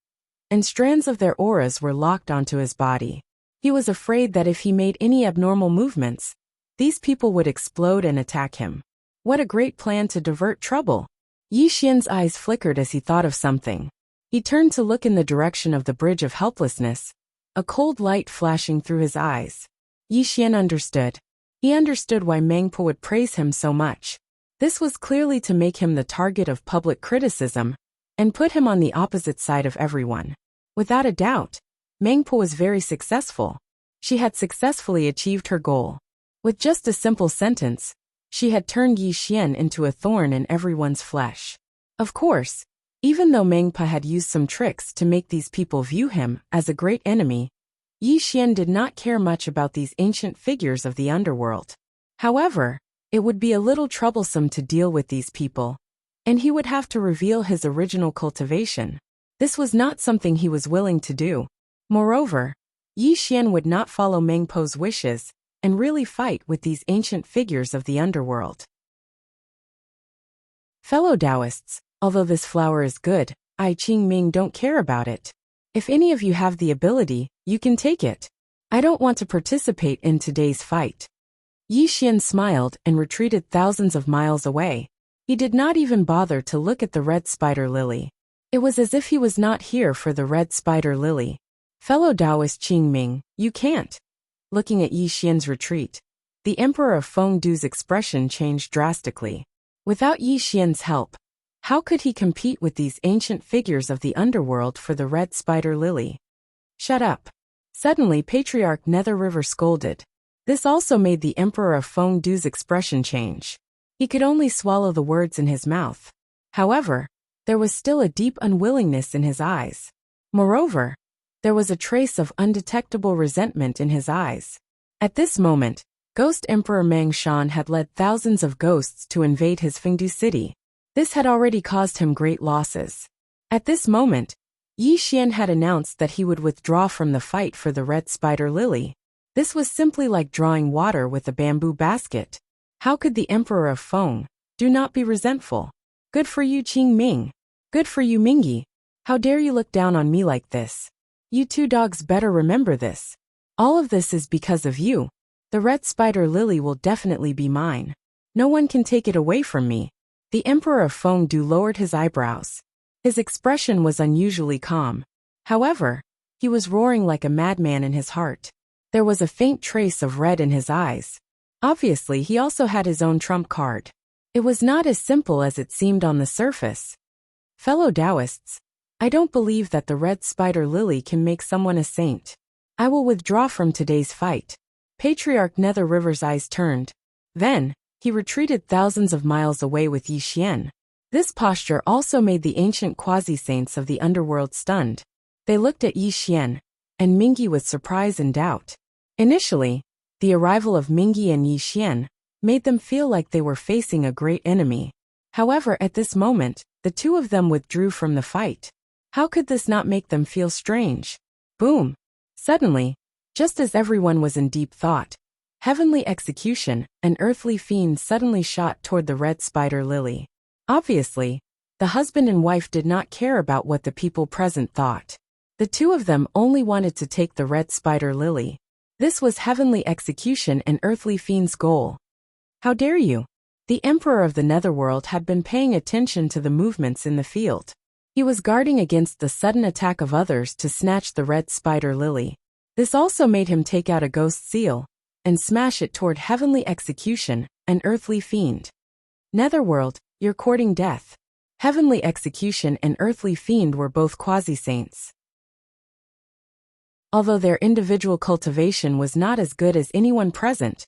and strands of their auras were locked onto his body. He was afraid that if he made any abnormal movements, these people would explode and attack him. What a great plan to divert trouble! Yi Xian's eyes flickered as he thought of something. He turned to look in the direction of the Bridge of Helplessness, a cold light flashing through his eyes. Yi Xian understood. He understood why Mengpa would praise him so much. This was clearly to make him the target of public criticism and put him on the opposite side of everyone. Without a doubt, Mengpa was very successful. She had successfully achieved her goal. With just a simple sentence, she had turned Yi Xian into a thorn in everyone's flesh. Of course, even though Mengpa had used some tricks to make these people view him as a great enemy, Yi Xian did not care much about these ancient figures of the underworld. However, it would be a little troublesome to deal with these people, and he would have to reveal his original cultivation. This was not something he was willing to do. Moreover, Yi Xian would not follow Mengpa's wishes and really fight with these ancient figures of the underworld. Fellow Taoists, although this flower is good, I Qingming don't care about it. If any of you have the ability, you can take it. I don't want to participate in today's fight. Yi Xian smiled and retreated thousands of miles away. He did not even bother to look at the red spider lily. It was as if he was not here for the red spider lily. Fellow Taoist Qingming, you can't. Looking at Yi Xian's retreat, the Emperor of Fengdu's expression changed drastically. Without Yi Xian's help, how could he compete with these ancient figures of the underworld for the red spider lily? Shut up. Suddenly Patriarch Nether River scolded. This also made the Emperor of Fengdu's expression change. He could only swallow the words in his mouth. However, there was still a deep unwillingness in his eyes. Moreover, there was a trace of undetectable resentment in his eyes. At this moment, Ghost Emperor Mang Shan had led thousands of ghosts to invade his Fengdu city. This had already caused him great losses. At this moment, Yi Xian had announced that he would withdraw from the fight for the red spider lily. This was simply like drawing water with a bamboo basket. How could the Emperor of Feng do not be resentful? Good for you, Qingming. Good for you, Mingyi. How dare you look down on me like this? You two dogs better remember this. All of this is because of you. The red spider lily will definitely be mine. No one can take it away from me. The Emperor of Fengdu lowered his eyebrows. His expression was unusually calm. However, he was roaring like a madman in his heart. There was a faint trace of red in his eyes. Obviously, he also had his own trump card. It was not as simple as it seemed on the surface. Fellow Taoists, I don't believe that the red spider lily can make someone a saint. I will withdraw from today's fight. Patriarch Nether River's eyes turned. Then, he retreated thousands of miles away with Yi Xian. This posture also made the ancient quasi-saints of the underworld stunned. They looked at Yi Xian and Mingyi with surprise and doubt. Initially, the arrival of Mingyi and Yi Xian made them feel like they were facing a great enemy. However, at this moment, the two of them withdrew from the fight. How could this not make them feel strange? Boom! Suddenly, just as everyone was in deep thought, heavenly execution, an earthly fiend suddenly shot toward the red spider lily. Obviously, the husband and wife did not care about what the people present thought. The two of them only wanted to take the red spider lily. This was heavenly execution and earthly fiend's goal. How dare you? The Emperor of the Netherworld had been paying attention to the movements in the field. He was guarding against the sudden attack of others to snatch the red spider lily. This also made him take out a ghost seal and smash it toward heavenly execution, an earthly fiend. Netherworld, you're courting death. Heavenly execution and earthly fiend were both quasi-saints. Although their individual cultivation was not as good as anyone present,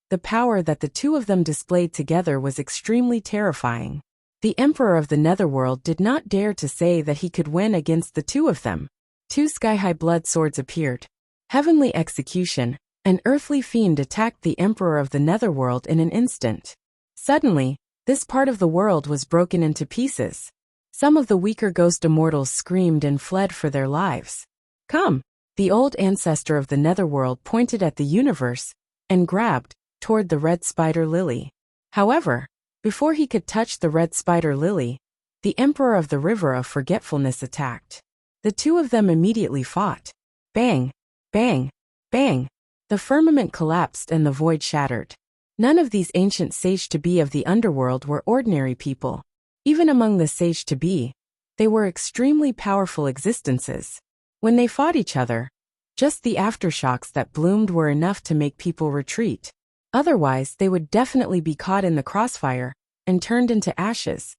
the power that the two of them displayed together was extremely terrifying. The Emperor of the Netherworld did not dare to say that he could win against the two of them. Two sky-high blood swords appeared. Heavenly execution, an earthly fiend attacked the Emperor of the Netherworld in an instant. Suddenly, this part of the world was broken into pieces. Some of the weaker ghost immortals screamed and fled for their lives. Come! The old ancestor of the Netherworld pointed at the universe and grabbed toward the red spider lily. However, before he could touch the red spider lily, the Emperor of the River of Forgetfulness attacked. The two of them immediately fought. Bang! Bang! Bang! The firmament collapsed and the void shattered. None of these ancient sage-to-be of the underworld were ordinary people. Even among the sage-to-be, they were extremely powerful existences. When they fought each other, just the aftershocks that bloomed were enough to make people retreat. Otherwise, they would definitely be caught in the crossfire and turned into ashes,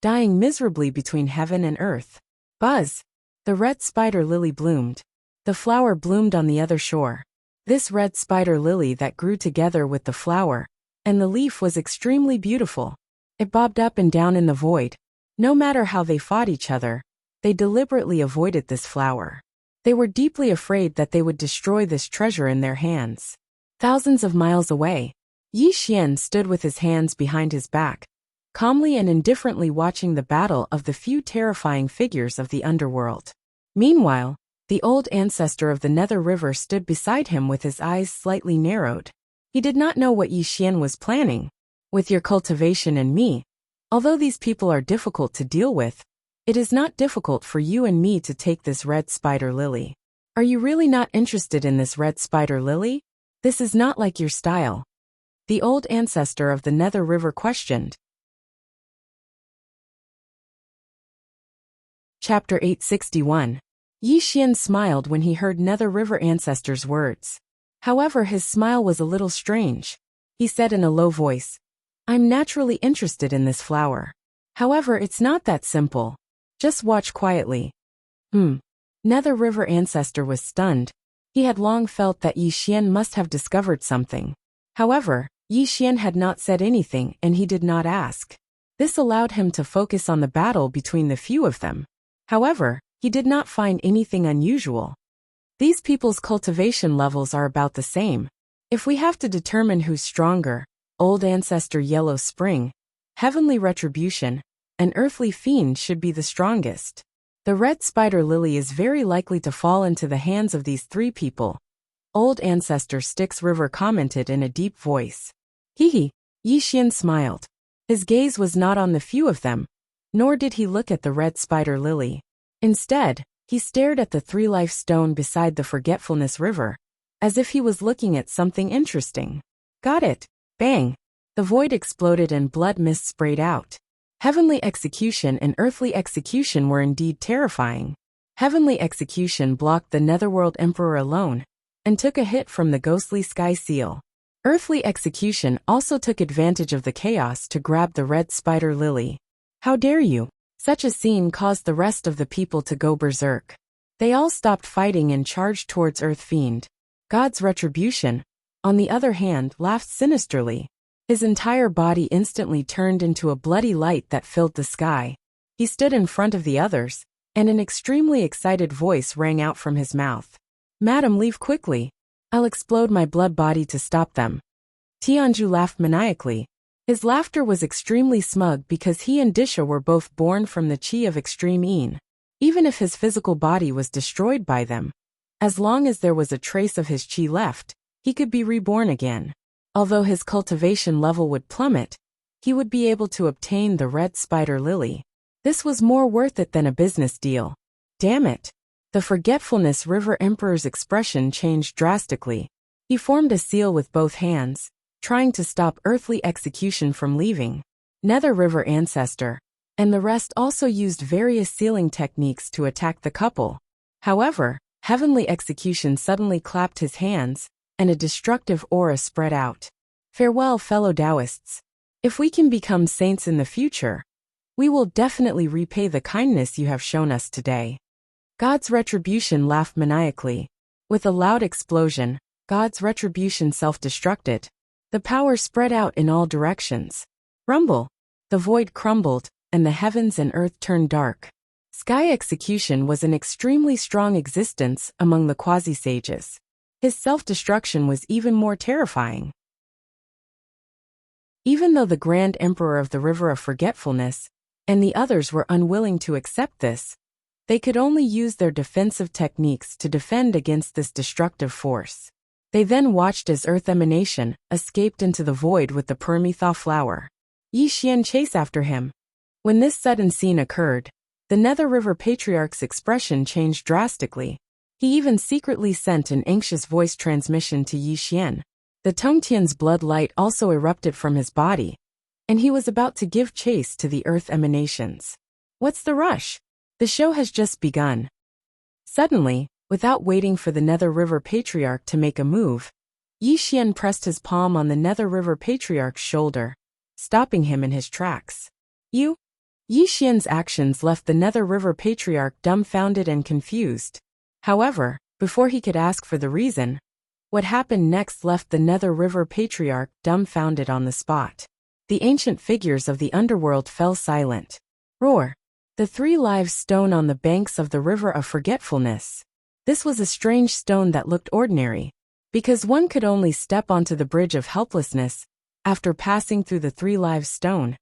dying miserably between heaven and earth. Buzz! The red spider lily bloomed. The flower bloomed on the other shore. This red spider lily that grew together with the flower and the leaf was extremely beautiful. It bobbed up and down in the void. No matter how they fought each other, they deliberately avoided this flower. They were deeply afraid that they would destroy this treasure in their hands. Thousands of miles away, Yi Xian stood with his hands behind his back, calmly and indifferently watching the battle of the few terrifying figures of the underworld. Meanwhile, the old ancestor of the Nether River stood beside him with his eyes slightly narrowed. He did not know what Yi Xian was planning. With your cultivation and me, although these people are difficult to deal with, it is not difficult for you and me to take this red spider lily. Are you really not interested in this red spider lily? This is not like your style. The old ancestor of the Nether River questioned. Chapter 861. Yi Xian smiled when he heard Nether River ancestor's words. However, his smile was a little strange. He said in a low voice, I'm naturally interested in this flower. However, it's not that simple. Just watch quietly. Nether River ancestor was stunned. He had long felt that Yi Xian must have discovered something. However, Yi Xian had not said anything and he did not ask. This allowed him to focus on the battle between the few of them. However, he did not find anything unusual. These people's cultivation levels are about the same. If we have to determine who's stronger, old ancestor Yellow Spring, heavenly retribution, an earthly fiend should be the strongest. The red spider lily is very likely to fall into the hands of these three people. Old ancestor Styx River commented in a deep voice. Yi Xian smiled. His gaze was not on the few of them, nor did he look at the red spider lily. Instead, he stared at the three-life stone beside the Forgetfulness River, as if he was looking at something interesting. Got it! Bang! The void exploded and blood mist sprayed out. Heavenly execution and earthly execution were indeed terrifying. Heavenly execution blocked the Netherworld Emperor alone, and took a hit from the ghostly sky seal. Earthly execution also took advantage of the chaos to grab the red spider lily. How dare you! Such a scene caused the rest of the people to go berserk. They all stopped fighting and charged towards Earth Fiend. God's retribution, on the other hand, laughed sinisterly. His entire body instantly turned into a bloody light that filled the sky. He stood in front of the others, and an extremely excited voice rang out from his mouth. "Madam, leave quickly. I'll explode my blood body to stop them." Tianju laughed maniacally. His laughter was extremely smug because he and Disha were both born from the chi of extreme yin. Even if his physical body was destroyed by them, as long as there was a trace of his chi left, he could be reborn again. Although his cultivation level would plummet, he would be able to obtain the red spider lily. This was more worth it than a business deal. Damn it! The Forgetfulness River Emperor's expression changed drastically. He formed a seal with both hands, trying to stop earthly execution from leaving. Nether River Ancestor and the rest also used various sealing techniques to attack the couple. However, Heavenly Execution suddenly clapped his hands, and a destructive aura spread out. Farewell, fellow Taoists. If we can become saints in the future, we will definitely repay the kindness you have shown us today. God's retribution laughed maniacally. With a loud explosion, God's retribution self-destructed. The power spread out in all directions. Rumble! The void crumbled, and the heavens and earth turned dark. Sky Execution was an extremely strong existence among the quasi-sages. His self-destruction was even more terrifying. Even though the Grand Emperor of the River of Forgetfulness and the others were unwilling to accept this, they could only use their defensive techniques to defend against this destructive force. They then watched as Earth Emanation escaped into the void with the Permethaw flower. Yi Xian chased after him. When this sudden scene occurred, the Nether River Patriarch's expression changed drastically. He even secretly sent an anxious voice transmission to Yi Xian. The Tongtian's blood light also erupted from his body, and he was about to give chase to the Earth Emanations. What's the rush? The show has just begun. Suddenly, without waiting for the Nether River Patriarch to make a move, Yi Xian pressed his palm on the Nether River Patriarch's shoulder, stopping him in his tracks. Yi Xian's actions left the Nether River Patriarch dumbfounded and confused. However, before he could ask for the reason, what happened next left the Nether River Patriarch dumbfounded on the spot. The ancient figures of the underworld fell silent. Roar! The 3 live stone on the banks of the River of Forgetfulness. This was a strange stone that looked ordinary, because one could only step onto the bridge of helplessness after passing through the 3 live stone.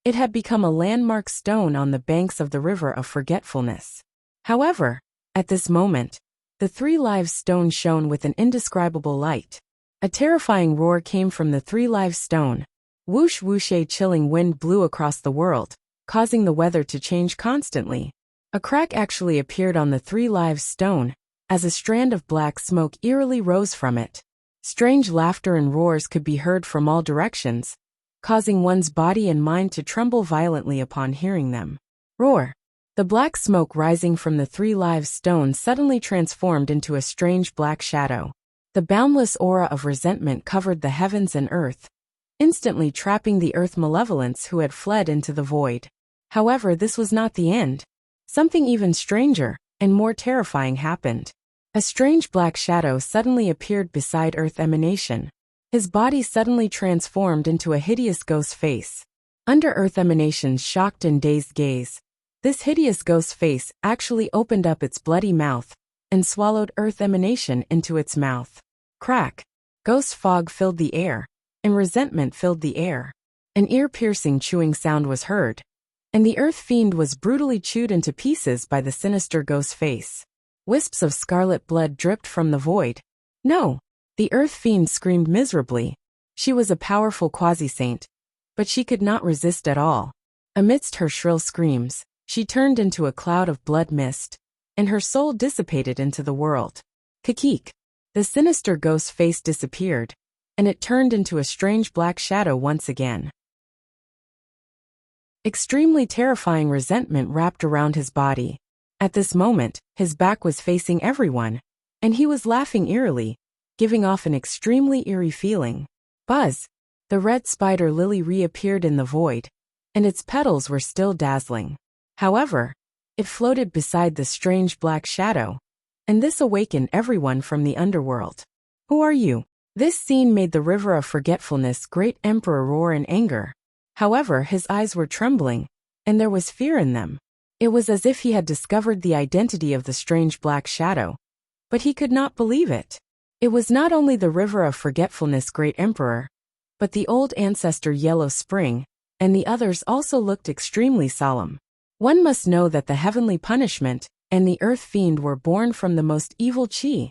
It had become a landmark stone on the banks of the River of Forgetfulness. However, at this moment, the 3 live stone shone with an indescribable light. A terrifying roar came from the 3 live stone. Whoosh whoosh, a chilling wind blew across the world, causing the weather to change constantly. A crack actually appeared on the 3 live stone, as a strand of black smoke eerily rose from it. Strange laughter and roars could be heard from all directions, causing one's body and mind to tremble violently upon hearing them. Roar! The black smoke rising from the 3 live stone suddenly transformed into a strange black shadow. The boundless aura of resentment covered the heavens and earth, instantly trapping the earth malevolence who had fled into the void. However, this was not the end. Something even stranger and more terrifying happened. A strange black shadow suddenly appeared beside Earth Emanation. His body suddenly transformed into a hideous ghost face. Under Earth Emanation's shocked and dazed gaze, this hideous ghost face actually opened up its bloody mouth and swallowed Earth Emanation into its mouth. Crack! Ghost fog filled the air, and resentment filled the air. An ear-piercing chewing sound was heard, and the Earth Fiend was brutally chewed into pieces by the sinister ghost face. Wisps of scarlet blood dripped from the void. No! The Earth Fiend screamed miserably. She was a powerful quasi-saint, but she could not resist at all. Amidst her shrill screams, she turned into a cloud of blood mist, and her soul dissipated into the world. Kakik! The sinister ghost face disappeared, and it turned into a strange black shadow once again. Extremely terrifying resentment wrapped around his body. At this moment, his back was facing everyone, and he was laughing eerily, giving off an extremely eerie feeling. Buzz! The red spider lily reappeared in the void, and its petals were still dazzling. However, it floated beside the strange black shadow, and this awakened everyone from the underworld. Who are you? This scene made the River of Forgetfulness great emperor roar in anger. However, his eyes were trembling, and there was fear in them. It was as if he had discovered the identity of the strange black shadow, but he could not believe it. It was not only the River of Forgetfulness great emperor, but the old ancestor Yellow Spring, and the others also looked extremely solemn. One must know that the heavenly punishment and the earth fiend were born from the most evil chi,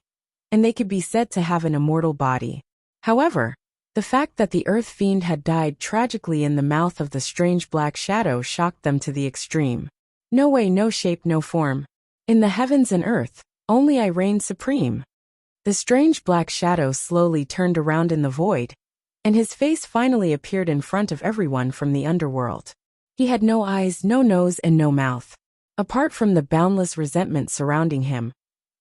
and they could be said to have an immortal body. However, the fact that the earth fiend had died tragically in the mouth of the strange black shadow shocked them to the extreme. No way, no shape, no form. In the heavens and earth, only I reign supreme. The strange black shadow slowly turned around in the void, and his face finally appeared in front of everyone from the underworld. He had no eyes, no nose, and no mouth. Apart from the boundless resentment surrounding him,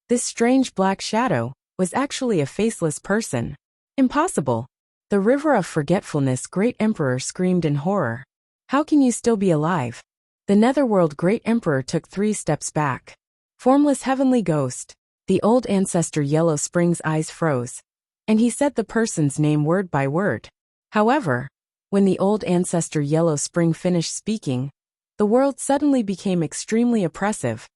this strange black shadow was actually a faceless person. Impossible! The River of Forgetfulness great emperor screamed in horror. How can you still be alive? The Netherworld great emperor took 3 steps back. Formless heavenly ghost, the old ancestor Yellow Spring's eyes froze, and he said the person's name word by word. However, when the old ancestor Yellow Spring finished speaking, the world suddenly became extremely oppressive,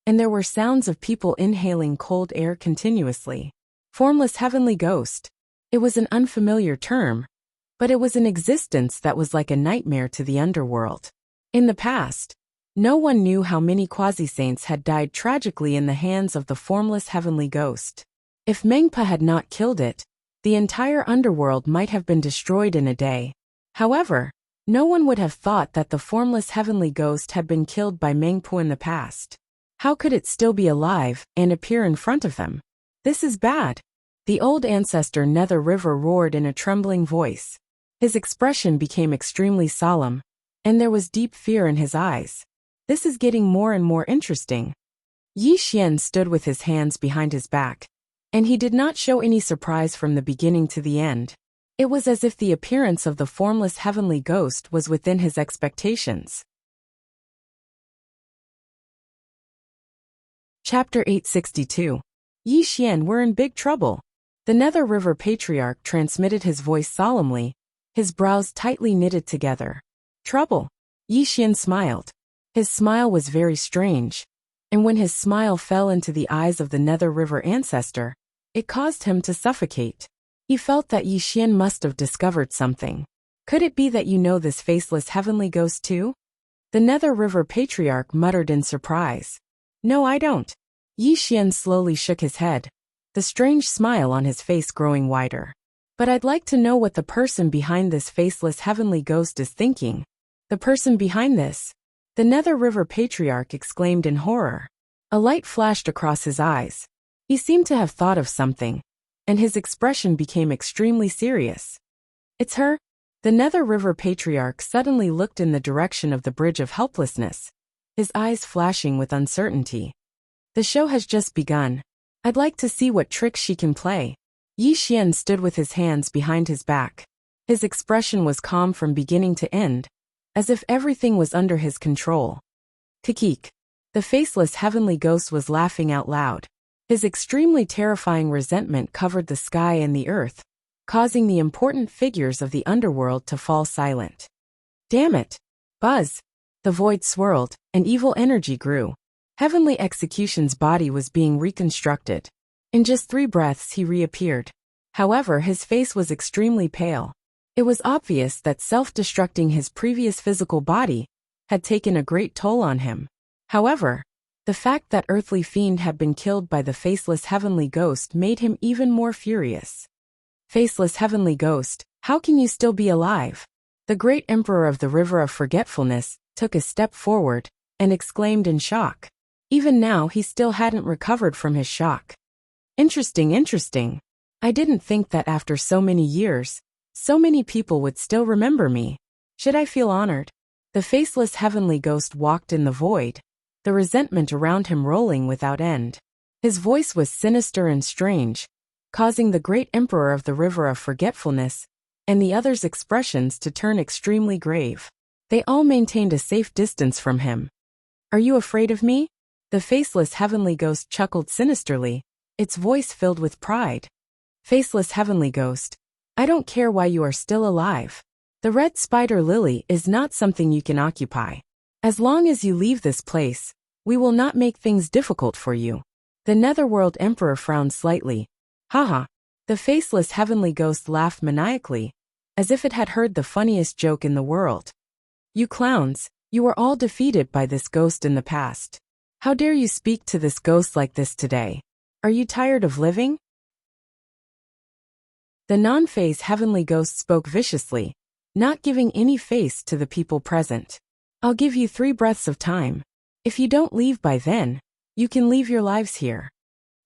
and there were sounds of people inhaling cold air continuously. Formless heavenly ghost. It was an unfamiliar term, but it was an existence that was like a nightmare to the underworld. In the past, no one knew how many quasi-saints had died tragically in the hands of the formless heavenly ghost. If Mengpa had not killed it, the entire underworld might have been destroyed in a day. However, no one would have thought that the formless heavenly ghost had been killed by Mengpa in the past. How could it still be alive and appear in front of them? This is bad. The old ancestor Nether River roared in a trembling voice. His expression became extremely solemn, and there was deep fear in his eyes. This is getting more and more interesting. Yi Xian stood with his hands behind his back, and he did not show any surprise from the beginning to the end. It was as if the appearance of the formless heavenly ghost was within his expectations. Chapter 862. Yi Xian, we're in big trouble. The Nether River Patriarch transmitted his voice solemnly, his brows tightly knitted together. Trouble? Yi Xian smiled. His smile was very strange, and when his smile fell into the eyes of the Nether River ancestor, it caused him to suffocate. He felt that Yi Xian must have discovered something. Could it be that you know this faceless heavenly ghost too? The Nether River Patriarch muttered in surprise. No, I don't. Yi Xian slowly shook his head, the strange smile on his face growing wider. But I'd like to know what the person behind this faceless heavenly ghost is thinking. The person behind this? The Nether River Patriarch exclaimed in horror. A light flashed across his eyes. He seemed to have thought of something, and his expression became extremely serious. It's her? The Nether River Patriarch suddenly looked in the direction of the Bridge of Helplessness, his eyes flashing with uncertainty. The show has just begun. I'd like to see what tricks she can play. Yi Xian stood with his hands behind his back. His expression was calm from beginning to end, as if everything was under his control. Kikik. The faceless heavenly ghost was laughing out loud. His extremely terrifying resentment covered the sky and the earth, causing the important figures of the underworld to fall silent. Damn it! Buzz! The void swirled, and evil energy grew. Heavenly Execution's body was being reconstructed. In just 3 breaths he reappeared. However, his face was extremely pale. It was obvious that self-destructing his previous physical body had taken a great toll on him. However, the fact that Earthly Fiend had been killed by the faceless heavenly ghost made him even more furious. Faceless heavenly ghost, how can you still be alive? The great emperor of the River of Forgetfulness took a step forward and exclaimed in shock. Even now he still hadn't recovered from his shock. Interesting. I didn't think that after so many years, so many people would still remember me. Should I feel honored? The faceless heavenly ghost walked in the void, the resentment around him rolling without end. His voice was sinister and strange, causing the great emperor of the River of Forgetfulness and the other's expressions to turn extremely grave. They all maintained a safe distance from him. "Are you afraid of me?" The faceless heavenly ghost chuckled sinisterly, its voice filled with pride. "Faceless heavenly ghost, I don't care why you are still alive. The red spider lily is not something you can occupy. As long as you leave this place, we will not make things difficult for you." The Netherworld Emperor frowned slightly. Haha. The faceless heavenly ghost laughed maniacally, as if it had heard the funniest joke in the world. "You clowns, you were all defeated by this ghost in the past. How dare you speak to this ghost like this today? Are you tired of living?" The non-phase heavenly ghost spoke viciously, not giving any face to the people present. "I'll give you 3 breaths of time. If you don't leave by then, you can leave your lives here."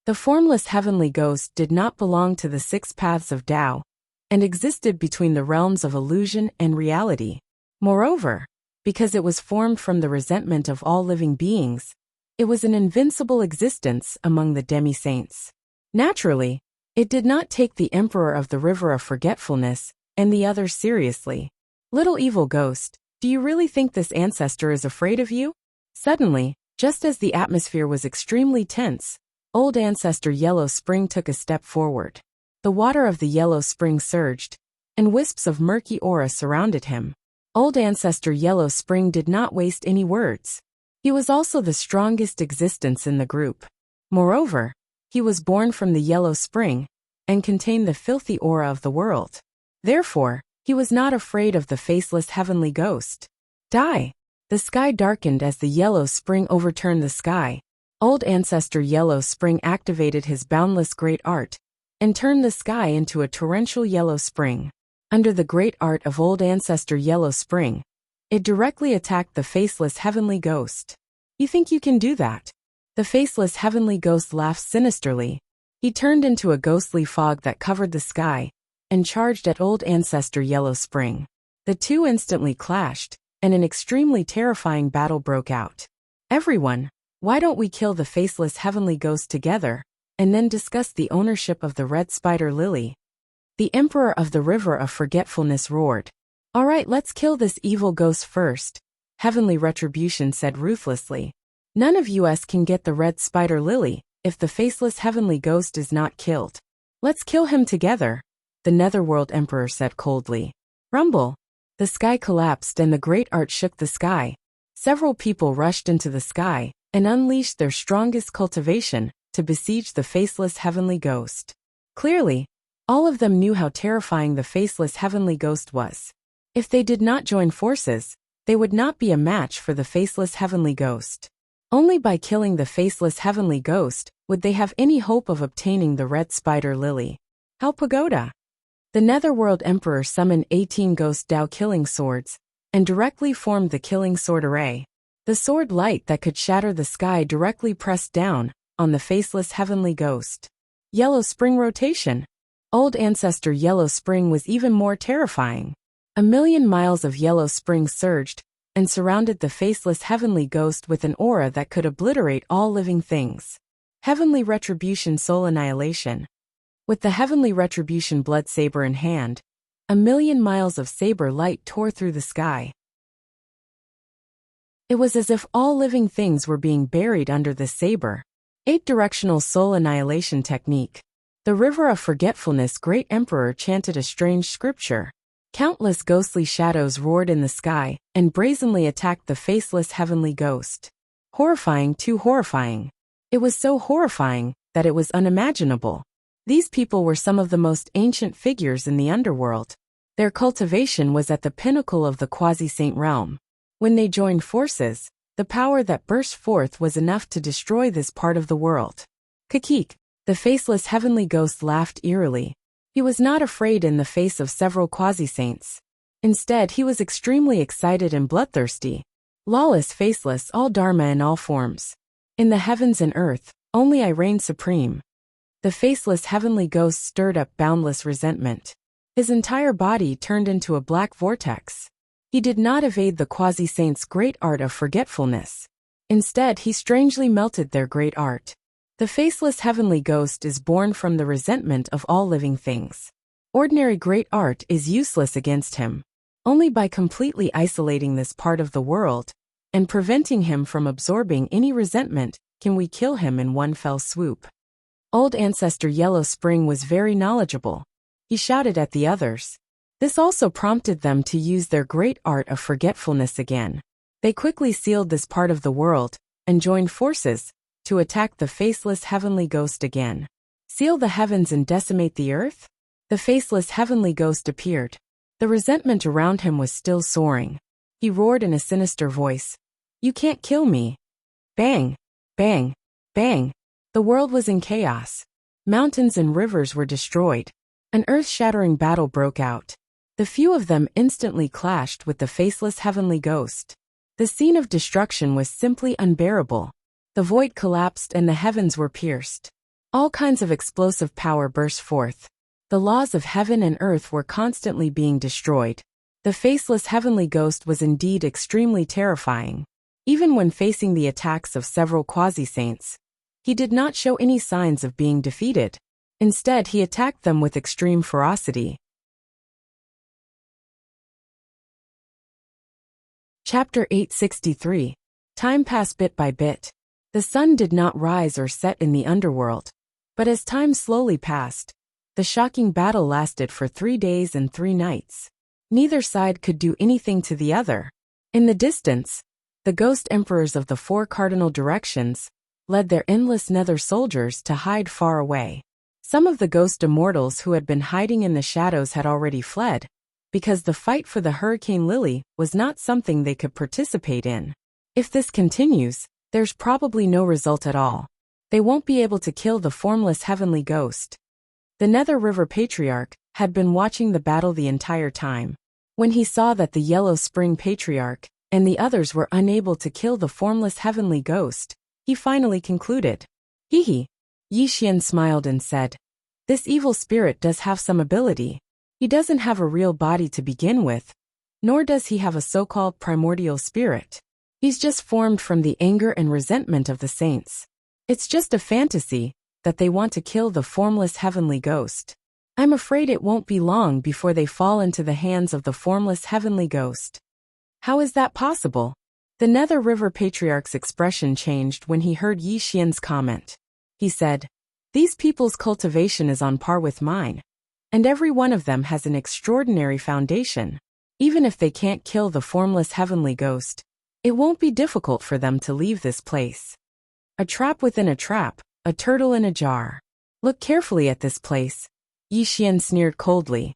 The formless heavenly ghost did not belong to the 6 paths of Tao, and existed between the realms of illusion and reality. Moreover, because it was formed from the resentment of all living beings, it was an invincible existence among the demi-saints. Naturally, it did not take the Emperor of the River of Forgetfulness and the others seriously. "Little evil ghost, do you really think this ancestor is afraid of you?" Suddenly, just as the atmosphere was extremely tense, old ancestor Yellow Spring took a step forward. The water of the Yellow Spring surged, and wisps of murky aura surrounded him. Old ancestor Yellow Spring did not waste any words. He was also the strongest existence in the group. Moreover, he was born from the Yellow Spring, and contained the filthy aura of the world. Therefore, he was not afraid of the faceless heavenly ghost. "Die!" The sky darkened as the Yellow Spring overturned the sky. Old ancestor Yellow Spring activated his boundless great art, and turned the sky into a torrential yellow spring. Under the great art of old ancestor Yellow Spring, it directly attacked the faceless heavenly ghost. "You think you can do that?" The faceless heavenly ghost laughed sinisterly. He turned into a ghostly fog that covered the sky, and charged at old ancestor Yellow Spring. The two instantly clashed, and an extremely terrifying battle broke out. "Everyone, why don't we kill the faceless heavenly ghost together, and then discuss the ownership of the red spider lily?" The Emperor of the River of Forgetfulness roared. "All right, let's kill this evil ghost first," Heavenly Retribution said ruthlessly. "None of us can get the red spider lily if the faceless heavenly ghost is not killed. Let's kill him together," the Netherworld Emperor said coldly. Rumble. The sky collapsed and the great art shook the sky. Several people rushed into the sky and unleashed their strongest cultivation to besiege the faceless heavenly ghost. Clearly, all of them knew how terrifying the faceless heavenly ghost was. If they did not join forces, they would not be a match for the faceless heavenly ghost. Only by killing the faceless heavenly ghost would they have any hope of obtaining the red spider lily. How pagoda! The Netherworld Emperor summoned 18 ghost Tao killing swords, and directly formed the killing sword array. The sword light that could shatter the sky directly pressed down on the faceless heavenly ghost. Yellow Spring rotation. Old ancestor Yellow Spring was even more terrifying. 1,000,000 miles of Yellow Spring surged and surrounded the faceless heavenly ghost with an aura that could obliterate all living things. Heavenly Retribution Soul Annihilation. With the Heavenly Retribution blood saber in hand, 1,000,000 miles of saber light tore through the sky. It was as if all living things were being buried under the saber. 8-directional soul annihilation technique. The River of Forgetfulness Great Emperor chanted a strange scripture. Countless ghostly shadows roared in the sky and brazenly attacked the faceless heavenly ghost. Horrifying, too horrifying. It was so horrifying that it was unimaginable. These people were some of the most ancient figures in the underworld. Their cultivation was at the pinnacle of the quasi-saint realm. When they joined forces, the power that burst forth was enough to destroy this part of the world. Kakik. The faceless heavenly ghost laughed eerily. He was not afraid in the face of several quasi-saints. Instead, he was extremely excited and bloodthirsty. Lawless, faceless, all dharma in all forms. In the heavens and earth, only I reign supreme. The faceless heavenly ghost stirred up boundless resentment. His entire body turned into a black vortex. He did not evade the quasi-saints' great art of forgetfulness. Instead, he strangely melted their great art. The faceless heavenly ghost is born from the resentment of all living things. Ordinary great art is useless against him. Only by completely isolating this part of the world and preventing him from absorbing any resentment can we kill him in one fell swoop. Old Ancestor Yellow Spring was very knowledgeable. He shouted at the others. This also prompted them to use their great art of forgetfulness again. They quickly sealed this part of the world and joined forces to attack the faceless heavenly ghost again. Seal the heavens and decimate the earth? The faceless heavenly ghost appeared. The resentment around him was still soaring. He roared in a sinister voice. You can't kill me. Bang! Bang! Bang! The world was in chaos. Mountains and rivers were destroyed. An earth-shattering battle broke out. The few of them instantly clashed with the faceless heavenly ghost. The scene of destruction was simply unbearable. The void collapsed and the heavens were pierced. All kinds of explosive power burst forth. The laws of heaven and earth were constantly being destroyed. The faceless heavenly ghost was indeed extremely terrifying. Even when facing the attacks of several quasi-saints, he did not show any signs of being defeated. Instead, he attacked them with extreme ferocity. Chapter 863. Time passed bit by bit. The sun did not rise or set in the underworld. But as time slowly passed, the shocking battle lasted for 3 days and 3 nights. Neither side could do anything to the other. In the distance, the ghost emperors of the 4 cardinal directions led their endless nether soldiers to hide far away. Some of the ghost immortals who had been hiding in the shadows had already fled, because the fight for the Hurricane Lily was not something they could participate in. If this continues, there's probably no result at all. They won't be able to kill the formless heavenly ghost. The Nether River Patriarch had been watching the battle the entire time. When he saw that the Yellow Spring Patriarch and the others were unable to kill the formless heavenly ghost, he finally concluded. Hee. Yi Xian smiled and said, this evil spirit does have some ability. He doesn't have a real body to begin with, nor does he have a so-called primordial spirit. He's just formed from the anger and resentment of the saints. It's just a fantasy that they want to kill the formless heavenly ghost. I'm afraid it won't be long before they fall into the hands of the formless heavenly ghost. How is that possible? The Nether River Patriarch's expression changed when he heard Yi Xian's comment. He said, these people's cultivation is on par with mine, and every one of them has an extraordinary foundation. Even if they can't kill the formless heavenly ghost, it won't be difficult for them to leave this place. A trap within a trap, a turtle in a jar. Look carefully at this place. Yi Xian sneered coldly.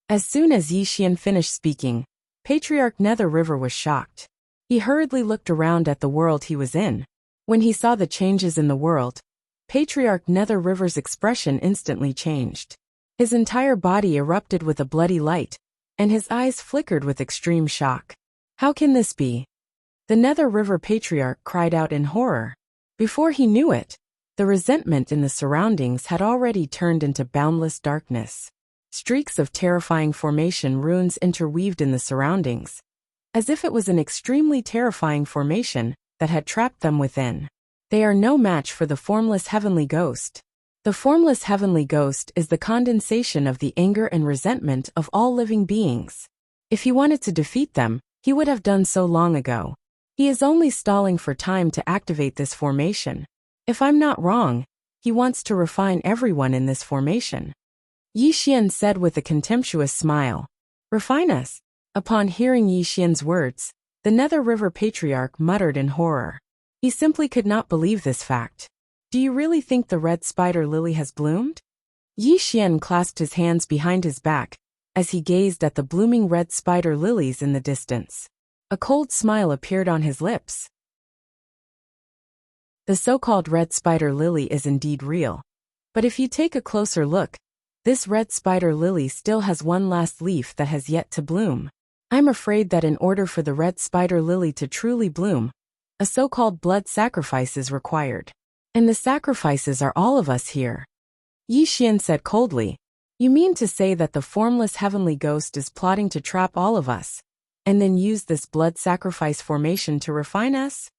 As soon as Yi Xian finished speaking, Patriarch Nether River was shocked. He hurriedly looked around at the world he was in. When he saw the changes in the world, Patriarch Nether River's expression instantly changed. His entire body erupted with a bloody light, and his eyes flickered with extreme shock. How can this be? The Nether River Patriarch cried out in horror. Before he knew it, the resentment in the surroundings had already turned into boundless darkness. Streaks of terrifying formation runes interweaved in the surroundings, as if it was an extremely terrifying formation that had trapped them within. They are no match for the formless heavenly ghost. The formless heavenly ghost is the condensation of the anger and resentment of all living beings. If he wanted to defeat them, he would have done so long ago. He is only stalling for time to activate this formation. If I'm not wrong, he wants to refine everyone in this formation. Yi Xian said with a contemptuous smile. Refine us? Upon hearing Yi Xian's words, the Nether River Patriarch muttered in horror. He simply could not believe this fact. Do you really think the red spider lily has bloomed? Yi Xian clasped his hands behind his back as he gazed at the blooming red spider lilies in the distance. A cold smile appeared on his lips. The so-called red spider lily is indeed real. But if you take a closer look, this red spider lily still has one last leaf that has yet to bloom. I'm afraid that in order for the red spider lily to truly bloom, a so-called blood sacrifice is required. And the sacrifices are all of us here. Yi Xian said coldly. You mean to say that the formless heavenly ghost is plotting to trap all of us, and then use this blood sacrifice formation to refine us?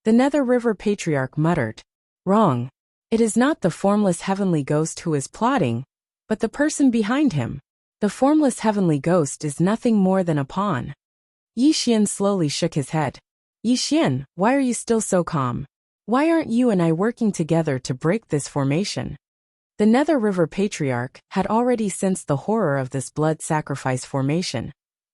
The Nether River Patriarch muttered. Wrong. It is not the formless heavenly ghost who is plotting, But the person behind him, the formless heavenly ghost, is nothing more than a pawn. Yi Xian slowly shook his head. Yi Xian, why are you still so calm? Why aren't you and I working together to break this formation? The Nether River Patriarch had already sensed the horror of this blood sacrifice formation,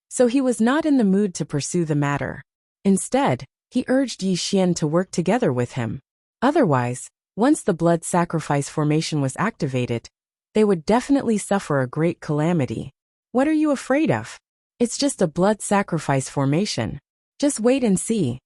so he was not in the mood to pursue the matter. Instead, he urged Yi Xian to work together with him. Otherwise, once the blood sacrifice formation was activated, they would definitely suffer a great calamity. What are you afraid of? It's just a blood sacrifice formation. Just wait and see.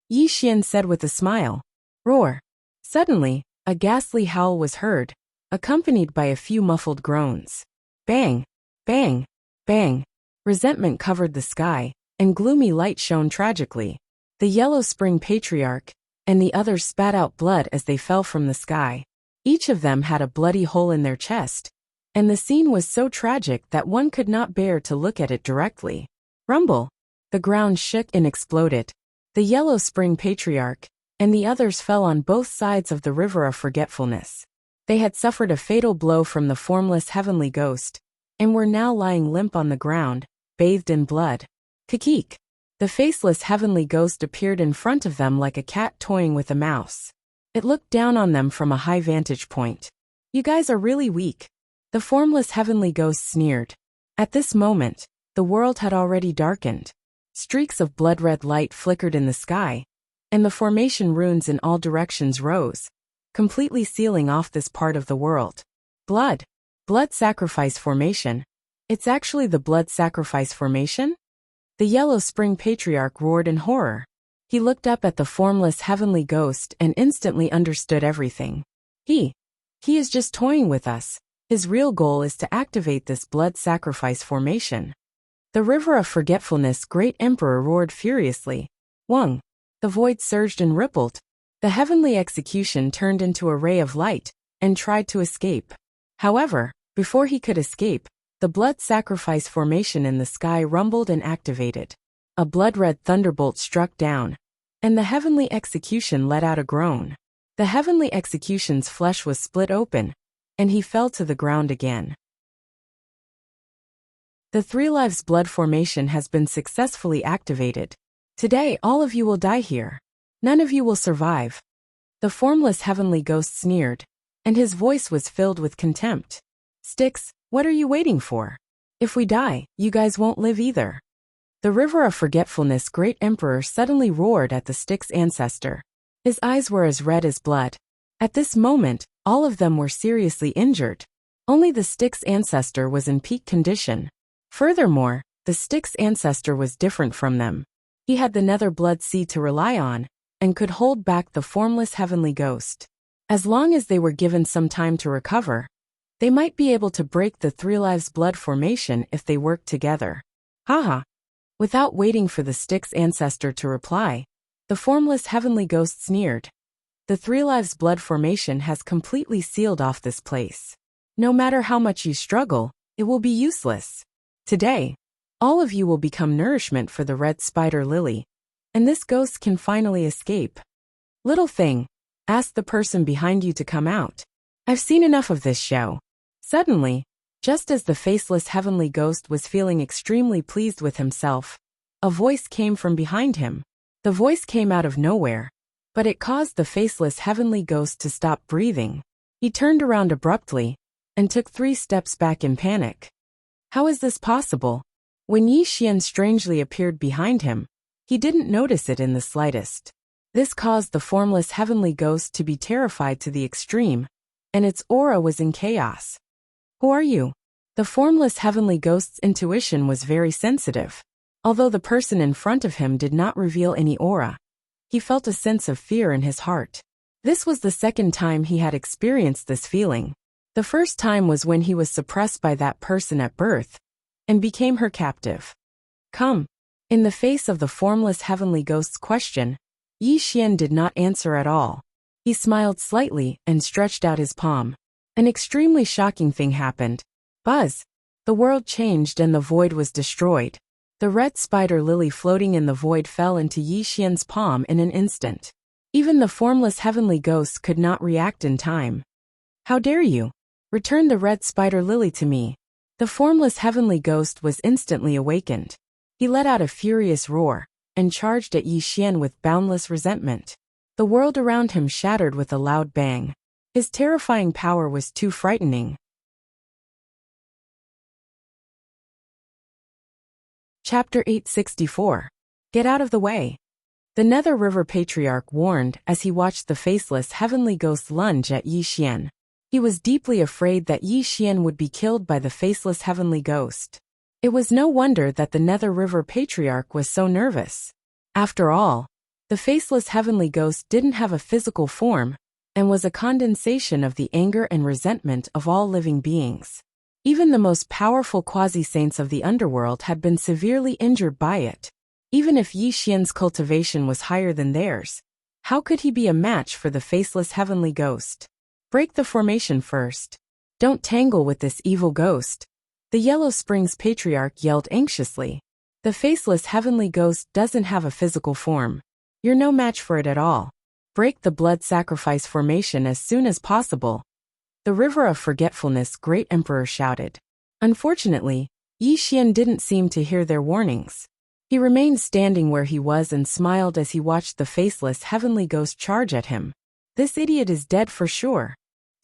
Yi Xian said with a smile. Roar. Suddenly, a ghastly howl was heard, accompanied by a few muffled groans. Bang! Bang! Bang! Resentment covered the sky, and gloomy light shone tragically. The Yellow Spring Patriarch and the others spat out blood as they fell from the sky. Each of them had a bloody hole in their chest, and the scene was so tragic that one could not bear to look at it directly. Rumble! The ground shook and exploded. The Yellow Spring Patriarch and the others fell on both sides of the River of Forgetfulness. They had suffered a fatal blow from the formless heavenly ghost, and were now lying limp on the ground, bathed in blood. Kakik! The faceless heavenly ghost appeared in front of them like a cat toying with a mouse. It looked down on them from a high vantage point. You guys are really weak. The formless heavenly ghost sneered. At this moment, the world had already darkened. Streaks of blood-red light flickered in the sky, and the formation runes in all directions rose, completely sealing off this part of the world. Blood sacrifice formation. It's actually the blood sacrifice formation? The Yellow Spring Patriarch roared in horror. He looked up at the formless heavenly ghost and instantly understood everything. He is just toying with us. His real goal is to activate this blood sacrifice formation. The River of Forgetfulness Great Emperor roared furiously. Wang! The void surged and rippled. The heavenly execution turned into a ray of light and tried to escape. However, before he could escape, the blood sacrifice formation in the sky rumbled and activated. A blood-red thunderbolt struck down, and the heavenly execution let out a groan. The heavenly execution's flesh was split open, and he fell to the ground again. The Three Lives blood formation has been successfully activated. Today all of you will die here. None of you will survive. The formless heavenly ghost sneered, and his voice was filled with contempt. Styx, what are you waiting for? If we die, you guys won't live either. The River of Forgetfulness Great Emperor suddenly roared at the Styx ancestor. His eyes were as red as blood. At this moment, all of them were seriously injured. Only the Styx ancestor was in peak condition. Furthermore, the Styx ancestor was different from them. He had the Nether Blood Sea to rely on, and could hold back the formless heavenly ghost. As long as they were given some time to recover, they might be able to break the Three Lives blood formation if they worked together. Haha. Without waiting for the Styx ancestor to reply, the formless heavenly ghost sneered. The Three Lives blood formation has completely sealed off this place. No matter how much you struggle, it will be useless. Today, all of you will become nourishment for the red spider lily, and this ghost can finally escape. Little thing, ask the person behind you to come out. I've seen enough of this show. Suddenly, just as the faceless heavenly ghost was feeling extremely pleased with himself, a voice came from behind him. The voice came out of nowhere, but it caused the faceless heavenly ghost to stop breathing. He turned around abruptly and took 3 steps back in panic. How is this possible? When Yi Xian strangely appeared behind him, he didn't notice it in the slightest. This caused the formless heavenly ghost to be terrified to the extreme, and its aura was in chaos. Who are you? The formless heavenly ghost's intuition was very sensitive. Although the person in front of him did not reveal any aura, he felt a sense of fear in his heart. This was the second time he had experienced this feeling. The first time was when he was suppressed by that person at birth, and became her captive. Come. In the face of the formless heavenly ghost's question, Yi Xian did not answer at all. He smiled slightly and stretched out his palm. An extremely shocking thing happened. Buzz! The world changed and the void was destroyed. The red spider lily floating in the void fell into Yi Xian's palm in an instant. Even the formless heavenly ghost could not react in time. How dare you? Return the red spider lily to me." The formless heavenly ghost was instantly awakened. He let out a furious roar and charged at Yi Xian with boundless resentment. The world around him shattered with a loud bang. His terrifying power was too frightening. Chapter 864. Get out of the way. The Nether River Patriarch warned as he watched the faceless heavenly ghost lunge at Yi Xian. He was deeply afraid that Yi Xian would be killed by the faceless heavenly ghost. It was no wonder that the Nether River Patriarch was so nervous. After all, the faceless heavenly ghost didn't have a physical form and was a condensation of the anger and resentment of all living beings. Even the most powerful quasi-saints of the underworld had been severely injured by it. Even if Yi Xian's cultivation was higher than theirs, how could he be a match for the faceless heavenly ghost? Break the formation first. Don't tangle with this evil ghost. The Yellow Springs Patriarch yelled anxiously. The faceless heavenly ghost doesn't have a physical form. You're no match for it at all. Break the blood sacrifice formation as soon as possible. The River of Forgetfulness Great Emperor shouted. Unfortunately, Yi Xian didn't seem to hear their warnings. He remained standing where he was and smiled as he watched the faceless heavenly ghost charge at him. This idiot is dead for sure.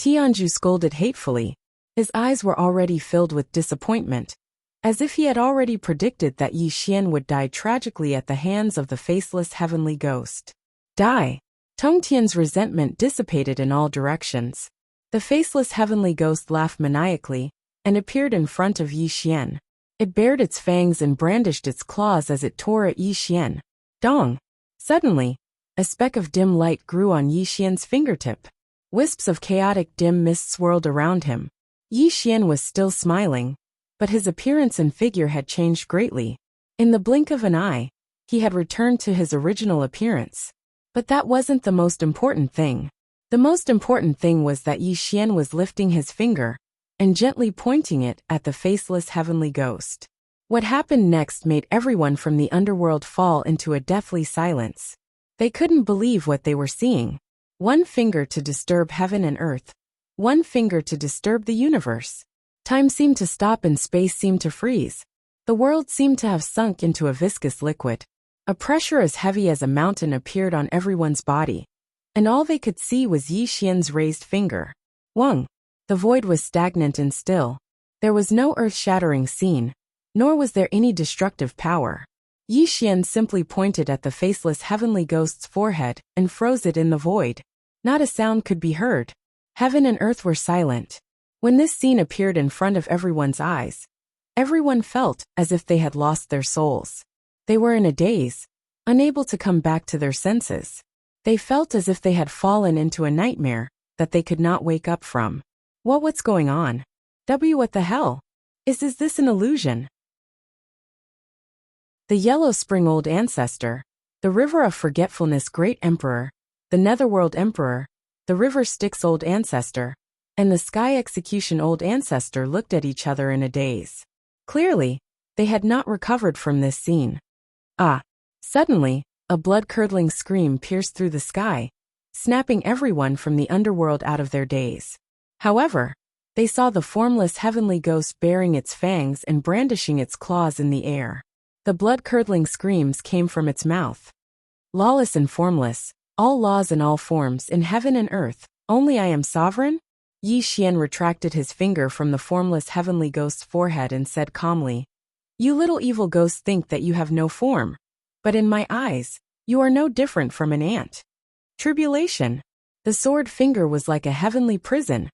Tianju scolded hatefully. His eyes were already filled with disappointment, as if he had already predicted that Yi Xian would die tragically at the hands of the faceless heavenly ghost. Die! Tongtian's resentment dissipated in all directions. The faceless heavenly ghost laughed maniacally and appeared in front of Yi Xian. It bared its fangs and brandished its claws as it tore at Yi Xian. Dong! Suddenly, a speck of dim light grew on Yi Xian's fingertip. Wisps of chaotic dim mist swirled around him. Yi Xian was still smiling, but his appearance and figure had changed greatly. In the blink of an eye, he had returned to his original appearance. But that wasn't the most important thing. The most important thing was that Yi Xian was lifting his finger and gently pointing it at the faceless heavenly ghost. What happened next made everyone from the underworld fall into a deathly silence. They couldn't believe what they were seeing. One finger to disturb heaven and earth. One finger to disturb the universe. Time seemed to stop and space seemed to freeze. The world seemed to have sunk into a viscous liquid. A pressure as heavy as a mountain appeared on everyone's body, and all they could see was Yi Xian's raised finger. Wang! The void was stagnant and still. There was no earth-shattering scene, nor was there any destructive power. Yi Xian simply pointed at the faceless heavenly ghost's forehead and froze it in the void. Not a sound could be heard. Heaven and earth were silent. When this scene appeared in front of everyone's eyes, everyone felt as if they had lost their souls. They were in a daze, unable to come back to their senses. They felt as if they had fallen into a nightmare that they could not wake up from. What's going on? What the hell? Is this an illusion? The Yellow Spring Old Ancestor, the River of Forgetfulness Great Emperor, the Netherworld Emperor, the River Styx Old Ancestor, and the Sky Execution Old Ancestor looked at each other in a daze. Clearly, they had not recovered from this scene. Suddenly, a blood-curdling scream pierced through the sky, snapping everyone from the underworld out of their daze. However, they saw the formless heavenly ghost baring its fangs and brandishing its claws in the air. The blood-curdling screams came from its mouth. Lawless and formless, all laws and all forms in heaven and earth, only I am sovereign? Yi Xian retracted his finger from the formless heavenly ghost's forehead and said calmly, "You little evil ghosts think that you have no form. But in my eyes, you are no different from an ant." Tribulation. The sword finger was like a heavenly prison,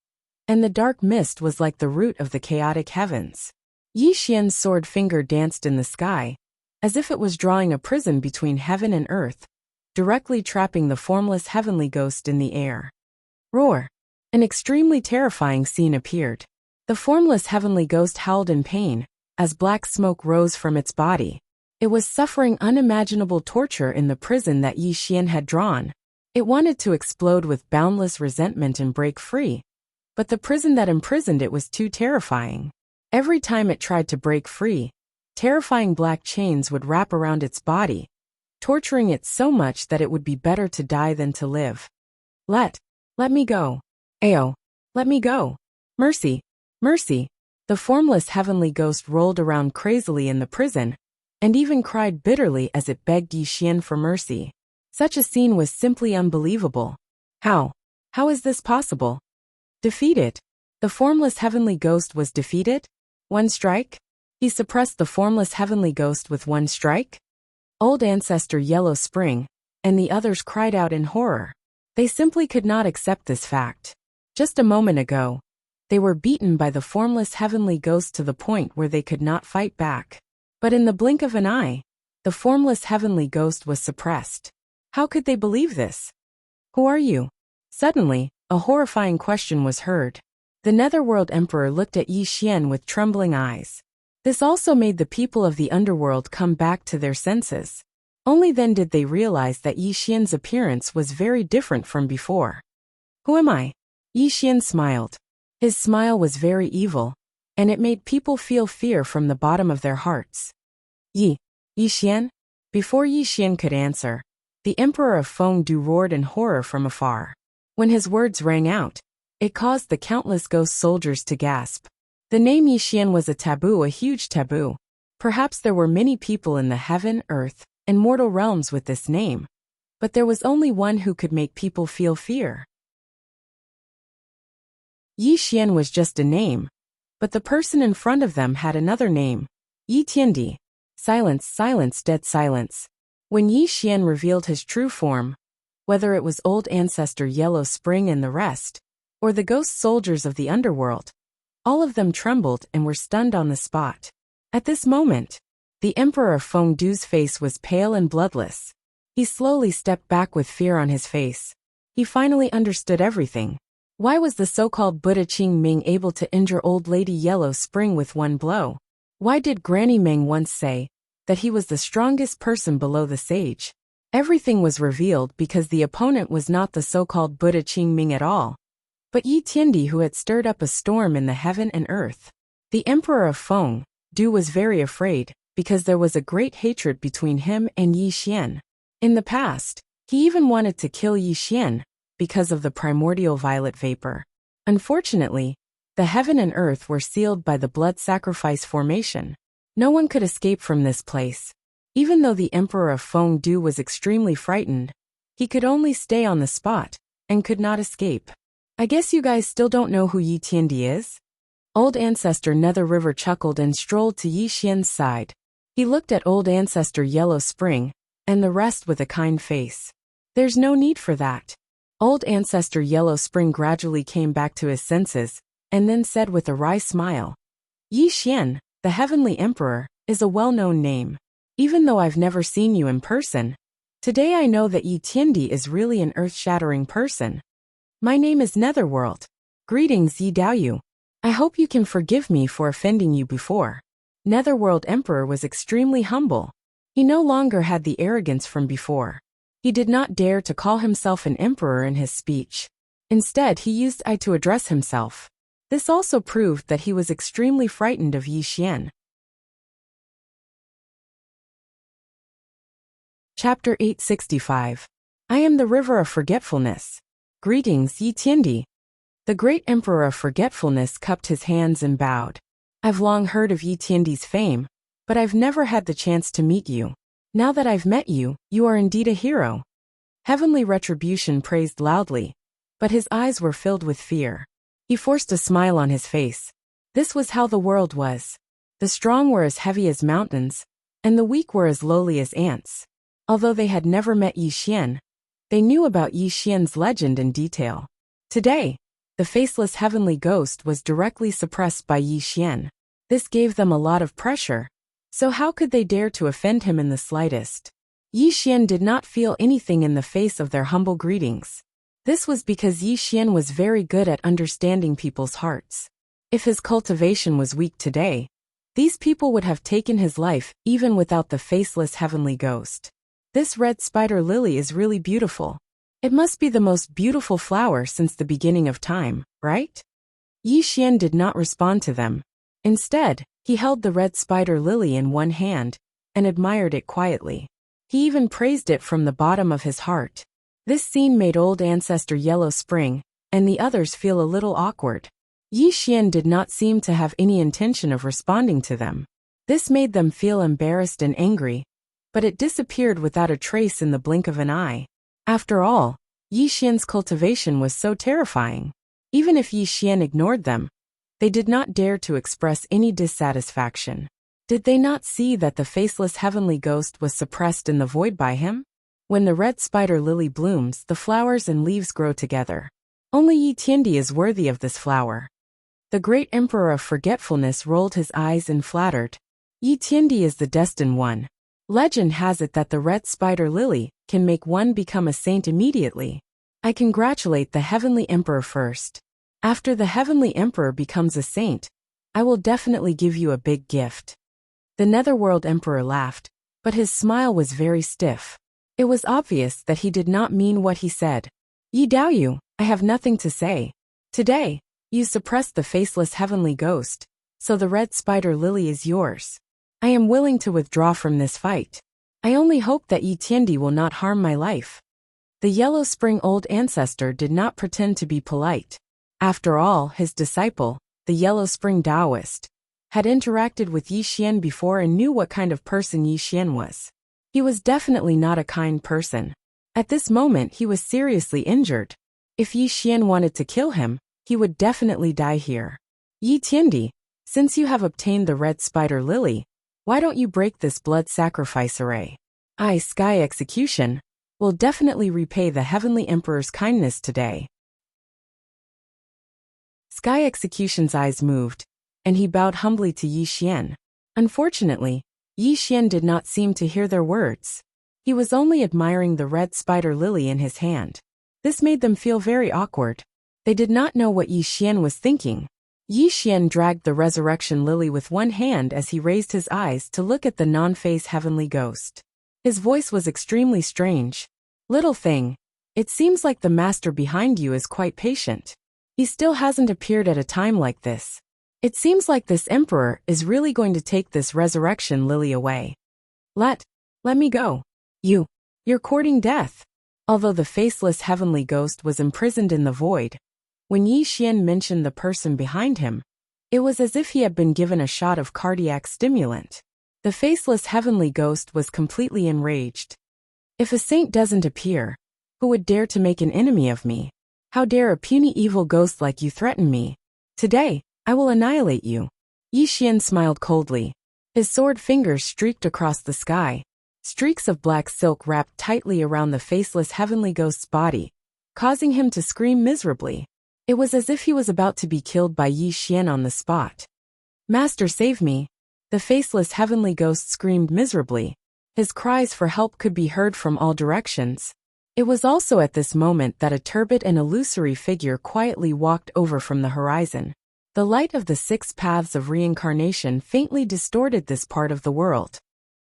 and the dark mist was like the root of the chaotic heavens. Yi Xian's sword finger danced in the sky, as if it was drawing a prison between heaven and earth, directly trapping the formless heavenly ghost in the air. Roar! An extremely terrifying scene appeared. The formless heavenly ghost howled in pain, as black smoke rose from its body. It was suffering unimaginable torture in the prison that Yi Xian had drawn. It wanted to explode with boundless resentment and break free. But the prison that imprisoned it was too terrifying. Every time it tried to break free, terrifying black chains would wrap around its body, torturing it so much that it would be better to die than to live. Let me go. Ayo, let me go. Mercy! Mercy! The formless heavenly ghost rolled around crazily in the prison, and even cried bitterly as it begged Yi Xian for mercy. Such a scene was simply unbelievable. How? How is this possible? Defeated. The formless heavenly ghost was defeated? One strike? He suppressed the formless heavenly ghost with one strike? Old Ancestor Yellow Spring and the others cried out in horror. They simply could not accept this fact. Just a moment ago, they were beaten by the formless heavenly ghost to the point where they could not fight back. But in the blink of an eye, the formless heavenly ghost was suppressed. How could they believe this? Who are you? Suddenly, a horrifying question was heard. The Netherworld Emperor looked at Yi Xian with trembling eyes. This also made the people of the underworld come back to their senses. Only then did they realize that Yi Xian's appearance was very different from before. Who am I? Yi Xian smiled. His smile was very evil, and it made people feel fear from the bottom of their hearts. Yi Xian? Before Yi Xian could answer, the Emperor of Fengdu roared in horror from afar. When his words rang out, it caused the countless ghost soldiers to gasp. The name Yi Xian was a taboo, a huge taboo. Perhaps there were many people in the heaven, earth, and mortal realms with this name, but there was only one who could make people feel fear. Yi Xian was just a name, but the person in front of them had another name, Yi Tiandi. Silence, silence, dead silence. When Yi Xian revealed his true form, whether it was Old Ancestor Yellow Spring and the rest, or the ghost soldiers of the underworld, all of them trembled and were stunned on the spot. At this moment, the Emperor of Fengdu's face was pale and bloodless. He slowly stepped back with fear on his face. He finally understood everything. Why was the so-called Buddha Qing Ming able to injure Old Lady Yellow Spring with one blow? Why did Granny Ming once say that he was the strongest person below the sage? Everything was revealed because the opponent was not the so-called Buddha Qing Ming at all, but Yi Tiandi, who had stirred up a storm in the heaven and earth. The Emperor of Fengdu was very afraid, because there was a great hatred between him and Yi Xian. In the past, he even wanted to kill Yi Xian, because of the primordial violet vapor. Unfortunately, the heaven and earth were sealed by the blood sacrifice formation. No one could escape from this place. Even though the Emperor of Fengdu was extremely frightened, he could only stay on the spot, and could not escape. I guess you guys still don't know who Yi Tiandi is? Old Ancestor Nether River chuckled and strolled to Yi Xian's side. He looked at Old Ancestor Yellow Spring, and the rest with a kind face. There's no need for that. Old Ancestor Yellow Spring gradually came back to his senses, and then said with a wry smile, Yi Xian, the Heavenly Emperor, is a well-known name. Even though I've never seen you in person, today I know that Yi Tiandi is really an earth-shattering person. My name is Netherworld. Greetings, Yi Daoyu. I hope you can forgive me for offending you before. Netherworld Emperor was extremely humble. He no longer had the arrogance from before. He did not dare to call himself an emperor in his speech. Instead, he used I to address himself. This also proved that he was extremely frightened of Yi Xian. Chapter 865. I am the River of Forgetfulness. Greetings, Yi Tiandi. The great Emperor of Forgetfulness cupped his hands and bowed. I've long heard of Yi Tiandi's fame, but I've never had the chance to meet you. Now that I've met you, you are indeed a hero. Heavenly Retribution praised loudly, but his eyes were filled with fear. He forced a smile on his face. This was how the world was. The strong were as heavy as mountains, and the weak were as lowly as ants. Although they had never met Yi Xian, they knew about Yi Xian's legend in detail. Today, the faceless heavenly ghost was directly suppressed by Yi Xian. This gave them a lot of pressure, so how could they dare to offend him in the slightest? Yi Xian did not feel anything in the face of their humble greetings. This was because Yi Xian was very good at understanding people's hearts. If his cultivation was weak today, these people would have taken his life even without the faceless heavenly ghost. This red spider lily is really beautiful. It must be the most beautiful flower since the beginning of time, right? Yi Xian did not respond to them. Instead, he held the red spider lily in one hand and admired it quietly. He even praised it from the bottom of his heart. This scene made Old Ancestor Yellow Spring and the others feel a little awkward. Yi Xian did not seem to have any intention of responding to them. This made them feel embarrassed and angry, but it disappeared without a trace in the blink of an eye. After all, Yi Xian's cultivation was so terrifying. Even if Yi Xian ignored them, they did not dare to express any dissatisfaction. Did they not see that the faceless heavenly ghost was suppressed in the void by him? When the red spider lily blooms, the flowers and leaves grow together. Only Yi Tiandi is worthy of this flower. The great emperor of forgetfulness rolled his eyes and flattered. Yi Tiandi is the destined one. Legend has it that the red spider lily can make one become a saint immediately. I congratulate the heavenly emperor first. After the heavenly emperor becomes a saint, I will definitely give you a big gift. The netherworld emperor laughed, but his smile was very stiff. It was obvious that he did not mean what he said. Yi Daoyu, I have nothing to say. Today, you suppressed the faceless heavenly ghost, so the red spider lily is yours. I am willing to withdraw from this fight. I only hope that Yi Tiandi will not harm my life. The Yellow Spring old ancestor did not pretend to be polite. After all, his disciple, the Yellow Spring Taoist, had interacted with Yi Xian before and knew what kind of person Yi Xian was. He was definitely not a kind person. At this moment he was seriously injured. If Yi Xian wanted to kill him, he would definitely die here. Yi Tiandi, since you have obtained the red spider lily, why don't you break this blood sacrifice array? I, Sky Execution, will definitely repay the heavenly emperor's kindness today. Sky Execution's eyes moved, and he bowed humbly to Yi Xian. Unfortunately, Yi Xian did not seem to hear their words. He was only admiring the red spider lily in his hand. This made them feel very awkward. They did not know what Yi Xian was thinking. Yi Xian dragged the resurrection lily with one hand as he raised his eyes to look at the non-phase heavenly ghost. His voice was extremely strange. Little thing, it seems like the master behind you is quite patient. He still hasn't appeared at a time like this. It seems like this emperor is really going to take this resurrection lily away. Let me go. You're courting death. Although the faceless heavenly ghost was imprisoned in the void, when Yi Xian mentioned the person behind him, it was as if he had been given a shot of cardiac stimulant. The faceless heavenly ghost was completely enraged. If a saint doesn't appear, who would dare to make an enemy of me? How dare a puny evil ghost like you threaten me? Today, I will annihilate you. Yi Xian smiled coldly. His sword fingers streaked across the sky. Streaks of black silk wrapped tightly around the faceless heavenly ghost's body, causing him to scream miserably. It was as if he was about to be killed by Yi Xian on the spot. Master, save me! The faceless heavenly ghost screamed miserably. His cries for help could be heard from all directions. It was also at this moment that a turbid and illusory figure quietly walked over from the horizon. The light of the 6 paths of reincarnation faintly distorted this part of the world.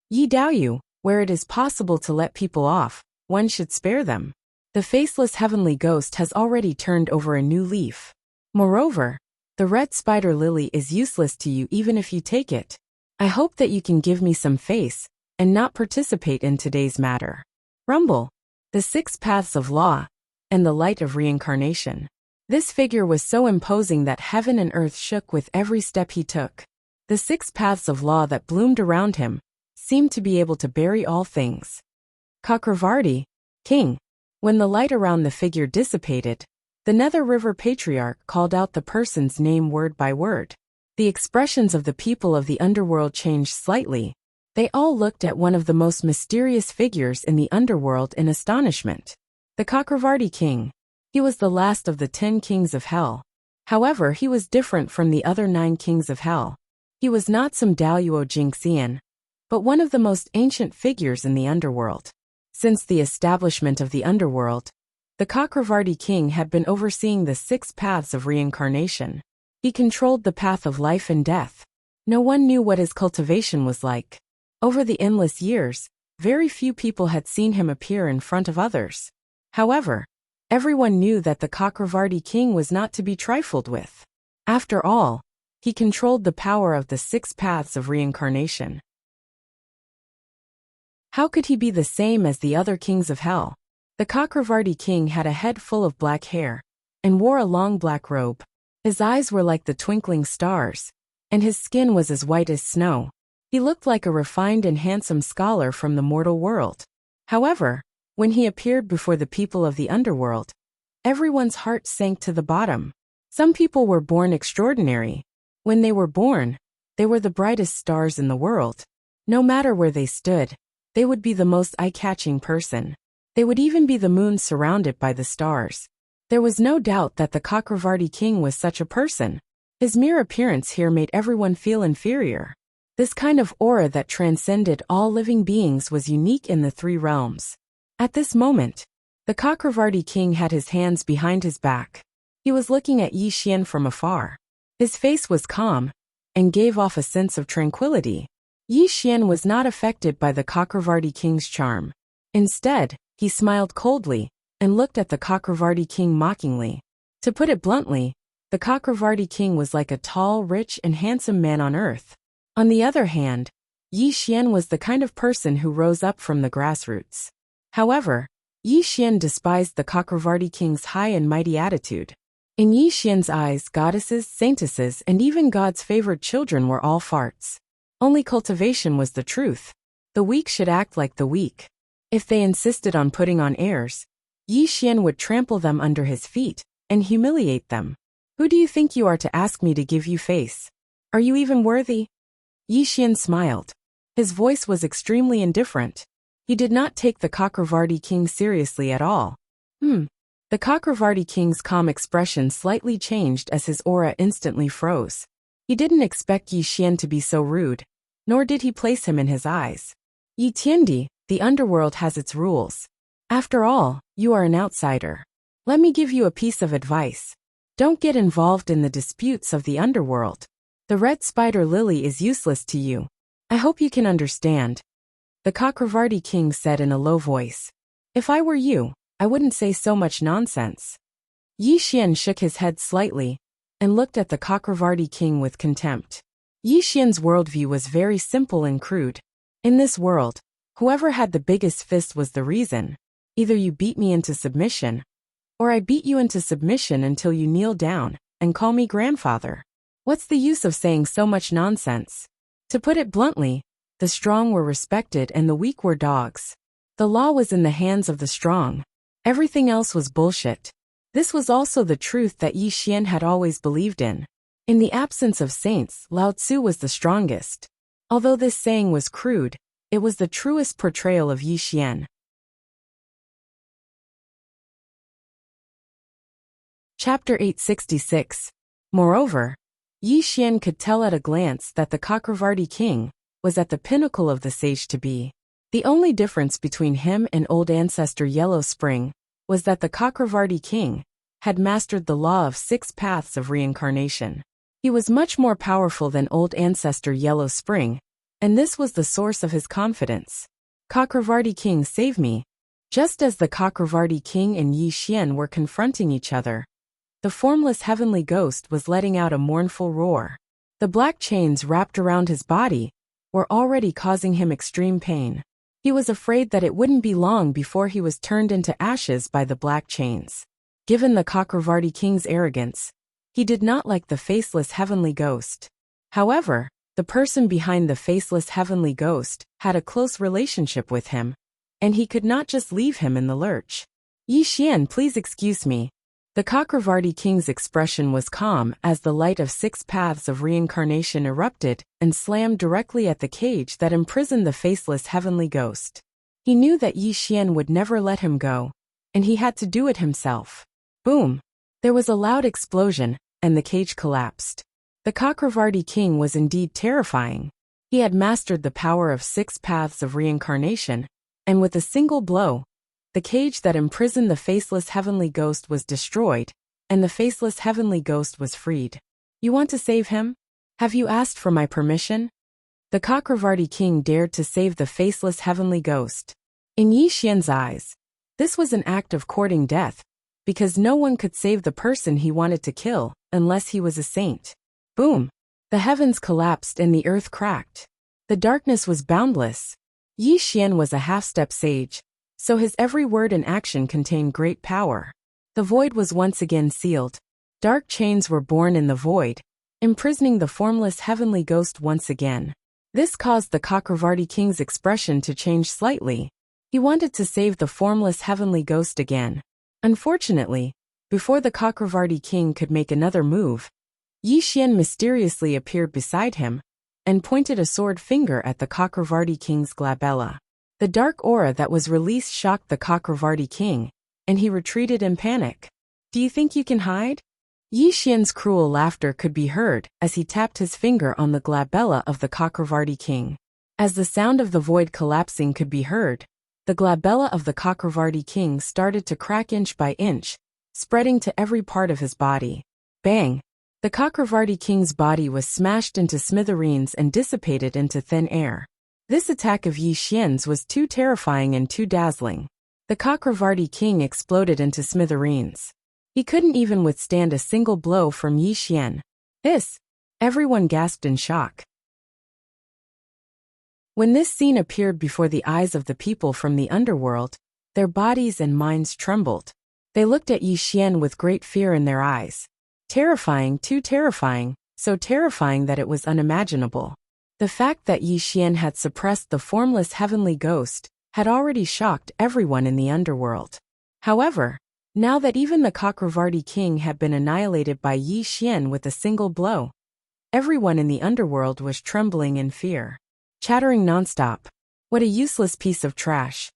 Yi Daoyu, where it is possible to let people off, one should spare them. The faceless heavenly ghost has already turned over a new leaf. Moreover, the red spider lily is useless to you even if you take it. I hope that you can give me some face, and not participate in today's matter. Rumble. The 6 paths of law, and the light of reincarnation. This figure was so imposing that heaven and earth shook with every step he took. The 6 paths of law that bloomed around him seemed to be able to bury all things. Chakravarti, King. When the light around the figure dissipated, the Nether River Patriarch called out the person's name word by word. The expressions of the people of the underworld changed slightly. They all looked at one of the most mysterious figures in the underworld in astonishment. The Chakravarti King. He was the last of the 10 kings of hell. However, he was different from the other 9 kings of hell. He was not some Daoyuo Jingxian, but one of the most ancient figures in the underworld. Since the establishment of the underworld, the Chakravarti King had been overseeing the 6 paths of reincarnation. He controlled the path of life and death. No one knew what his cultivation was like. Over the endless years, very few people had seen him appear in front of others. However, everyone knew that the Chakravarti King was not to be trifled with. After all, he controlled the power of the 6 paths of reincarnation. How could he be the same as the other kings of hell? The Chakravarti King had a head full of black hair, and wore a long black robe. His eyes were like the twinkling stars, and his skin was as white as snow. He looked like a refined and handsome scholar from the mortal world. However, when he appeared before the people of the underworld, everyone's heart sank to the bottom. Some people were born extraordinary. When they were born, they were the brightest stars in the world. No matter where they stood, they would be the most eye-catching person. They would even be the moon surrounded by the stars. There was no doubt that the Chakravarti king was such a person. His mere appearance here made everyone feel inferior. This kind of aura that transcended all living beings was unique in the three realms. At this moment, the Chakravarti king had his hands behind his back. He was looking at Yi Xian from afar. His face was calm and gave off a sense of tranquility. Yi Xian was not affected by the Chakravarti king's charm. Instead, he smiled coldly and looked at the Chakravarti king mockingly. To put it bluntly, the Chakravarti king was like a tall, rich, and handsome man on earth. On the other hand, Yi Xian was the kind of person who rose up from the grassroots. However, Yi Xian despised the Chakravarti king's high and mighty attitude. In Yi Xian's eyes, goddesses, saintesses, and even God's favored children were all farts. Only cultivation was the truth. The weak should act like the weak. If they insisted on putting on airs, Yi Xian would trample them under his feet and humiliate them. Who do you think you are to ask me to give you face? Are you even worthy? Yi Xian smiled. His voice was extremely indifferent. He did not take the Chakravarti king seriously at all. The Chakravarti king's calm expression slightly changed as his aura instantly froze. He didn't expect Yi Xian to be so rude, nor did he place him in his eyes. Yi Tiandi, the underworld has its rules. After all, you are an outsider. Let me give you a piece of advice. Don't get involved in the disputes of the underworld. The red spider lily is useless to you. I hope you can understand. The Chakravarti king said in a low voice. If I were you, I wouldn't say so much nonsense. Yi Xian shook his head slightly and looked at the Chakravarti king with contempt. Yi Xian's worldview was very simple and crude. In this world, whoever had the biggest fist was the reason. Either you beat me into submission, or I beat you into submission until you kneel down and call me grandfather. What's the use of saying so much nonsense? To put it bluntly, the strong were respected and the weak were dogs. The law was in the hands of the strong. Everything else was bullshit. This was also the truth that Yi Xian had always believed in. In the absence of saints, Lao Tzu was the strongest. Although this saying was crude, it was the truest portrayal of Yi Xian. Chapter 866. Moreover, Yi Xian could tell at a glance that the Chakravarti king was at the pinnacle of the sage to be. The only difference between him and old ancestor Yellow Spring was that the Chakravarti king had mastered the law of 6 paths of reincarnation. He was much more powerful than old ancestor Yellow Spring, and this was the source of his confidence. Chakravarti king, save me. Just as the Chakravarti king and Yi Xian were confronting each other, the formless heavenly ghost was letting out a mournful roar. The black chains wrapped around his body were already causing him extreme pain. He was afraid that it wouldn't be long before he was turned into ashes by the black chains. Given the Chakravarti king's arrogance, he did not like the faceless heavenly ghost. However, the person behind the faceless heavenly ghost had a close relationship with him, and he could not just leave him in the lurch. Yi Xian, please excuse me. The Chakravarti king's expression was calm as the light of 6 paths of reincarnation erupted and slammed directly at the cage that imprisoned the faceless heavenly ghost. He knew that Yi Xian would never let him go, and he had to do it himself. Boom! There was a loud explosion, and the cage collapsed. The Chakravarti king was indeed terrifying. He had mastered the power of 6 paths of reincarnation, and with a single blow, the cage that imprisoned the faceless heavenly ghost was destroyed, and the faceless heavenly ghost was freed. You want to save him? Have you asked for my permission? The Chakravarti king dared to save the faceless heavenly ghost. In Yi Xian's eyes, this was an act of courting death, because no one could save the person he wanted to kill unless he was a saint. Boom! The heavens collapsed and the earth cracked. The darkness was boundless. Yi Xian was a half-step sage, so his every word and action contained great power. The void was once again sealed. Dark chains were born in the void, imprisoning the formless heavenly ghost once again. This caused the Chakravarti king's expression to change slightly. He wanted to save the formless heavenly ghost again. Unfortunately, before the Chakravarti king could make another move, Yi Xian mysteriously appeared beside him and pointed a sword finger at the Chakravarti king's glabella. The dark aura that was released shocked the Chakravarti king, and he retreated in panic. Do you think you can hide? Yi Xian's cruel laughter could be heard as he tapped his finger on the glabella of the Chakravarti king. As the sound of the void collapsing could be heard, the glabella of the Chakravarti king started to crack inch by inch, spreading to every part of his body. Bang! The Chakravarti king's body was smashed into smithereens and dissipated into thin air. This attack of Yi Xian's was too terrifying and too dazzling. The Chakravarti king exploded into smithereens. He couldn't even withstand a single blow from Yi Xian. Everyone gasped in shock. When this scene appeared before the eyes of the people from the underworld, their bodies and minds trembled. They looked at Yi Xian with great fear in their eyes. Terrifying, too terrifying, so terrifying that it was unimaginable. The fact that Yi Xian had suppressed the formless heavenly ghost had already shocked everyone in the underworld. However, now that even the Chakravarti king had been annihilated by Yi Xian with a single blow, everyone in the underworld was trembling in fear, chattering nonstop. What a useless piece of trash.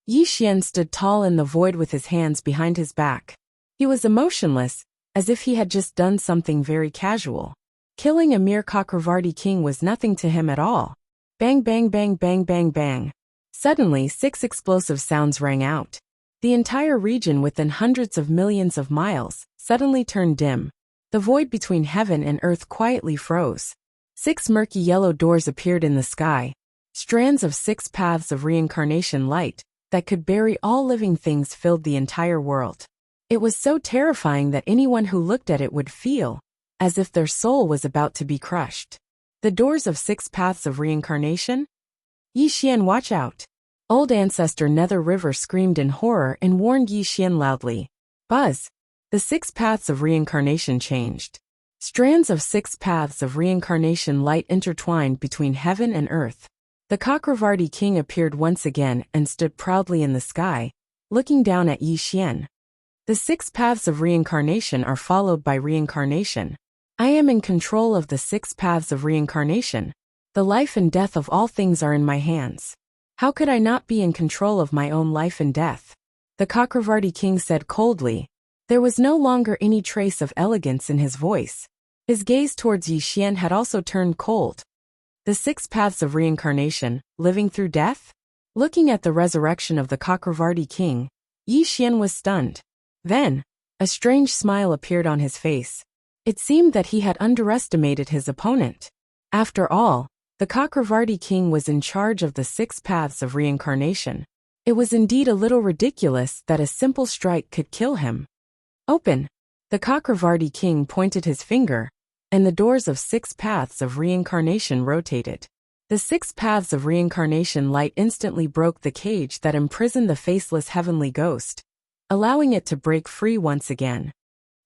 Yi Xian stood tall in the void with his hands behind his back. He was emotionless, as if he had just done something very casual. Killing a mere Chakravarti king was nothing to him at all. Bang bang bang bang bang bang. Suddenly 6 explosive sounds rang out. The entire region within hundreds of millions of miles suddenly turned dim. The void between heaven and earth quietly froze. 6 murky yellow doors appeared in the sky, strands of 6 paths of reincarnation light that could bury all living things filled the entire world. It was so terrifying that anyone who looked at it would feel as if their soul was about to be crushed. The doors of 6 paths of reincarnation? Yi Xian, watch out! Old ancestor Nether River screamed in horror and warned Yi Xian loudly. Buzz! The 6 paths of reincarnation changed. Strands of 6 paths of reincarnation light intertwined between heaven and earth. The Chakravarti king appeared once again and stood proudly in the sky, looking down at Yi Xian. The 6 paths of reincarnation are followed by reincarnation. I am in control of the 6 paths of reincarnation. The life and death of all things are in my hands. How could I not be in control of my own life and death? The Chakravarti king said coldly. There was no longer any trace of elegance in his voice. His gaze towards Yi Xian had also turned cold. The 6 paths of reincarnation, living through death? Looking at the resurrection of the Chakravarti king, Yi Xian was stunned. Then, a strange smile appeared on his face. It seemed that he had underestimated his opponent. After all, the Chakravarti king was in charge of the 6 paths of reincarnation. It was indeed a little ridiculous that a simple strike could kill him. Open! The Chakravarti king pointed his finger, and the doors of 6 paths of reincarnation rotated. The 6 paths of reincarnation light instantly broke the cage that imprisoned the faceless heavenly ghost, allowing it to break free once again.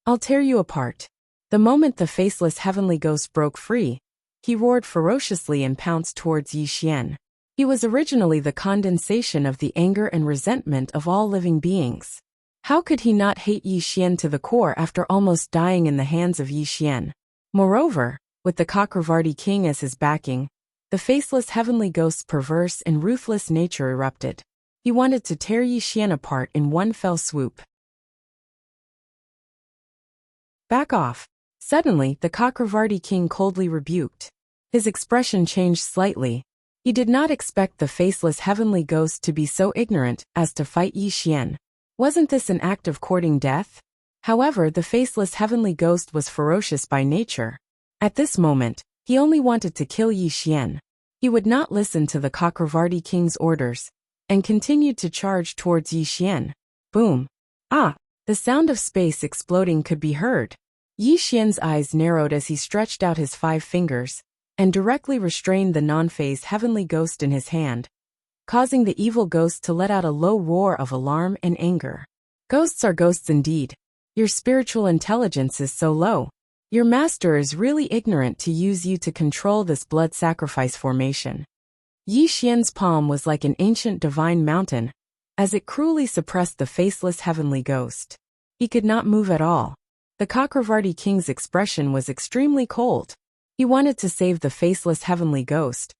I'll tear you apart. The moment the faceless heavenly ghost broke free, he roared ferociously and pounced towards Yi Xian. He was originally the condensation of the anger and resentment of all living beings. How could he not hate Yi Xian to the core after almost dying in the hands of Yi Xian? Moreover, with the Chakravarti king as his backing, the faceless heavenly ghost's perverse and ruthless nature erupted. He wanted to tear Yi Xian apart in one fell swoop. Back off! Suddenly, the Chakravarti king coldly rebuked. His expression changed slightly. He did not expect the faceless heavenly ghost to be so ignorant as to fight Yi Xian. Wasn't this an act of courting death? However, the faceless heavenly ghost was ferocious by nature. At this moment, he only wanted to kill Yi Xian. He would not listen to the Chakravarti king's orders, and continued to charge towards Yi Xian. Boom! Ah! The sound of space exploding could be heard. Yi Xian's eyes narrowed as he stretched out his 5 fingers, and directly restrained the non-phase heavenly ghost in his hand, causing the evil ghost to let out a low roar of alarm and anger. Ghosts are ghosts indeed. Your spiritual intelligence is so low. Your master is really ignorant to use you to control this blood sacrifice formation. Yi Xian's palm was like an ancient divine mountain, as it cruelly suppressed the faceless heavenly ghost. He could not move at all. The Chakravarti king's expression was extremely cold. He wanted to save the faceless heavenly ghost,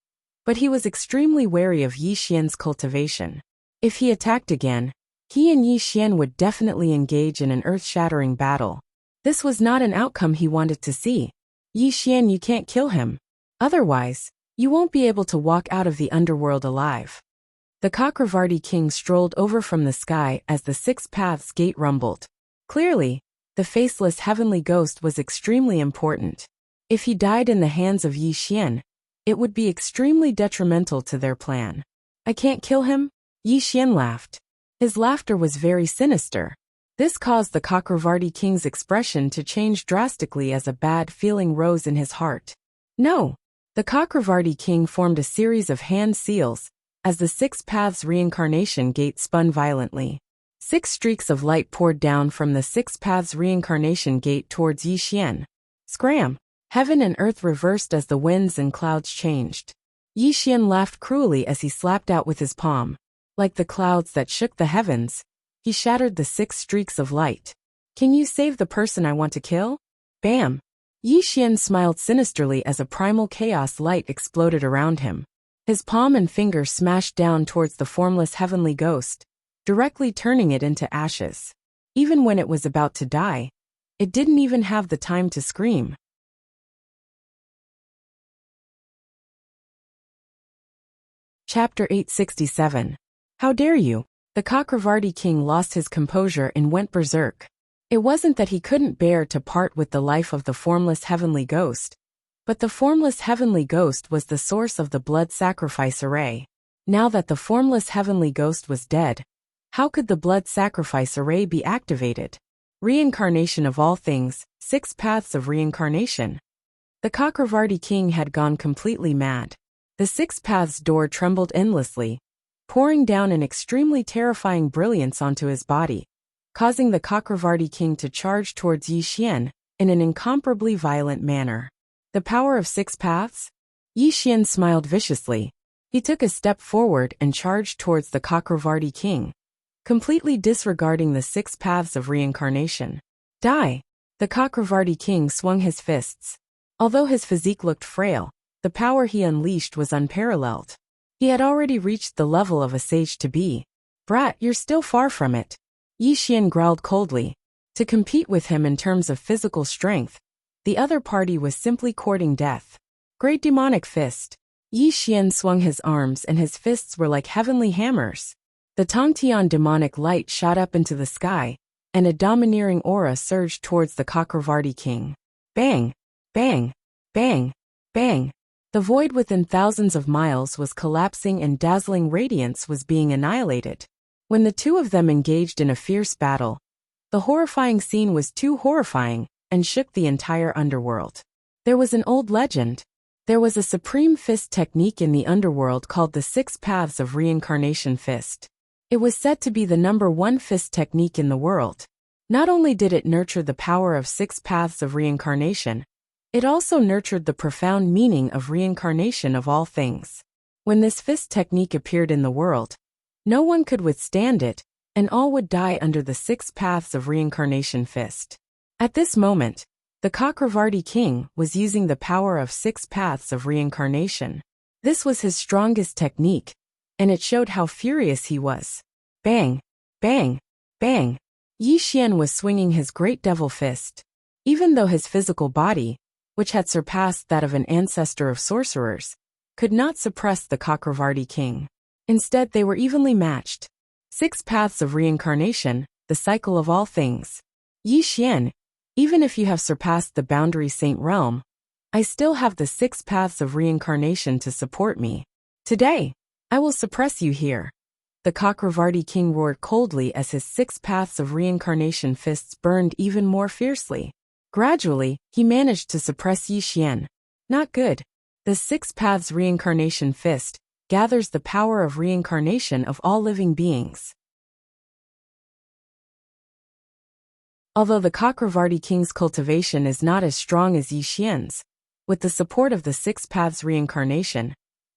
but he was extremely wary of Yi Xian's cultivation. If he attacked again, he and Yi Xian would definitely engage in an earth-shattering battle. This was not an outcome he wanted to see. Yi Xian, you can't kill him. Otherwise, you won't be able to walk out of the underworld alive. The Chakravarti king strolled over from the sky as the Six Paths gate rumbled. Clearly, the faceless heavenly ghost was extremely important. If he died in the hands of Yi Xian, it would be extremely detrimental to their plan. I can't kill him? Yi Xian laughed. His laughter was very sinister. This caused the Chakravarti king's expression to change drastically as a bad feeling rose in his heart. No! The Chakravarti king formed a series of hand seals, as the Six Paths reincarnation gate spun violently. 6 streaks of light poured down from the Six Paths reincarnation gate towards Yi Xian. Scram! Heaven and earth reversed as the winds and clouds changed. Yi Xian laughed cruelly as he slapped out with his palm. Like the clouds that shook the heavens, he shattered the 6 streaks of light. Can you save the person I want to kill? Bam! Yi Xian smiled sinisterly as a primal chaos light exploded around him. His palm and finger smashed down towards the formless heavenly ghost, directly turning it into ashes. Even when it was about to die, it didn't even have the time to scream. Chapter 867. How dare you? The Chakravarti king lost his composure and went berserk. It wasn't that he couldn't bear to part with the life of the formless heavenly ghost, but the formless heavenly ghost was the source of the blood sacrifice array. Now that the formless heavenly ghost was dead, how could the blood sacrifice array be activated? Reincarnation of all things, 6 paths of reincarnation. The Chakravarti king had gone completely mad. The 6 paths door trembled endlessly, pouring down an extremely terrifying brilliance onto his body, causing the Chakravarti king to charge towards Yi Xian in an incomparably violent manner. The power of 6 paths? Yi Xian smiled viciously. He took a step forward and charged towards the Chakravarti king, completely disregarding the 6 paths of reincarnation. Die! The Chakravarti king swung his fists. Although his physique looked frail, the power he unleashed was unparalleled. He had already reached the level of a sage-to-be. Brat, you're still far from it. Yi Xian growled coldly. To compete with him in terms of physical strength, the other party was simply courting death. Great demonic fist. Yi Xian swung his arms and his fists were like heavenly hammers. The Tongtian demonic light shot up into the sky, and a domineering aura surged towards the Chakravarti king. Bang! Bang! Bang! Bang! The void within thousands of miles was collapsing and dazzling radiance was being annihilated. When the two of them engaged in a fierce battle, the horrifying scene was too horrifying and shook the entire underworld. There was an old legend. There was a supreme fist technique in the underworld called the 6 paths of reincarnation fist. It was said to be the #1 fist technique in the world. Not only did it nurture the power of 6 paths of reincarnation, it also nurtured the profound meaning of reincarnation of all things. When this fist technique appeared in the world, no one could withstand it, and all would die under the 6 paths of reincarnation fist. At this moment, the Chakravarti king was using the power of 6 paths of reincarnation. This was his strongest technique, and it showed how furious he was. Bang! Bang! Bang! Yi Xian was swinging his great devil fist. Even though his physical body, which had surpassed that of an ancestor of sorcerers, could not suppress the Chakravarti king. Instead, they were evenly matched. 6 paths of reincarnation, the cycle of all things. Yi Xian, even if you have surpassed the boundary saint realm, I still have the 6 paths of reincarnation to support me. Today, I will suppress you here. The Chakravarti king roared coldly as his 6 paths of reincarnation fists burned even more fiercely. Gradually, he managed to suppress Yi Xian. Not good. The 6 paths reincarnation fist gathers the power of reincarnation of all living beings. Although the Chakravarti king's cultivation is not as strong as Yi Xian's, with the support of the Six Paths reincarnation,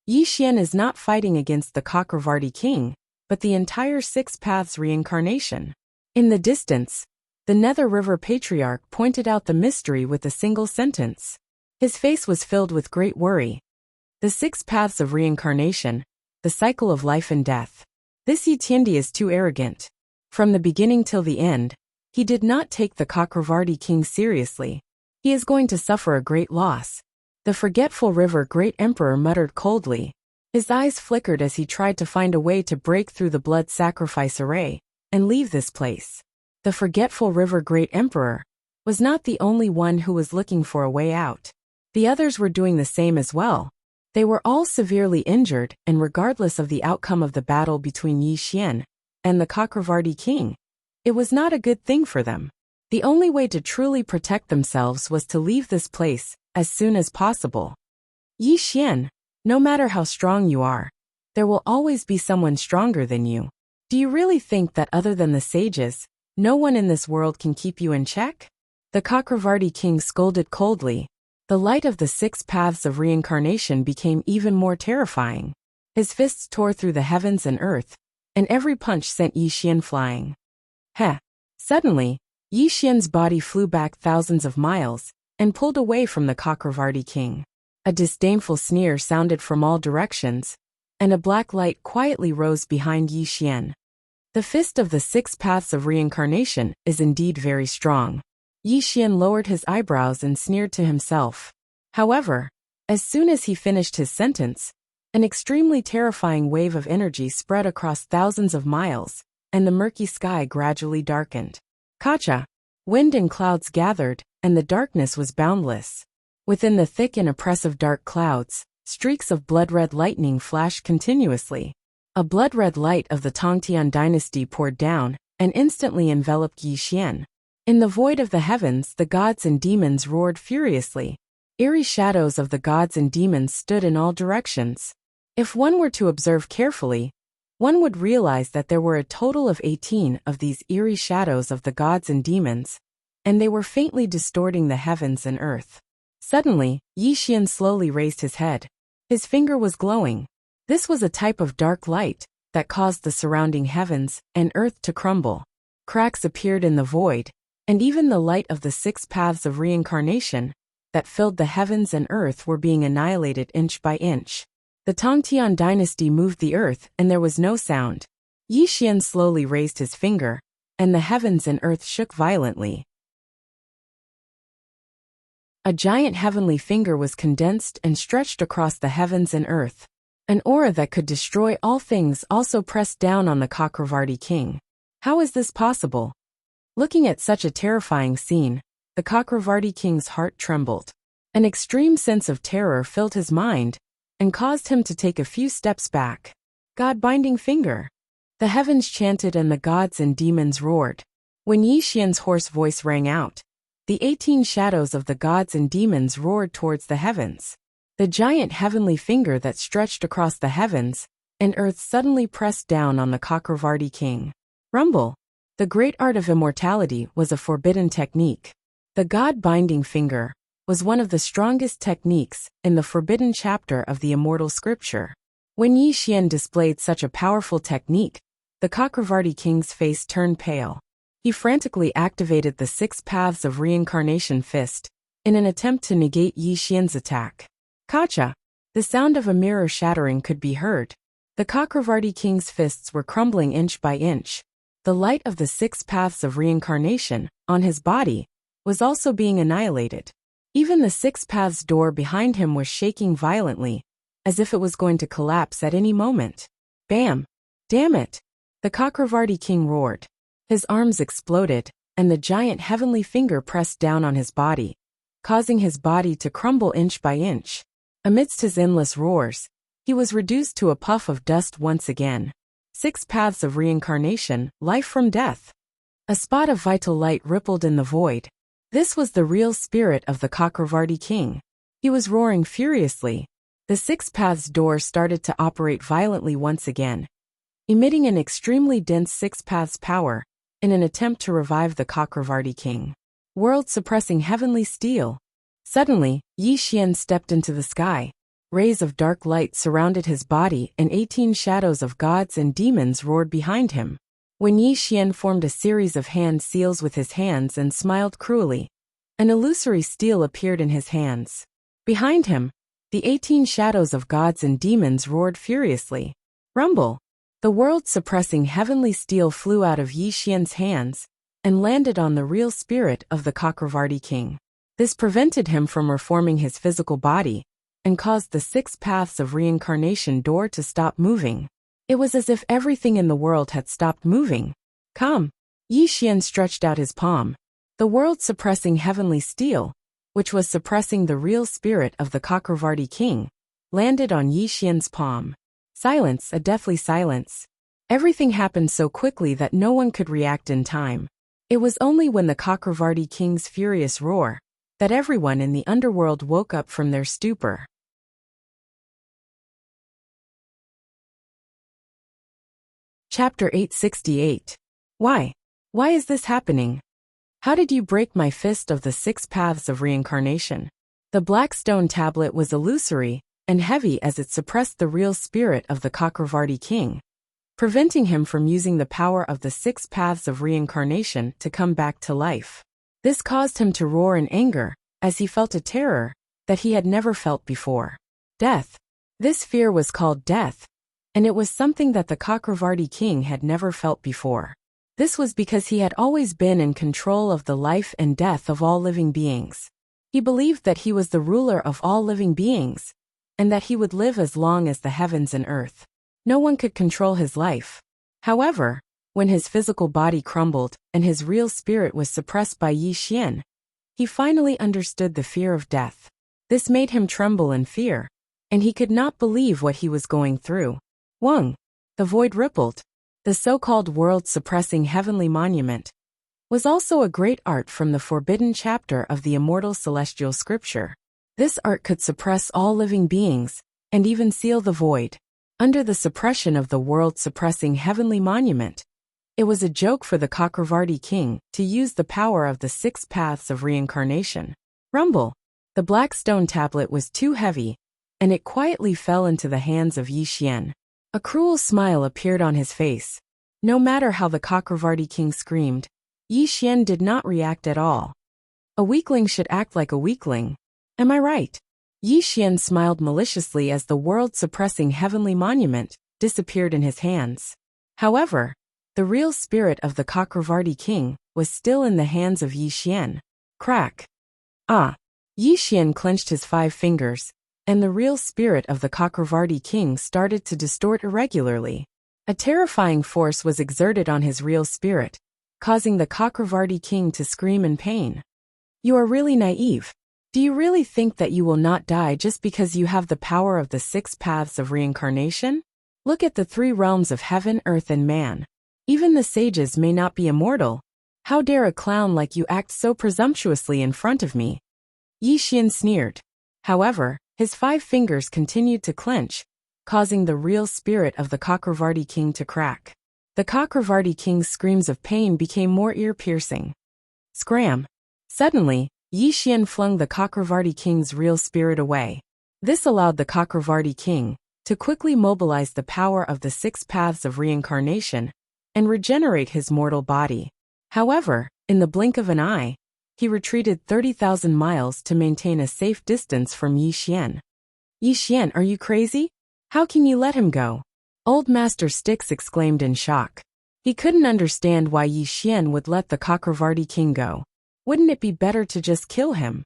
Yi Xian is not fighting against the Chakravarti king, but the entire Six Paths reincarnation. In the distance, the Nether River Patriarch pointed out the mystery with a single sentence. His face was filled with great worry. The Six Paths of Reincarnation, the cycle of life and death. This Yi Tiandi is too arrogant. From the beginning till the end, he did not take the Chakravarti king seriously. He is going to suffer a great loss. The forgetful river great emperor muttered coldly. His eyes flickered as he tried to find a way to break through the blood sacrifice array and leave this place. The forgetful river great emperor was not the only one who was looking for a way out. The others were doing the same as well. They were all severely injured, and regardless of the outcome of the battle between Yi Xian and the Chakravarti king, it was not a good thing for them. The only way to truly protect themselves was to leave this place as soon as possible. Yi Xian, no matter how strong you are, there will always be someone stronger than you. Do you really think that other than the sages, no one in this world can keep you in check? The Chakravarti king scolded coldly. The light of the Six Paths of Reincarnation became even more terrifying. His fists tore through the heavens and earth, and every punch sent Yi Xian flying. Suddenly, Yi Xian's body flew back thousands of miles and pulled away from the Chakravarti king. A disdainful sneer sounded from all directions, and a black light quietly rose behind Yi Xian. The fist of the Six Paths of Reincarnation is indeed very strong. Yi Xian lowered his eyebrows and sneered to himself. However, as soon as he finished his sentence, an extremely terrifying wave of energy spread across thousands of miles, and the murky sky gradually darkened. Kacha! Wind and clouds gathered, and the darkness was boundless. Within the thick and oppressive dark clouds, streaks of blood-red lightning flashed continuously. A blood-red light of the Tongtian dynasty poured down, and instantly enveloped Yi Xian. In the void of the heavens, the gods and demons roared furiously. Eerie shadows of the gods and demons stood in all directions. If one were to observe carefully, one would realize that there were a total of 18 of these eerie shadows of the gods and demons, and they were faintly distorting the heavens and earth. Suddenly, Yi Xian slowly raised his head. His finger was glowing. This was a type of dark light that caused the surrounding heavens and earth to crumble. Cracks appeared in the void, and even the light of the Six Paths of Reincarnation that filled the heavens and earth were being annihilated inch by inch. The Tongtian dynasty moved the earth, and there was no sound. Yi Xian slowly raised his finger, and the heavens and earth shook violently. A giant heavenly finger was condensed and stretched across the heavens and earth. An aura that could destroy all things also pressed down on the Chakravarti king. How is this possible? Looking at such a terrifying scene, the Chakravarti king's heart trembled. An extreme sense of terror filled his mind, and caused him to take a few steps back. God-binding finger. The heavens chanted and the gods and demons roared. When Yi Xian's hoarse voice rang out, the 18 shadows of the gods and demons roared towards the heavens. The giant heavenly finger that stretched across the heavens and earth suddenly pressed down on the Chakravarti king. Rumble. The great art of immortality was a forbidden technique. The God-binding finger was one of the strongest techniques in the forbidden chapter of the Immortal scripture. When Yi Xian displayed such a powerful technique, the Chakravarti king's face turned pale. He frantically activated the Six Paths of Reincarnation fist in an attempt to negate Yi Xian's attack. Kacha! The sound of a mirror shattering could be heard. The Chakravarti king's fists were crumbling inch by inch. The light of the Six Paths of Reincarnation on his body was also being annihilated. Even the Six Paths door behind him was shaking violently, as if it was going to collapse at any moment. Bam! Damn it! The Chakravarti king roared. His arms exploded, and the giant heavenly finger pressed down on his body, causing his body to crumble inch by inch. Amidst his endless roars, he was reduced to a puff of dust once again. Six Paths of Reincarnation, life from death. A spot of vital light rippled in the void. This was the real spirit of the Chakravarti king. He was roaring furiously. The Six Paths door started to operate violently once again, emitting an extremely dense Six Paths power in an attempt to revive the Chakravarti king. World-suppressing heavenly steel. Suddenly, Yi Xian stepped into the sky. Rays of dark light surrounded his body and 18 shadows of gods and demons roared behind him. When Yi Xian formed a series of hand seals with his hands and smiled cruelly, an illusory steel appeared in his hands. Behind him, the 18 shadows of gods and demons roared furiously. Rumble! The world-suppressing heavenly steel flew out of Yi Xian's hands and landed on the real spirit of the Chakravarti king. This prevented him from reforming his physical body and caused the 6 paths of reincarnation door to stop moving. It was as if everything in the world had stopped moving. Come! Yi Xian stretched out his palm. The world-suppressing heavenly steel, which was suppressing the real spirit of the Chakravarti king, landed on Yi Xian's palm. Silence, a deathly silence. Everything happened so quickly that no one could react in time. It was only when the Chakravarti king's furious roar that everyone in the underworld woke up from their stupor. Chapter 868. Why? Why is this happening? How did you break my fist of the 6 paths of reincarnation? The black stone tablet was illusory and heavy as it suppressed the real spirit of the Chakravarti king, preventing him from using the power of the 6 paths of reincarnation to come back to life. This caused him to roar in anger, as he felt a terror that he had never felt before. Death. This fear was called death, and it was something that the Chakravarti king had never felt before. This was because he had always been in control of the life and death of all living beings. He believed that he was the ruler of all living beings, and that he would live as long as the heavens and earth. No one could control his life. However, when his physical body crumbled and his real spirit was suppressed by Yi Xian, he finally understood the fear of death. This made him tremble in fear, and he could not believe what he was going through. Wang. The void rippled. The so-called world-suppressing heavenly monument was also a great art from the forbidden chapter of the Immortal celestial scripture. This art could suppress all living beings, and even seal the void. Under the suppression of the world-suppressing heavenly monument, it was a joke for the Chakravarti king to use the power of the 6 paths of reincarnation. Rumble! The black stone tablet was too heavy, and it quietly fell into the hands of Yi Xian. A cruel smile appeared on his face. No matter how the Chakravarti king screamed, Yi Xian did not react at all. A weakling should act like a weakling. Am I right? Yi Xian smiled maliciously as the world-suppressing heavenly monument disappeared in his hands. However, the real spirit of the Chakravarti king was still in the hands of Yi Xian. Crack! Ah! Yi Xian clenched his 5 fingers, and the real spirit of the Chakravarti king started to distort irregularly. A terrifying force was exerted on his real spirit, causing the Chakravarti king to scream in pain. You are really naive. Do you really think that you will not die just because you have the power of the 6 paths of reincarnation? Look at the 3 realms of heaven, earth, and man. Even the sages may not be immortal. How dare a clown like you act so presumptuously in front of me? Yi Xian sneered. However, his 5 fingers continued to clench, causing the real spirit of the Chakravarti king to crack. The Chakravarti king's screams of pain became more ear-piercing. Scram! Suddenly, Yi Xian flung the Chakravarti king's real spirit away. This allowed the Chakravarti king to quickly mobilize the power of the 6 paths of reincarnation and regenerate his mortal body. However, in the blink of an eye, he retreated 30,000 miles to maintain a safe distance from Yi Xian. Yi Xian, are you crazy? How can you let him go? Old Master Styx exclaimed in shock. He couldn't understand why Yi Xian would let the Chakravarti king go. Wouldn't it be better to just kill him?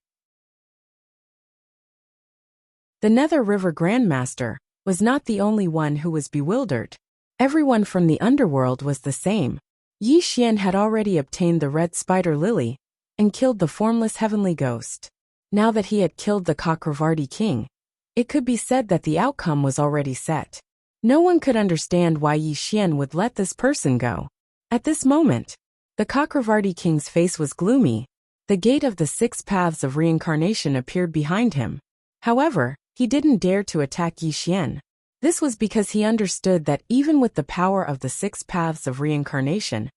The Nether River Grandmaster was not the only one who was bewildered. Everyone from the underworld was the same. Yi Xian had already obtained the red spider lily and killed the formless heavenly ghost. Now that he had killed the Chakravarti king, it could be said that the outcome was already set. No one could understand why Yi Xian would let this person go. At this moment, the Chakravarti king's face was gloomy. The gate of the 6 paths of reincarnation appeared behind him. However, he didn't dare to attack Yi Xian. This was because he understood that even with the power of the 6 paths of reincarnation,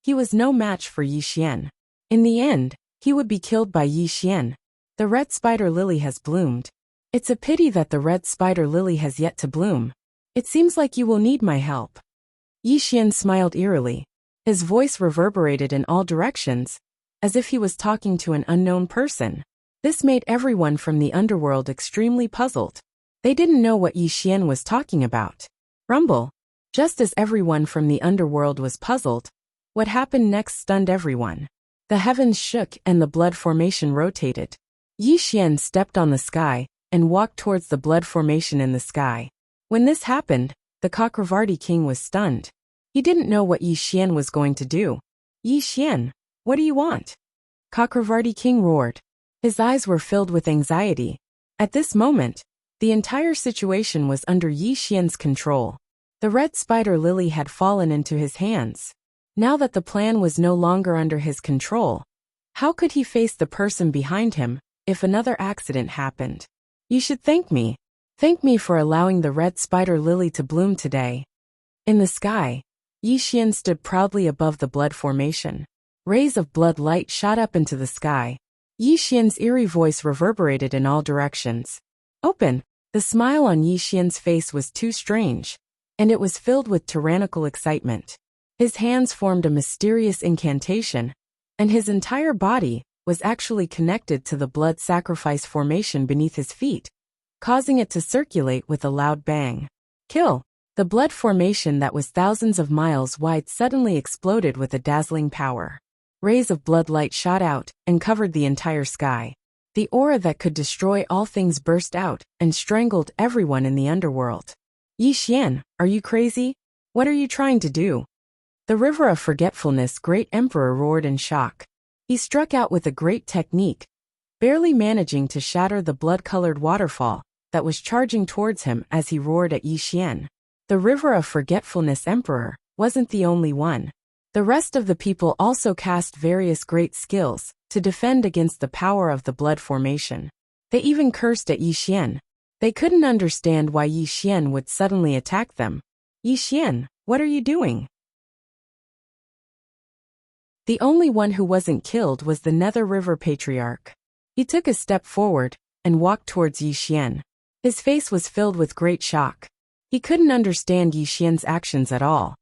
He was no match for Yi Xian. In the end, he would be killed by Yi Xian. The red spider lily has bloomed. It's a pity that the red spider lily has yet to bloom. It seems like you will need my help. Yi Xian smiled eerily. His voice reverberated in all directions, as if he was talking to an unknown person. This made everyone from the underworld extremely puzzled. They didn't know what Yi Xian was talking about. Rumble. Just as everyone from the underworld was puzzled, what happened next stunned everyone. The heavens shook and the blood formation rotated. Yi Xian stepped on the sky and walked towards the blood formation in the sky. When this happened, the Chakravarti king was stunned. He didn't know what Yi Xian was going to do. Yi Xian, what do you want? Chakravarti king roared. His eyes were filled with anxiety. At this moment, the entire situation was under Yi Xian's control. The red spider lily had fallen into his hands. Now that the plan was no longer under his control, how could he face the person behind him if another accident happened? You should thank me. Thank me for allowing the red spider lily to bloom today. In the sky, Yi Xian stood proudly above the blood formation. Rays of blood light shot up into the sky. Yi Xian's eerie voice reverberated in all directions. Open! The smile on Yi Xian's face was too strange, and it was filled with tyrannical excitement. His hands formed a mysterious incantation, and his entire body was actually connected to the blood sacrifice formation beneath his feet, causing it to circulate with a loud bang. Kill! The blood formation that was thousands of miles wide suddenly exploded with a dazzling power. Rays of blood light shot out and covered the entire sky. The aura that could destroy all things burst out and strangled everyone in the underworld. Yi Xian, are you crazy? What are you trying to do? The river of forgetfulness great emperor roared in shock. He struck out with a great technique, barely managing to shatter the blood-colored waterfall that was charging towards him as he roared at Yi Xian. The river of forgetfulness emperor wasn't the only one. The rest of the people also cast various great skills to defend against the power of the blood formation. They even cursed at Yi Xian. They couldn't understand why Yi Xian would suddenly attack them. Yi Xian, what are you doing? The only one who wasn't killed was the Nether River Patriarch. He took a step forward and walked towards Yi Xian. His face was filled with great shock. He couldn't understand Yi Xian's actions at all.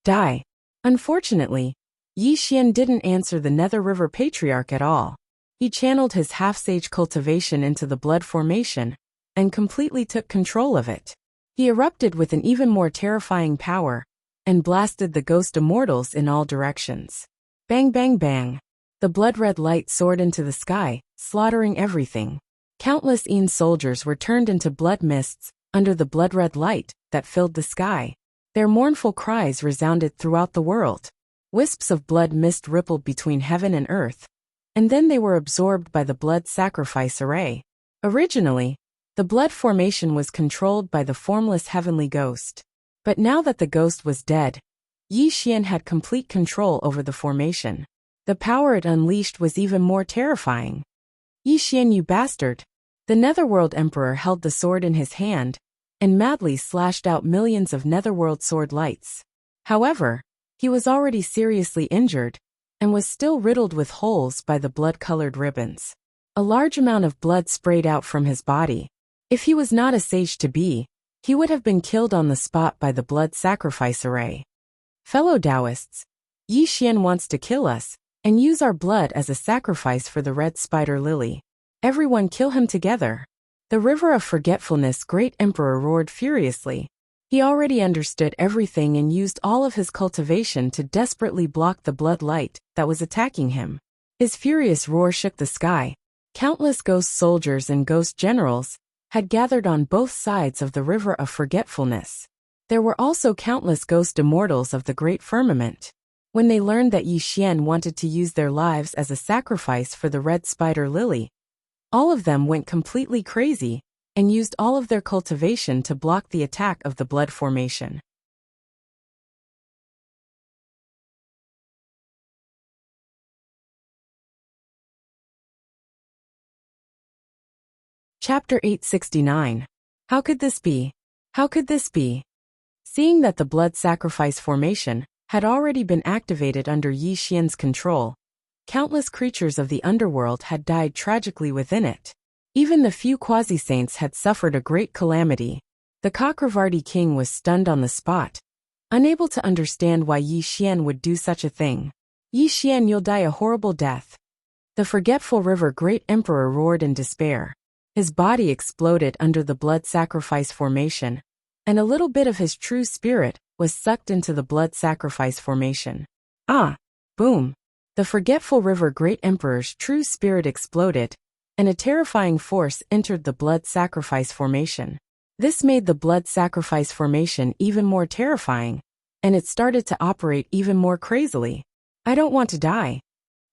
Die. Unfortunately, Yi Xian didn't answer the Nether River Patriarch at all. He channeled his half-sage cultivation into the blood formation and completely took control of it. He erupted with an even more terrifying power and blasted the ghost immortals in all directions. Bang bang bang. The blood-red light soared into the sky, slaughtering everything. Countless Een soldiers were turned into blood mists under the blood-red light that filled the sky. Their mournful cries resounded throughout the world. Wisps of blood mist rippled between heaven and earth, and then they were absorbed by the blood sacrifice array. Originally, the blood formation was controlled by the formless heavenly ghost. But now that the ghost was dead, Yi Xian had complete control over the formation. The power it unleashed was even more terrifying. Yi Xian, you bastard! The Netherworld Emperor held the sword in his hand and madly slashed out millions of Netherworld sword lights. However, he was already seriously injured and was still riddled with holes by the blood-colored ribbons. A large amount of blood sprayed out from his body. If he was not a sage to be, he would have been killed on the spot by the blood sacrifice array. Fellow Taoists, Yi Xian wants to kill us and use our blood as a sacrifice for the red spider lily. Everyone kill him together. The river of forgetfulness great emperor roared furiously. He already understood everything and used all of his cultivation to desperately block the blood light that was attacking him. His furious roar shook the sky. Countless ghost soldiers and ghost generals had gathered on both sides of the river of forgetfulness. There were also countless ghost immortals of the great firmament. When they learned that Yi Xian wanted to use their lives as a sacrifice for the red spider lily, all of them went completely crazy and used all of their cultivation to block the attack of the blood formation. Chapter 869. How could this be? How could this be? Seeing that the blood sacrifice formation had already been activated under Yi Xian's control. Countless creatures of the underworld had died tragically within it. Even the few quasi-saints had suffered a great calamity. The Chakravarti king was stunned on the spot, unable to understand why Yi Xian would do such a thing. Yi Xian, you'll die a horrible death. The forgetful river great emperor roared in despair. His body exploded under the blood sacrifice formation, and a little bit of his true spirit was sucked into the blood sacrifice formation. Ah! Boom! The forgetful river great emperor's true spirit exploded, and a terrifying force entered the blood sacrifice formation. This made the blood sacrifice formation even more terrifying, and it started to operate even more crazily. I don't want to die.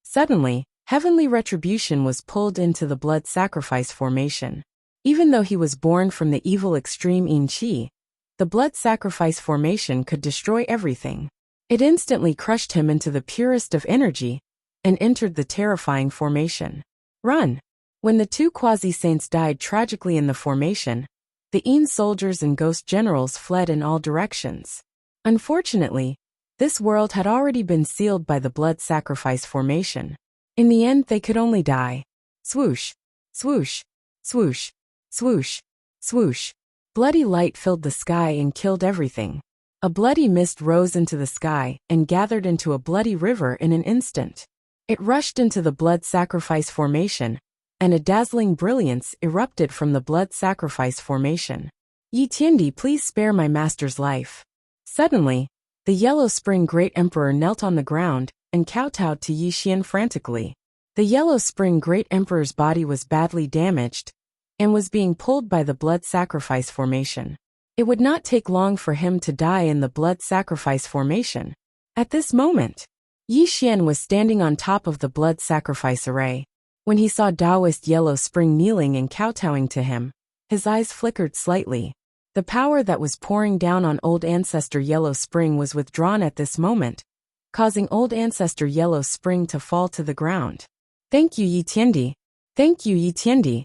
Suddenly, heavenly retribution was pulled into the blood sacrifice formation. Even though he was born from the evil extreme Yin Qi, the blood sacrifice formation could destroy everything. It instantly crushed him into the purest of energy and entered the terrifying formation. Run! When the two quasi-saints died tragically in the formation, the Yin soldiers and ghost generals fled in all directions. Unfortunately, this world had already been sealed by the blood sacrifice formation. In the end, they could only die. Swoosh! Swoosh! Swoosh! Swoosh! Swoosh! Bloody light filled the sky and killed everything. A bloody mist rose into the sky and gathered into a bloody river in an instant. It rushed into the blood sacrifice formation, and a dazzling brilliance erupted from the blood sacrifice formation. Yi Tiandi, please spare my master's life. Suddenly, the Yellow Spring Great Emperor knelt on the ground and kowtowed to Yi Xian frantically. The Yellow Spring Great Emperor's body was badly damaged and was being pulled by the blood sacrifice formation. It would not take long for him to die in the blood sacrifice formation. At this moment, Yi Xian was standing on top of the blood sacrifice array. When he saw Taoist Yellow Spring kneeling and kowtowing to him, his eyes flickered slightly. The power that was pouring down on Old Ancestor Yellow Spring was withdrawn at this moment, causing Old Ancestor Yellow Spring to fall to the ground. Thank you, Yi Tiandi. Thank you, Yi Tiandi.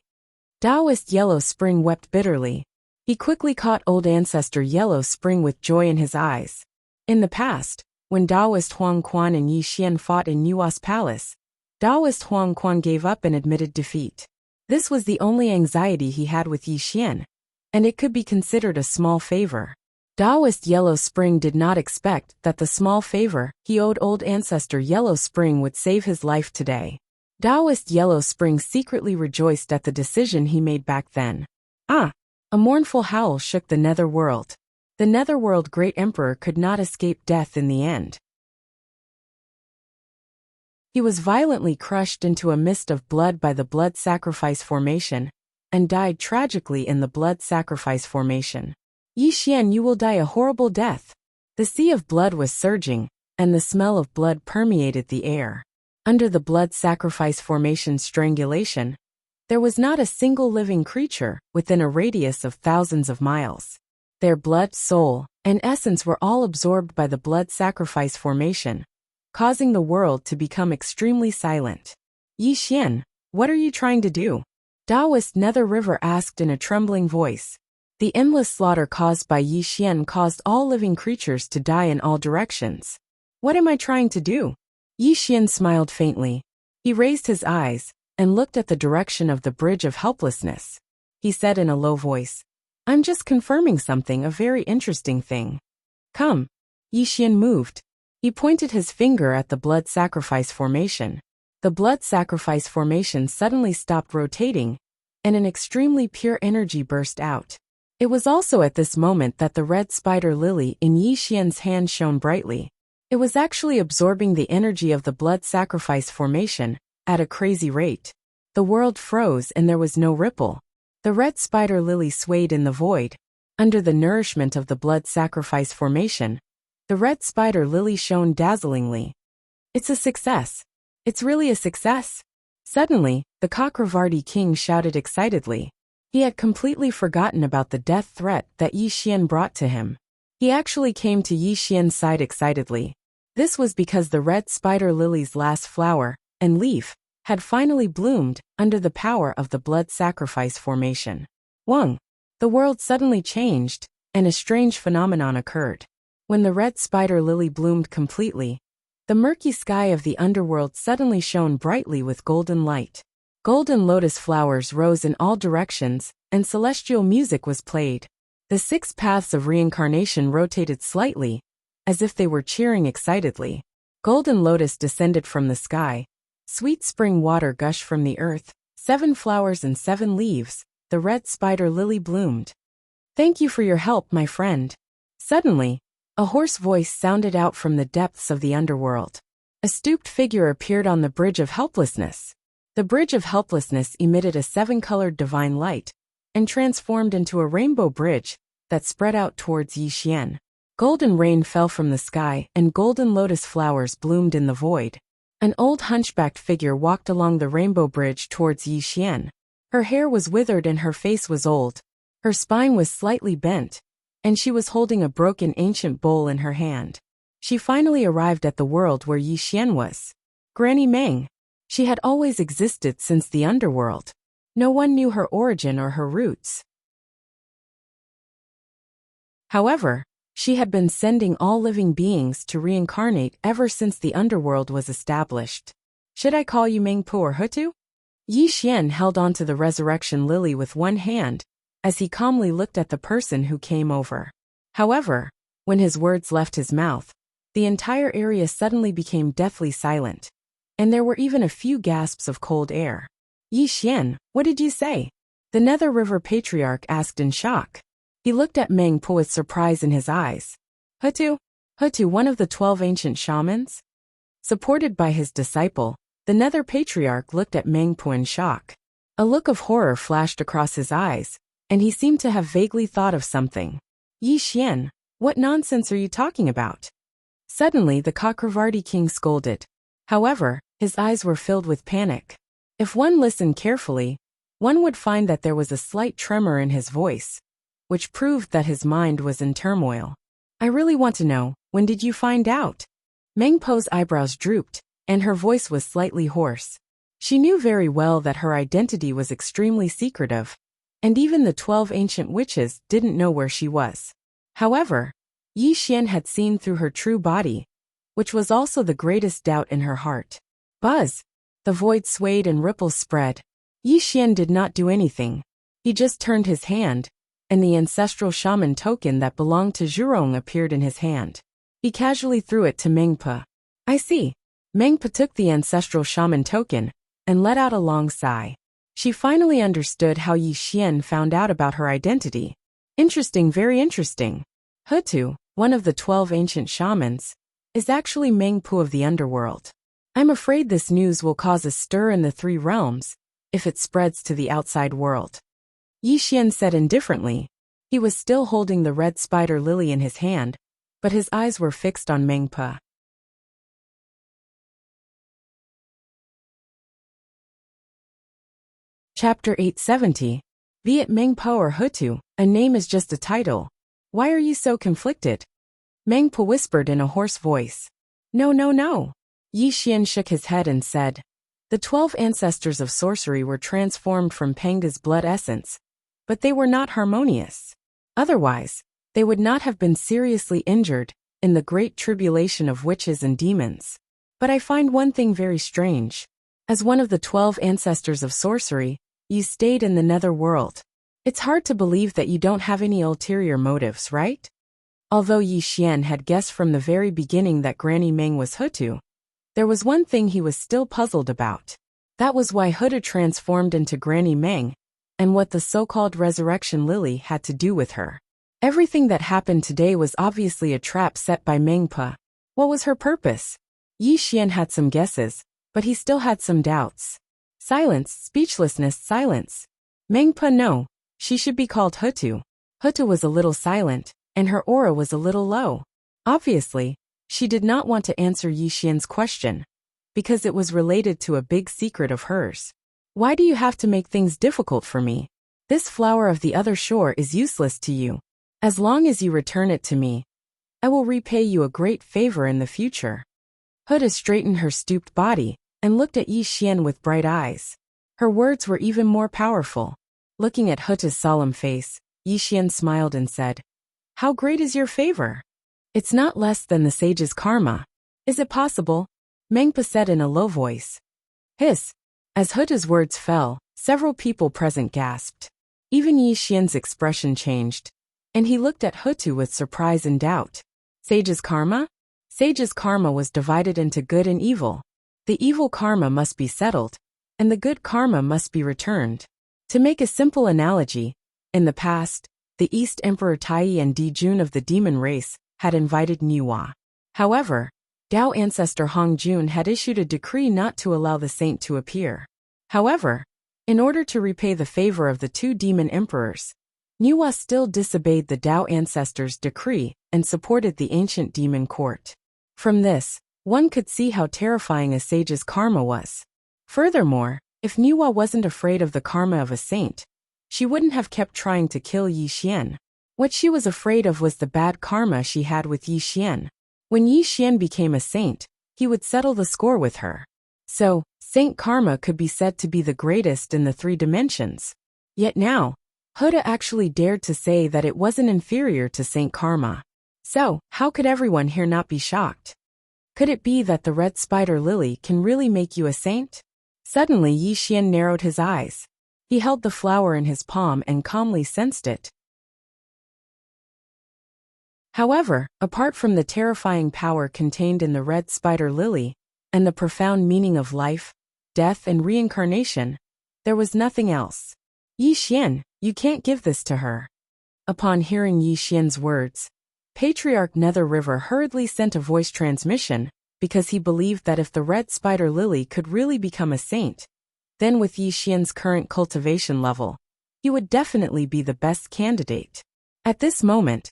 Taoist Yellow Spring wept bitterly. He quickly caught Old Ancestor Yellow Spring with joy in his eyes. In the past, when Taoist Huang Quan and Yi Xian fought in Yua's palace, Taoist Huang Quan gave up and admitted defeat. This was the only anxiety he had with Yi Xian, and it could be considered a small favor. Taoist Yellow Spring did not expect that the small favor he owed Old Ancestor Yellow Spring would save his life today. Taoist Yellow Spring secretly rejoiced at the decision he made back then. Ah! A mournful howl shook the netherworld. The netherworld Great Emperor could not escape death in the end. He was violently crushed into a mist of blood by the blood sacrifice formation, and died tragically in the blood sacrifice formation. Yi Xian, you will die a horrible death. The sea of blood was surging, and the smell of blood permeated the air. Under the blood sacrifice formation strangulation, there was not a single living creature within a radius of thousands of miles. Their blood, soul, and essence were all absorbed by the blood sacrifice formation, causing the world to become extremely silent. Yi Xian, what are you trying to do? Taoist Nether River asked in a trembling voice. The endless slaughter caused by Yi Xian caused all living creatures to die in all directions. What am I trying to do? Yi Xian smiled faintly. He raised his eyes and looked at the direction of the Bridge of Helplessness. He said in a low voice, I'm just confirming something, a very interesting thing. Come. Yi Xian moved. He pointed his finger at the blood sacrifice formation. The blood sacrifice formation suddenly stopped rotating, and an extremely pure energy burst out. It was also at this moment that the red spider lily in Yi Xian's hand shone brightly. It was actually absorbing the energy of the blood sacrifice formation at a crazy rate. The world froze and there was no ripple. The red spider lily swayed in the void. Under the nourishment of the blood sacrifice formation, the red spider lily shone dazzlingly. It's a success. It's really a success. Suddenly, the Chakravarti king shouted excitedly. He had completely forgotten about the death threat that Yi Xian brought to him. He actually came to Yi Xian's side excitedly. This was because the red spider lily's last flower and leaf had finally bloomed under the power of the blood sacrifice formation. Wang! The world suddenly changed, and a strange phenomenon occurred. When the red spider lily bloomed completely, the murky sky of the underworld suddenly shone brightly with golden light. Golden lotus flowers rose in all directions, and celestial music was played. The 6 paths of reincarnation rotated slightly, as if they were cheering excitedly. Golden lotus descended from the sky. Sweet spring water gushed from the earth. 7 flowers and 7 leaves. The red spider lily bloomed. Thank you for your help, my friend. Suddenly, a hoarse voice sounded out from the depths of the underworld. A stooped figure appeared on the bridge of helplessness. The bridge of helplessness emitted a 7-colored divine light and transformed into a rainbow bridge that spread out towards Yixian. Golden rain fell from the sky and golden lotus flowers bloomed in the void. An old hunchbacked figure walked along the rainbow bridge towards Yixian. Her hair was withered and her face was old. Her spine was slightly bent, and she was holding a broken ancient bowl in her hand. She finally arrived at the world where Yixian was. Granny Meng. She had always existed since the underworld. No one knew her origin or her roots. However, she had been sending all living beings to reincarnate ever since the underworld was established. Should I call you Mengpu or Hutu? Yixian held onto the resurrection lily with one hand, as he calmly looked at the person who came over. However, when his words left his mouth, the entire area suddenly became deathly silent, and there were even a few gasps of cold air. Yixian, what did you say? The Nether River Patriarch asked in shock. He looked at Mengpu with surprise in his eyes. Hutu? Hutu, one of the 12 ancient shamans? Supported by his disciple, the Nether Patriarch looked at Mengpu in shock. A look of horror flashed across his eyes, and he seemed to have vaguely thought of something. Yixian, what nonsense are you talking about? Suddenly the Cakravarti king scolded. However, his eyes were filled with panic. If one listened carefully, one would find that there was a slight tremor in his voice, which proved that his mind was in turmoil. I really want to know, when did you find out? Mengpo's eyebrows drooped, and her voice was slightly hoarse. She knew very well that her identity was extremely secretive, and even the 12 ancient witches didn't know where she was. However, Yixian had seen through her true body, which was also the greatest doubt in her heart. Buzz! The void swayed and ripples spread. Yixian did not do anything. He just turned his hand, and the ancestral shaman token that belonged to Zhurong appeared in his hand. He casually threw it to Mengpa. I see. Mengpa took the ancestral shaman token and let out a long sigh. She finally understood how Yixian found out about her identity. Interesting, very interesting. Hutu, one of the 12 ancient shamans, is actually Mengpu of the underworld. I'm afraid this news will cause a stir in the 3 realms if it spreads to the outside world. Yixian said indifferently. He was still holding the red spider lily in his hand, but his eyes were fixed on Mengpa. Chapter 870. Be it Mengpa or Hutu, a name is just a title. Why are you so conflicted? Mengpa whispered in a hoarse voice. No, no, no. Yixian shook his head and said, the 12 ancestors of sorcery were transformed from Panga's blood essence, but they were not harmonious. Otherwise, they would not have been seriously injured in the great tribulation of witches and demons. But I find one thing very strange. As one of the 12 ancestors of sorcery, you stayed in the nether world. It's hard to believe that you don't have any ulterior motives, right? Although Yixian had guessed from the very beginning that Granny Meng was Hutu, there was one thing he was still puzzled about. That was why Hutu transformed into Granny Meng, and what the so-called resurrection lily had to do with her. Everything that happened today was obviously a trap set by Mengpa. What was her purpose? Yixian had some guesses, but he still had some doubts. Silence, speechlessness, silence. Mengpa, no. She should be called Hutu. Hutu was a little silent, and her aura was a little low. Obviously, she did not want to answer Yixian's question, because it was related to a big secret of hers. Why do you have to make things difficult for me? This flower of the other shore is useless to you. As long as you return it to me, I will repay you a great favor in the future. Hutu straightened her stooped body and looked at Yixian with bright eyes. Her words were even more powerful. Looking at Hutu's solemn face, Yixian smiled and said, How great is your favor? It's not less than the sage's karma. Is it possible? Mengpa said in a low voice. Hiss. As Hutu's words fell, several people present gasped. Even Yi Xian's expression changed, and he looked at Hutu with surprise and doubt. Sage's karma? Sage's karma was divided into good and evil. The evil karma must be settled, and the good karma must be returned. To make a simple analogy, in the past, the East Emperor Tai and Di Jun of the demon race had invited Niwa. However, Dao ancestor Hong Jun had issued a decree not to allow the saint to appear. However, in order to repay the favor of the two demon emperors, Niwa still disobeyed the Dao ancestors' decree and supported the ancient demon court. From this, one could see how terrifying a sage's karma was. Furthermore, if Niwa wasn't afraid of the karma of a saint, she wouldn't have kept trying to kill Yi Xian. What she was afraid of was the bad karma she had with Yi Xian. When Yi Xian became a saint, he would settle the score with her. So, saint karma could be said to be the greatest in the 3 dimensions. Yet now, Huda actually dared to say that it wasn't inferior to saint karma. So, how could everyone here not be shocked? Could it be that the red spider lily can really make you a saint? Suddenly Yi Xian narrowed his eyes. He held the flower in his palm and calmly sensed it. However, apart from the terrifying power contained in the red spider lily, and the profound meaning of life, death and reincarnation, there was nothing else. Yi Xian, you can't give this to her. Upon hearing Yi Xian's words, Patriarch Nether River hurriedly sent a voice transmission, because he believed that if the red spider lily could really become a saint, then with Yi Xian's current cultivation level, he would definitely be the best candidate. At this moment,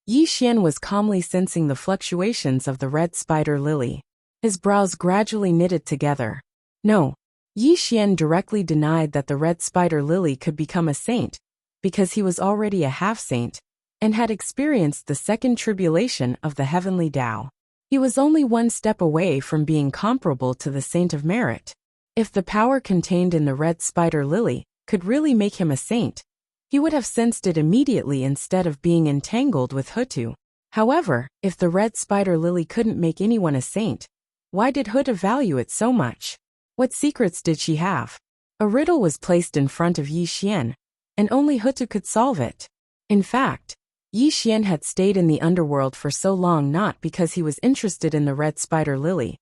Yi Xian was calmly sensing the fluctuations of the red spider lily. His brows gradually knitted together. No, Yi Xian directly denied that the red spider lily could become a saint, because he was already a half-saint, and had experienced the second tribulation of the heavenly Tao. He was only one step away from being comparable to the saint of merit. If the power contained in the red spider lily could really make him a saint, he would have sensed it immediately instead of being entangled with Hutu. However, if the red spider lily couldn't make anyone a saint, why did Hutu value it so much? What secrets did she have? A riddle was placed in front of Yi Xian, and only Hutu could solve it. In fact, Yi Xian had stayed in the underworld for so long not because he was interested in the red spider lily,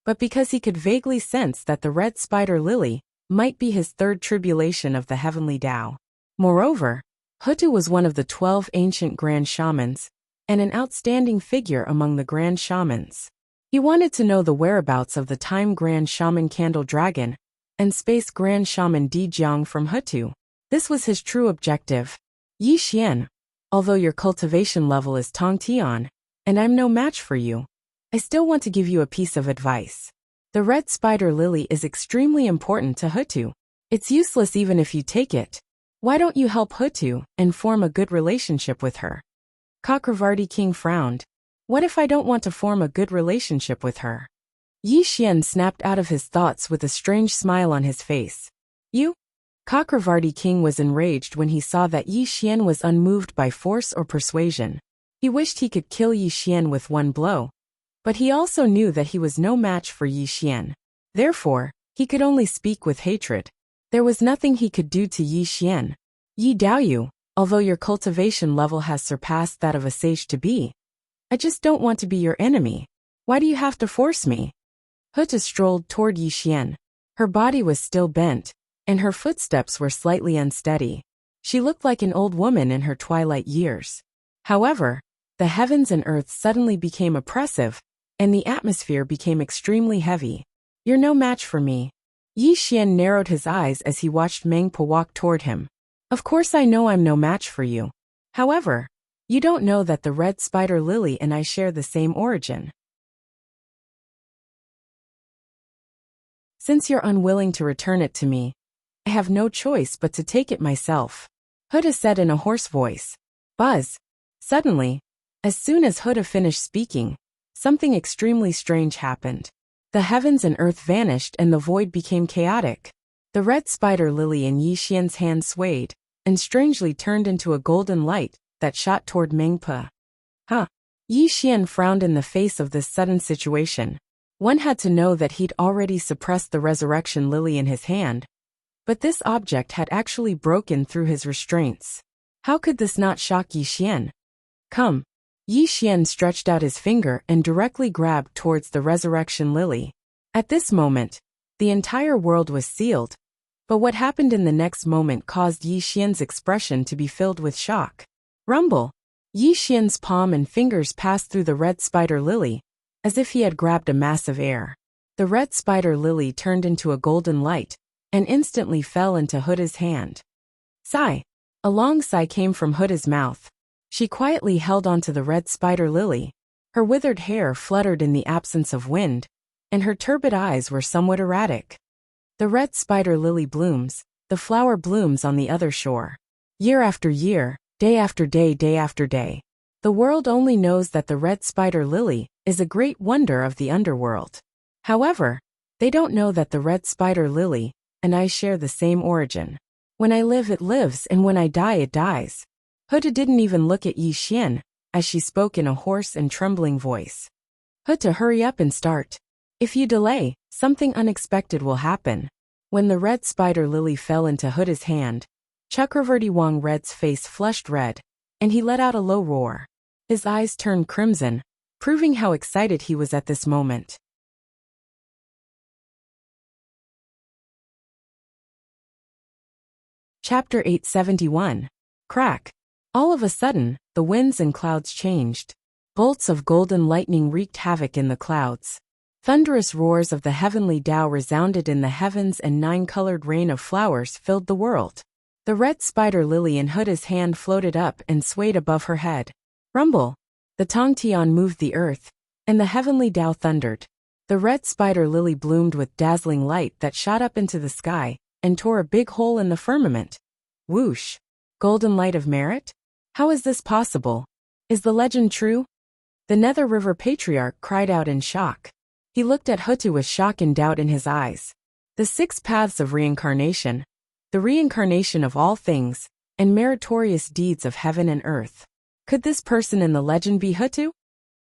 but because he could vaguely sense that the red spider lily might be his third tribulation of the heavenly Tao. Moreover, Hutu was one of the 12 ancient grand shamans, and an outstanding figure among the grand shamans. He wanted to know the whereabouts of the Time Grand Shaman Candle Dragon and Space Grand Shaman Di Jiang from Hutu. This was his true objective. Yi Xian, although your cultivation level is Tong Tian, and I'm no match for you, I still want to give you a piece of advice. The red spider lily is extremely important to Hutu. It's useless even if you take it. Why don't you help Hutu and form a good relationship with her? Chakravarti King frowned. What if I don't want to form a good relationship with her? Yi Xian snapped out of his thoughts with a strange smile on his face. You? Chakravarti King was enraged when he saw that Yi Xian was unmoved by force or persuasion. He wished he could kill Yi Xian with one blow, but he also knew that he was no match for Yi Xian. Therefore, he could only speak with hatred. There was nothing he could do to Yi Xian. Yi Daoyu, although your cultivation level has surpassed that of a sage-to-be, I just don't want to be your enemy. Why do you have to force me? Hutu strolled toward Yi Xian. Her body was still bent, and her footsteps were slightly unsteady. She looked like an old woman in her twilight years. However, the heavens and earth suddenly became oppressive, and the atmosphere became extremely heavy. You're no match for me. Yi Xian narrowed his eyes as he watched Mengpa walk toward him. Of course I know I'm no match for you. However, you don't know that the red spider lily and I share the same origin. Since you're unwilling to return it to me, I have no choice but to take it myself. Huda said in a hoarse voice. Buzz. Suddenly, as soon as Huda finished speaking, something extremely strange happened. The heavens and earth vanished and the void became chaotic. The red spider lily in Yi Xian's hand swayed, and strangely turned into a golden light that shot toward Mengpa. Huh. Yi Xian frowned in the face of this sudden situation. One had to know that he'd already suppressed the resurrection lily in his hand, but this object had actually broken through his restraints. How could this not shock Yi Xian? Come. Yi Xian stretched out his finger and directly grabbed towards the resurrection lily. At this moment, the entire world was sealed, but what happened in the next moment caused Yi Xian's expression to be filled with shock. Rumble! Yi Xian's palm and fingers passed through the red spider lily, as if he had grabbed a mass of air. The red spider lily turned into a golden light, and instantly fell into Huda's hand. Sigh! A long sigh came from Huda's mouth. She quietly held onto the red spider lily. Her withered hair fluttered in the absence of wind, and her turbid eyes were somewhat erratic. The red spider lily blooms, the flower blooms on the other shore. Year after year, day after day, day after day. The world only knows that the red spider lily is a great wonder of the underworld. However, they don't know that the red spider lily and I share the same origin. When I live it lives, and when I die it dies. Huda didn't even look at Yi Xian, as she spoke in a hoarse and trembling voice. Huda, hurry up and start. If you delay, something unexpected will happen. When the red spider lily fell into Huda's hand, Chakravarti Wang Red's face flushed red, and he let out a low roar. His eyes turned crimson, proving how excited he was at this moment. Chapter 871. Crack. All of a sudden, the winds and clouds changed. Bolts of golden lightning wreaked havoc in the clouds. Thunderous roars of the heavenly Tao resounded in the heavens, and nine-colored rain of flowers filled the world. The red spider lily in Huda's hand floated up and swayed above her head. Rumble! The Tongtian moved the earth, and the heavenly Tao thundered. The red spider lily bloomed with dazzling light that shot up into the sky and tore a big hole in the firmament. Whoosh! Golden light of merit? How is this possible? Is the legend true? The Nether River Patriarch cried out in shock. He looked at Hutu with shock and doubt in his eyes. The 6 paths of reincarnation, the reincarnation of all things, and meritorious deeds of heaven and earth. Could this person in the legend be Hutu?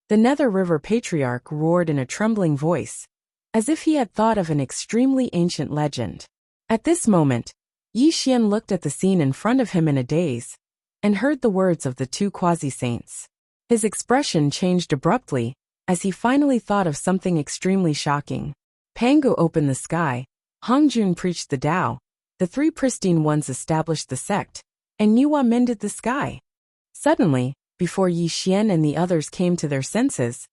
The Nether River Patriarch roared in a trembling voice, as if he had thought of an extremely ancient legend. At this moment, Yi Xian looked at the scene in front of him in a daze, and heard the words of the 2 quasi-saints. His expression changed abruptly, as he finally thought of something extremely shocking. Pangu opened the sky, Hongjun preached the Tao, the 3 pristine ones established the sect, and Niwa mended the sky. Suddenly, before Yi Xian and the others came to their senses,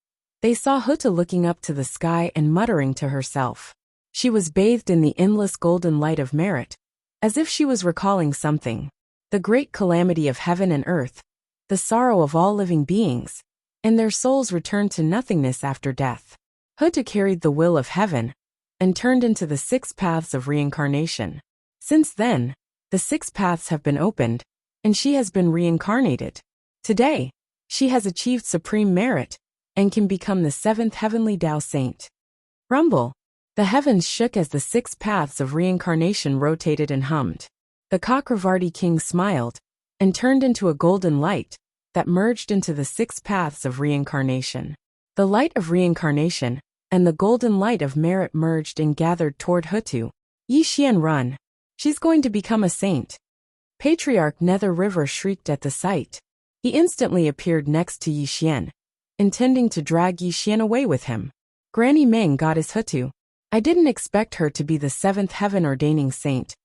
they saw Huta looking up to the sky and muttering to herself. She was bathed in the endless golden light of merit, as if she was recalling something. The great calamity of heaven and earth, the sorrow of all living beings, and their souls returned to nothingness after death. Huta carried the will of heaven, and turned into the 6 paths of reincarnation. Since then, the 6 paths have been opened, and she has been reincarnated. Today, she has achieved supreme merit, and can become the 7th heavenly Tao saint. Rumble! The heavens shook as the 6 paths of reincarnation rotated and hummed. The Chakravarti king smiled, and turned into a golden light that merged into the 6 paths of reincarnation. The light of reincarnation and the golden light of merit merged and gathered toward Hutu. Yi Xian, run! She's going to become a saint. Patriarch Nether River shrieked at the sight. He instantly appeared next to Yi Xian, intending to drag Yi Xian away with him. Granny Meng, Goddess Hutu. I didn't expect her to be the 7th heaven-ordaining saint.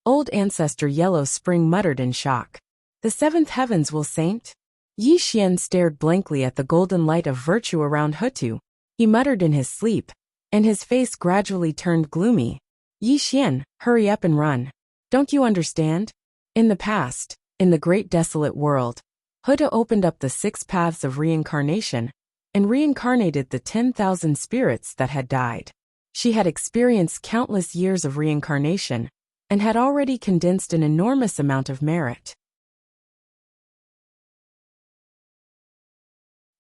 Old ancestor Yellow Spring muttered in shock. The 7th heavens will saint? Yi Xian stared blankly at the golden light of virtue around Hutu. He muttered in his sleep, and his face gradually turned gloomy. Yi Xian, hurry up and run. Don't you understand? In the past, in the great desolate world, Huda opened up the 6 paths of reincarnation, and reincarnated the 10,000 spirits that had died. She had experienced countless years of reincarnation, and had already condensed an enormous amount of merit.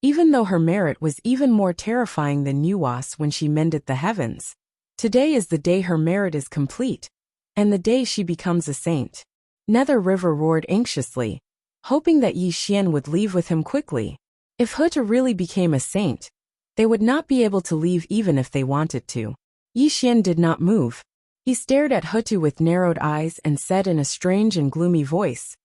Even though her merit was even more terrifying than Nuwas when she mended the heavens, today is the day her merit is complete, and the day she becomes a saint. Nether River roared anxiously, hoping that Yi Xian would leave with him quickly. If Hutu really became a saint, they would not be able to leave even if they wanted to. Yixian did not move. He stared at Hutu with narrowed eyes and said in a strange and gloomy voice,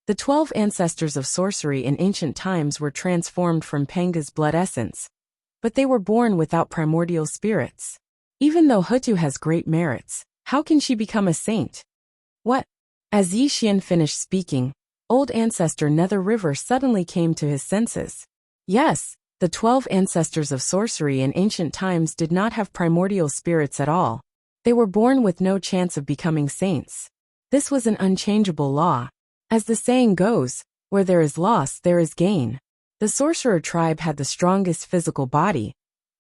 "The 12 ancestors of sorcery in ancient times were transformed from Penga's blood essence, but they were born without primordial spirits. Even though Hutu has great merits, how can she become a saint?" What? As Yixian finished speaking, old ancestor Nether River suddenly came to his senses. Yes, the 12 ancestors of sorcery in ancient times did not have primordial spirits at all. They were born with no chance of becoming saints. This was an unchangeable law. As the saying goes, where there is loss, there is gain. The sorcerer tribe had the strongest physical body,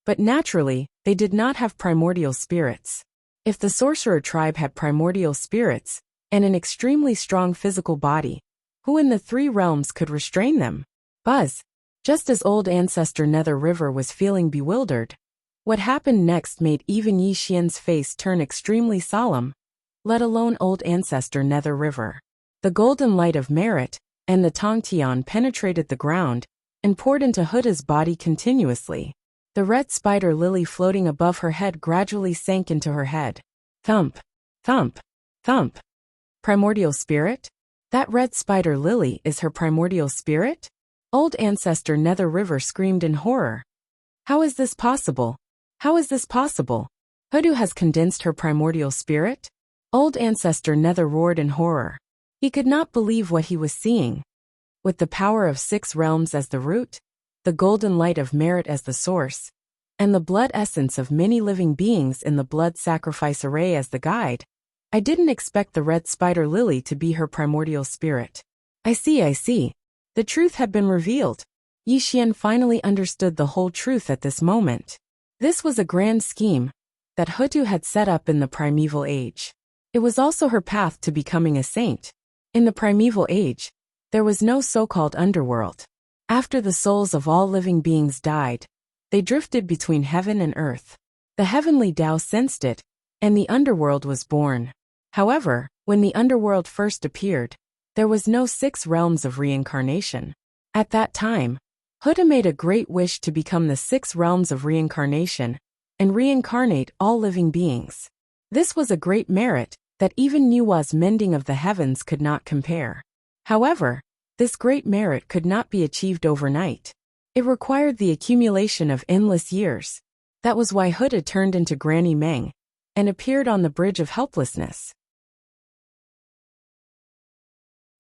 but naturally, they did not have primordial spirits. If the sorcerer tribe had primordial spirits and an extremely strong physical body, who in the 3 realms could restrain them? Buzz. Just as old ancestor Nether River was feeling bewildered, what happened next made even Yixian's face turn extremely solemn, let alone old ancestor Nether River. The golden light of merit and the Tongtian penetrated the ground and poured into Huda's body continuously. The red spider lily floating above her head gradually sank into her head. Thump, thump, thump. Primordial spirit? That red spider lily is her primordial spirit? Old ancestor Nether River screamed in horror. How is this possible? How is this possible? Hudu has condensed her primordial spirit? Old ancestor Nether roared in horror. He could not believe what he was seeing. With the power of 6 realms as the root, the golden light of merit as the source, and the blood essence of many living beings in the blood sacrifice array as the guide, I didn't expect the red spider lily to be her primordial spirit. I see. The truth had been revealed. Yixian finally understood the whole truth at this moment. This was a grand scheme that Hutu had set up in the primeval age. It was also her path to becoming a saint. In the primeval age, there was no so-called underworld. After the souls of all living beings died, they drifted between heaven and earth. The heavenly Tao sensed it, and the underworld was born. However, when the underworld first appeared, there was no 6 realms of reincarnation. At that time, Huda made a great wish to become the 6 realms of reincarnation and reincarnate all living beings. This was a great merit that even Nuwa's mending of the heavens could not compare. However, this great merit could not be achieved overnight. It required the accumulation of endless years. That was why Huda turned into Granny Meng and appeared on the Bridge of Helplessness.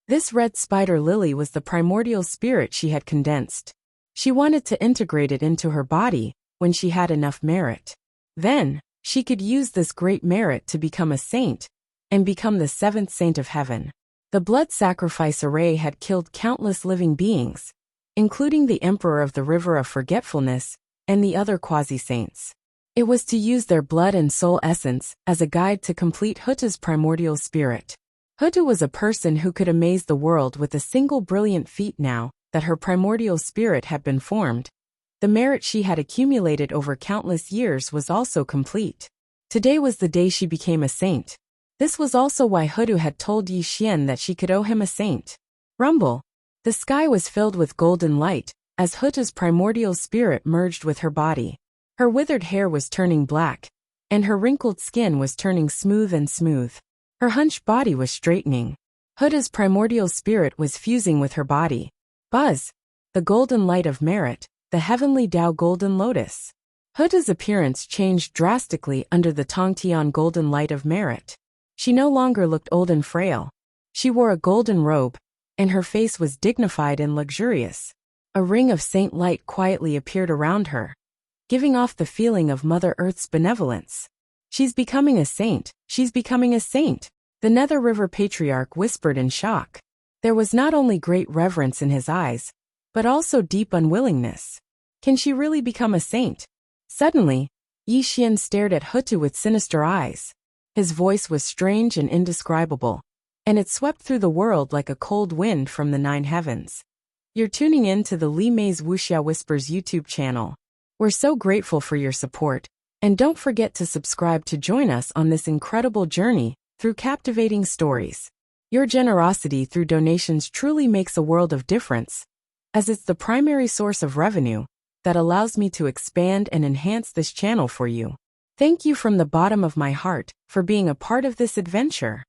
This red spider lily was the primordial spirit she had condensed. She wanted to integrate it into her body when she had enough merit. Then, she could use this great merit to become a saint and become the 7th saint of heaven. The blood sacrifice array had killed countless living beings, including the Emperor of the River of Forgetfulness and the other quasi-saints. It was to use their blood and soul essence as a guide to complete Huta's primordial spirit. Hutu was a person who could amaze the world with a single brilliant feat. Now that her primordial spirit had been formed, the merit she had accumulated over countless years was also complete. Today was the day she became a saint. This was also why Hutu had told Yixian that she could owe him a saint. Rumble. The sky was filled with golden light as Hutu's primordial spirit merged with her body. Her withered hair was turning black, and her wrinkled skin was turning smooth and smooth. Her hunched body was straightening. Huda's primordial spirit was fusing with her body. Buzz. The golden light of merit, the heavenly Tao golden lotus. Huda's appearance changed drastically under the Tongtian golden light of merit. She no longer looked old and frail. She wore a golden robe, and her face was dignified and luxurious. A ring of saint light quietly appeared around her, giving off the feeling of Mother Earth's benevolence. She's becoming a saint. She's becoming a saint. The Nether River Patriarch whispered in shock. There was not only great reverence in his eyes, but also deep unwillingness. Can she really become a saint? Suddenly, Yixian stared at Hutu with sinister eyes. His voice was strange and indescribable, and it swept through the world like a cold wind from the 9 heavens. You're tuning in to the Li Mei's Wuxia Whispers YouTube channel. We're so grateful for your support. And don't forget to subscribe to join us on this incredible journey through captivating stories. Your generosity through donations truly makes a world of difference. as it's the primary source of revenue that allows me to expand and enhance this channel for you. Thank you from the bottom of my heart for being a part of this adventure.